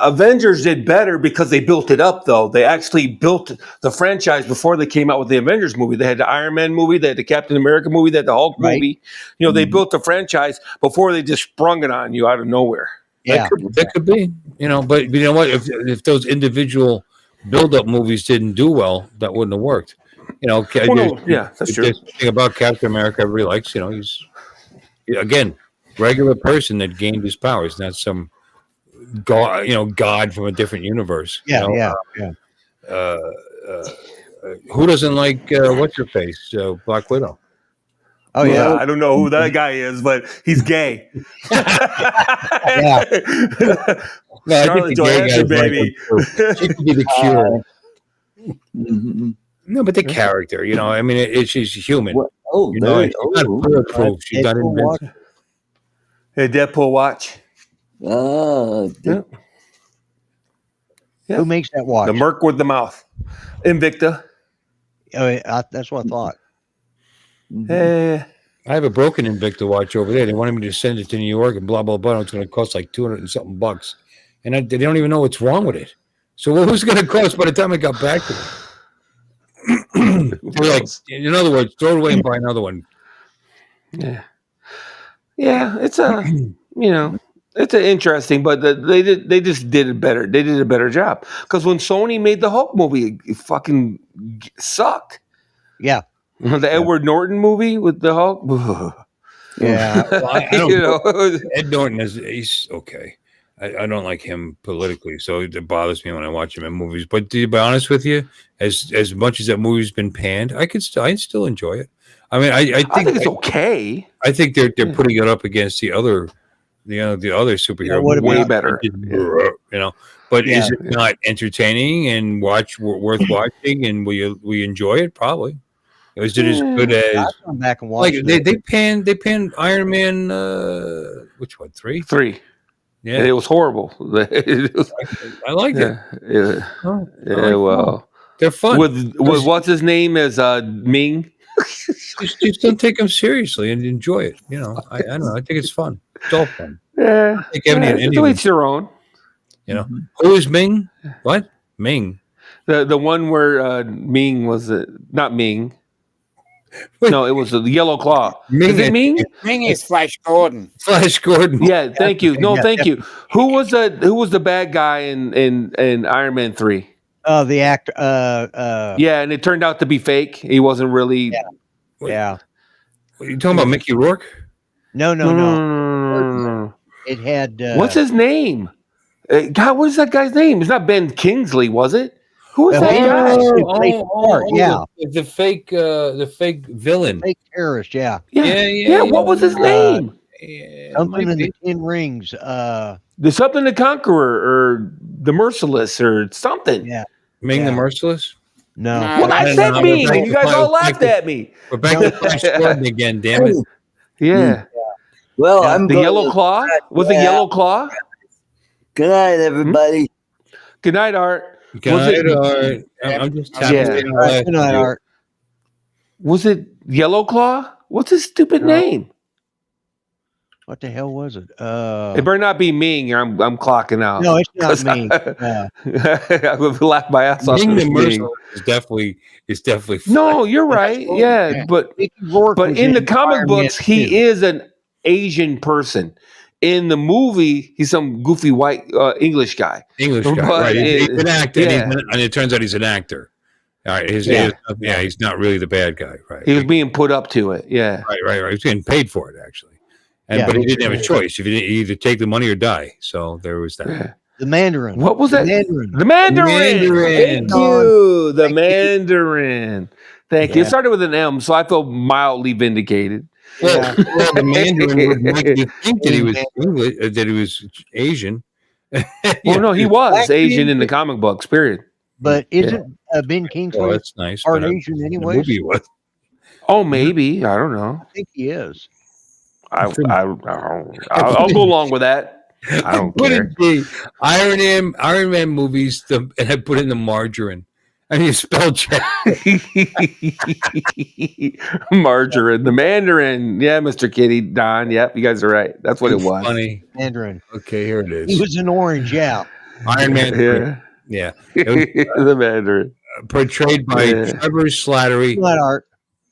Avengers did better because they built it up, though. They actually built the franchise before they came out with the Avengers movie. They had the Iron Man movie, they had the Captain America movie, they had the Hulk movie. You know, they built the franchise before they just sprung it on you out of nowhere. Yeah, that could be. You know, but you know what? If those individual build-up movies didn't do well, that wouldn't have worked. You know, that's true. The thing about Captain America, everybody likes. You know, he's again regular person that gained his powers, not some god. You know, god from a different universe. Yeah. Who doesn't like what's her face, Black Widow? Oh yeah, I don't know who that guy is, but he's gay. Yeah. No, Scarlett Johansson, baby. She could be the cure. No, but the character, you know, I mean, she's human. You know, she's not bulletproof. She's not invincible. Hey, Deadpool watch. Who makes that watch? The Merc with the mouth. Invicta. Oh, that's what I thought. I have a broken Invicta watch over there. They wanted me to send it to New York and blah, blah, blah. It's going to cost like 200 and something bucks. And they don't even know what's wrong with it. So what was it going to cost by the time I got back to it? Like, in other words, throw it away and buy another one. Yeah, it's it's interesting, but they just did it better. They did a better job because when Sony made the Hulk movie, it fucking sucked. Yeah, the Edward Norton movie with the Hulk. Yeah, well, I don't Ed Norton he's okay. I don't like him politically, so it bothers me when I watch him in movies. But to be honest with you, as much as that movie's been panned, I still enjoy it. I mean, I think it's okay. I think they're putting it up against the other superhero movies. Way better. You know, but is it not entertaining and worth watching? And will you enjoy it? Probably. Is it as good as? I'll come back and watch. Like they panned Iron Man. Which one? 3. 3. Yeah, and it was horrible. I liked it. Well, they're fun. With what's his name as Ming. just don't take them seriously and enjoy it. You know, I don't know. I think it's fun. It's all fun. Yeah, I think to each their own. You know, who is Ming? What? Ming. The one where Ming was not Ming. No, it was the Yellow Claw. Is it Ming? Ming is Flash Gordon. Flash Gordon. Yeah, thank you. No, thank you. Who was the bad guy in Iron Man 3? Oh, the actor. Yeah, and it turned out to be fake. He wasn't really. Yeah. What, you talking about Mickey Rourke? No. It had. What's his name? God, what is that guy's name? It's not Ben Kingsley, was it? Who is that guy? The fake villain. Fake terrorist, yeah. Yeah. What was his name? Something in the 10 Rings. The something the Conqueror or the Merciless or something. Yeah. Ming the Merciless? No. Well, I said Ming, and you guys all laughed at me. We're back to Flash Gordon again, damn it. Yeah. Well, I'm the going Yellow to- Claw? Was it Yellow Claw? Good night, everybody. Good night, Art. Good night, Art. I'm just tapping Good night, Art. Was it Yellow Claw? What's his stupid name? What the hell was it? It better not be Ming, or I'm clocking out. No, it's not Ming. I would laugh my ass off. Ming the Ming. Merciless is definitely No, you're right. Yeah, but in the comic books, he is an Asian person. In the movie, he's some goofy white English guy. English guy, But right? He's an actor, yeah. and it turns out he's an actor. All right, he's not really the bad guy, right? He was being put up to it. Yeah, right. He's getting paid for it, actually, but he didn't have a choice. If you either take the money or die, so there was that. Yeah. The Mandarin. What was that? The Mandarin. Thank you. The Mandarin. Thank you. It started with an M, so I feel mildly vindicated. Well, the Mandarin would make you think that he was English, that he was Asian. Well, no, he was Asian in the comic books. Period. But isn't Ben Kingsley Well, that's nice. part but, Asian anyway? The movie was. Oh, maybe. I don't know. I think he is. I'll go along with that. I don't care. Iron Man movies, and I put in the margarine. I mean, spell check. Margarine, the Mandarin. Yeah, Mr. Kitty, Don. Yep, you guys are right. That's what it was. Funny. Mandarin. Okay, here it is. He was an orange, yeah. Iron Man. Yeah. It was, the Mandarin. Portrayed by Trevor Slattery. Art.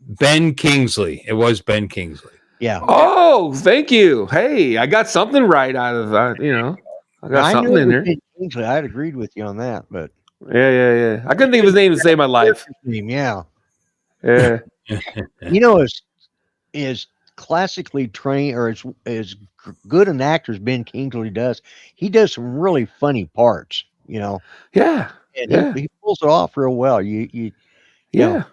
Ben Kingsley. It was Ben Kingsley. Yeah. Oh, thank you. Hey, I got something right out of that. I got something in there. Ben Kingsley. I had agreed with you on that, but yeah. I couldn't think of his name to save my life. Yeah. Yeah. Is classically trained or as good an actor as Ben Kingsley does, he does some really funny parts, Yeah. And he pulls it off real well. You know.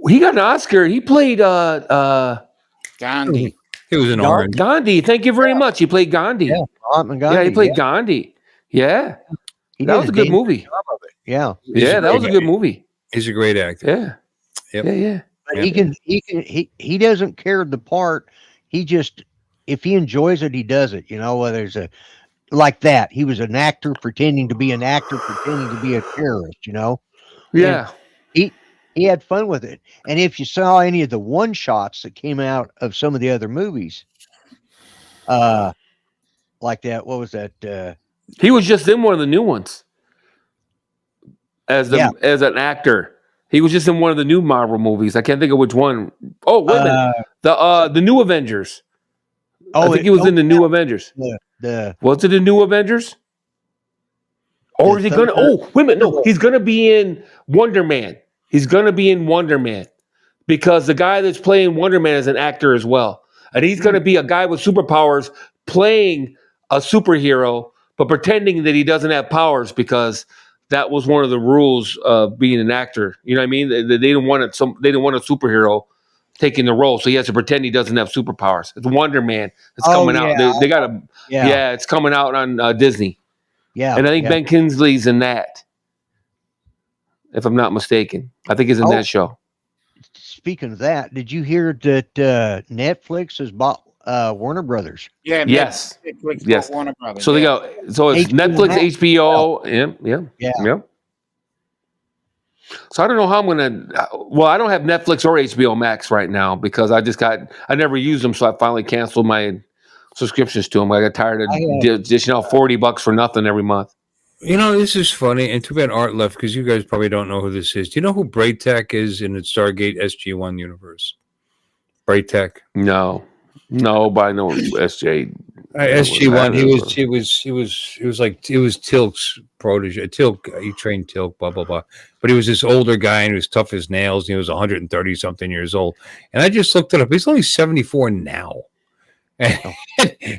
He got an Oscar. He played Gandhi. He was an orange. Gandhi. Thank you very much. He played Gandhi. Yeah, He played Gandhi. Yeah. That was a good movie. Yeah. That was a good movie. He's a great actor. Yeah. Yeah. But he doesn't care the part. He just, if he enjoys it, he does it. Whether it's like that. He was an actor pretending to be an actor, pretending to be a terrorist, Yeah. And he had fun with it. And if you saw any of the one shots that came out of some of the other movies, like that, what was that? He was just in one of the new ones as an actor. He was just in one of the new Marvel movies. I can't think of which one. Oh, wait a minute. The new Avengers. I think he was in the new Avengers. Was it the new Avengers? Or is he gonna? Oh, wait a minute. No, he's gonna be in Wonder Man. He's gonna be in Wonder Man because the guy that's playing Wonder Man is an actor as well, and he's gonna be a guy with superpowers playing a superhero, but pretending that he doesn't have powers because that was one of the rules of being an actor. You know what I mean? They didn't want it. They didn't want a superhero taking the role, so he has to pretend he doesn't have superpowers. It's Wonder Man. It's coming out. They got a it's coming out on Disney. Yeah, and I think Ben Kingsley's in that, if I'm not mistaken. I think he's in that show. Speaking of that, did you hear that Netflix has bought Warner Brothers? Yeah. Yes. Netflix bought Warner Brothers. So they go. So it's Netflix, HBO. Yeah. So I don't know how I'm gonna. Well, I don't have Netflix or HBO Max right now because I never used them, so I finally canceled my subscriptions to them. I got tired of dishing out $40 for nothing every month. You know, this is funny, and too bad Art left because you guys probably don't know who this is. Do you know who Braytac is in the Stargate SG-1 universe? Braytac? No, but I know SJ. SG-1. He was Tilk's protege. Tilk, he trained Tilk, blah blah blah. But he was this older guy, and he was tough as nails. And he was 130 something years old. And I just looked it up. He's only 74 now. And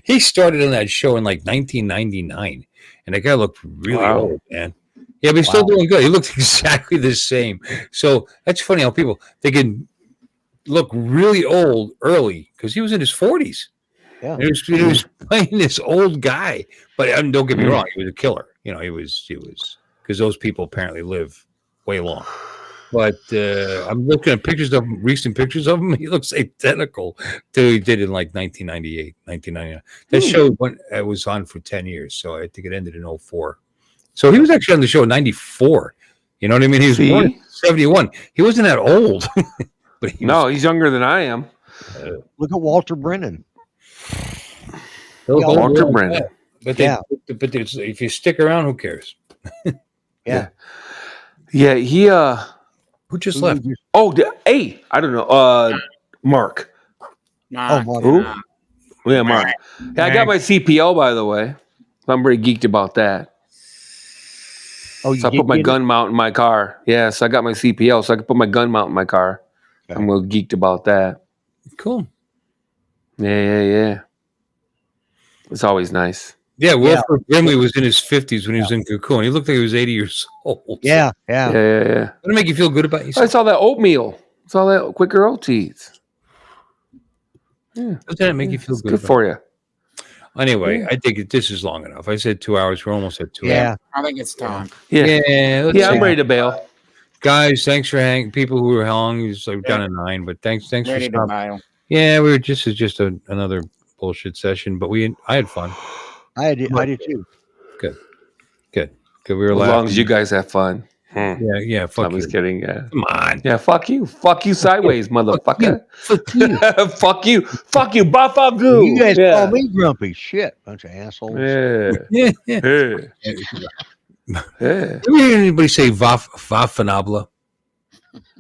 he started on that show in like 1999, and the guy looked really old, man. Yeah, but he's still doing good. He looked exactly the same. So that's funny how people they can look really old early because he was in his 40s. Yeah, he was playing this old guy. But don't get me wrong, he was a killer. You know, he was because those people apparently live way long. But I'm looking at recent pictures of him. He looks identical to he did in like 1998, 1999. That show was on for 10 years, so I think it ended in 2004. So he was actually on the show in 94. You know what I mean? He was born in 71. He wasn't that old. But he's younger than I am. Look at Walter Brennan. Walter Brennan. But if you stick around, who cares? Yeah. He who just left? Oh, hey, I don't know. Mark. Mark. Who? Yeah, Mark. Yeah, I got my CPO, by the way. I'm very geeked about that. Oh, so I put my gun mount in my car. Yeah, so I got my CPO, so I can put my gun mount in my car. Okay. I'm real geeked about that. Cool. Yeah. It's always nice. Yeah, Wilford Brimley was in his 50s when he was in Cocoon. He looked like he was 80 years old. Yeah. Doesn't it make you feel good about yourself? It's all that oatmeal. It's all that Quaker Oats. Yeah. Doesn't that make you feel good? Good for you. Anyway, I think this is long enough. I said 2 hours. We're almost at 2 hours. I think it's time. Yeah, I'm ready to bail. Guys, thanks for hanging. People who were long, we're down to 9, but thanks ready for stopping. Yeah, we were just another bullshit session, but I had fun. I did too. Good. We were as laughing. long as you guys have fun. Yeah. Fuck I was kidding. Yeah. Come on. Yeah. Fuck you sideways, motherfucker. Fuck you. Buffagoo. You guys call me grumpy. Shit, bunch of assholes. Yeah. Ever hear anybody say Vafanabla?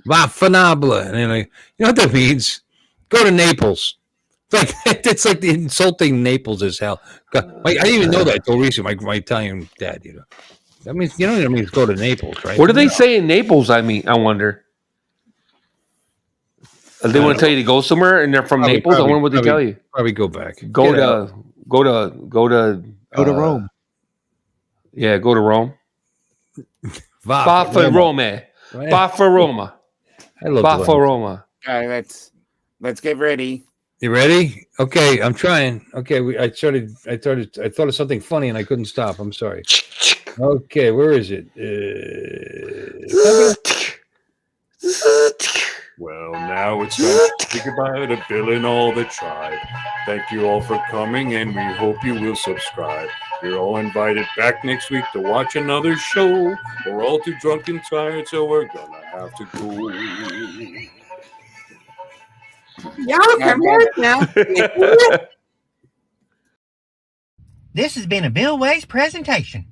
Vafanabla. And they're like, you know what that means? Go to Naples. It's like the insulting Naples as hell. God, I didn't even know that until recently. My Italian dad, that means it means go to Naples, right? What do they say in Naples? I wonder. They want to tell you to go somewhere, and they're from Naples. I wonder what they tell you. Probably go back. Go to Rome. Yeah, go to Rome. Roma. Roma. Okay, let's get ready. You ready? Okay, I'm trying. Okay, I thought of something funny and I couldn't stop. I'm sorry. Okay, where is it? Well, now it's time to say goodbye to Bill and all the tribe. Thank you all for coming, and we hope you will subscribe. You're all invited back next week to watch another show. We're all too drunk and tired, so we're gonna have to go. Y'all can work now. This has been a Bill Ways presentation.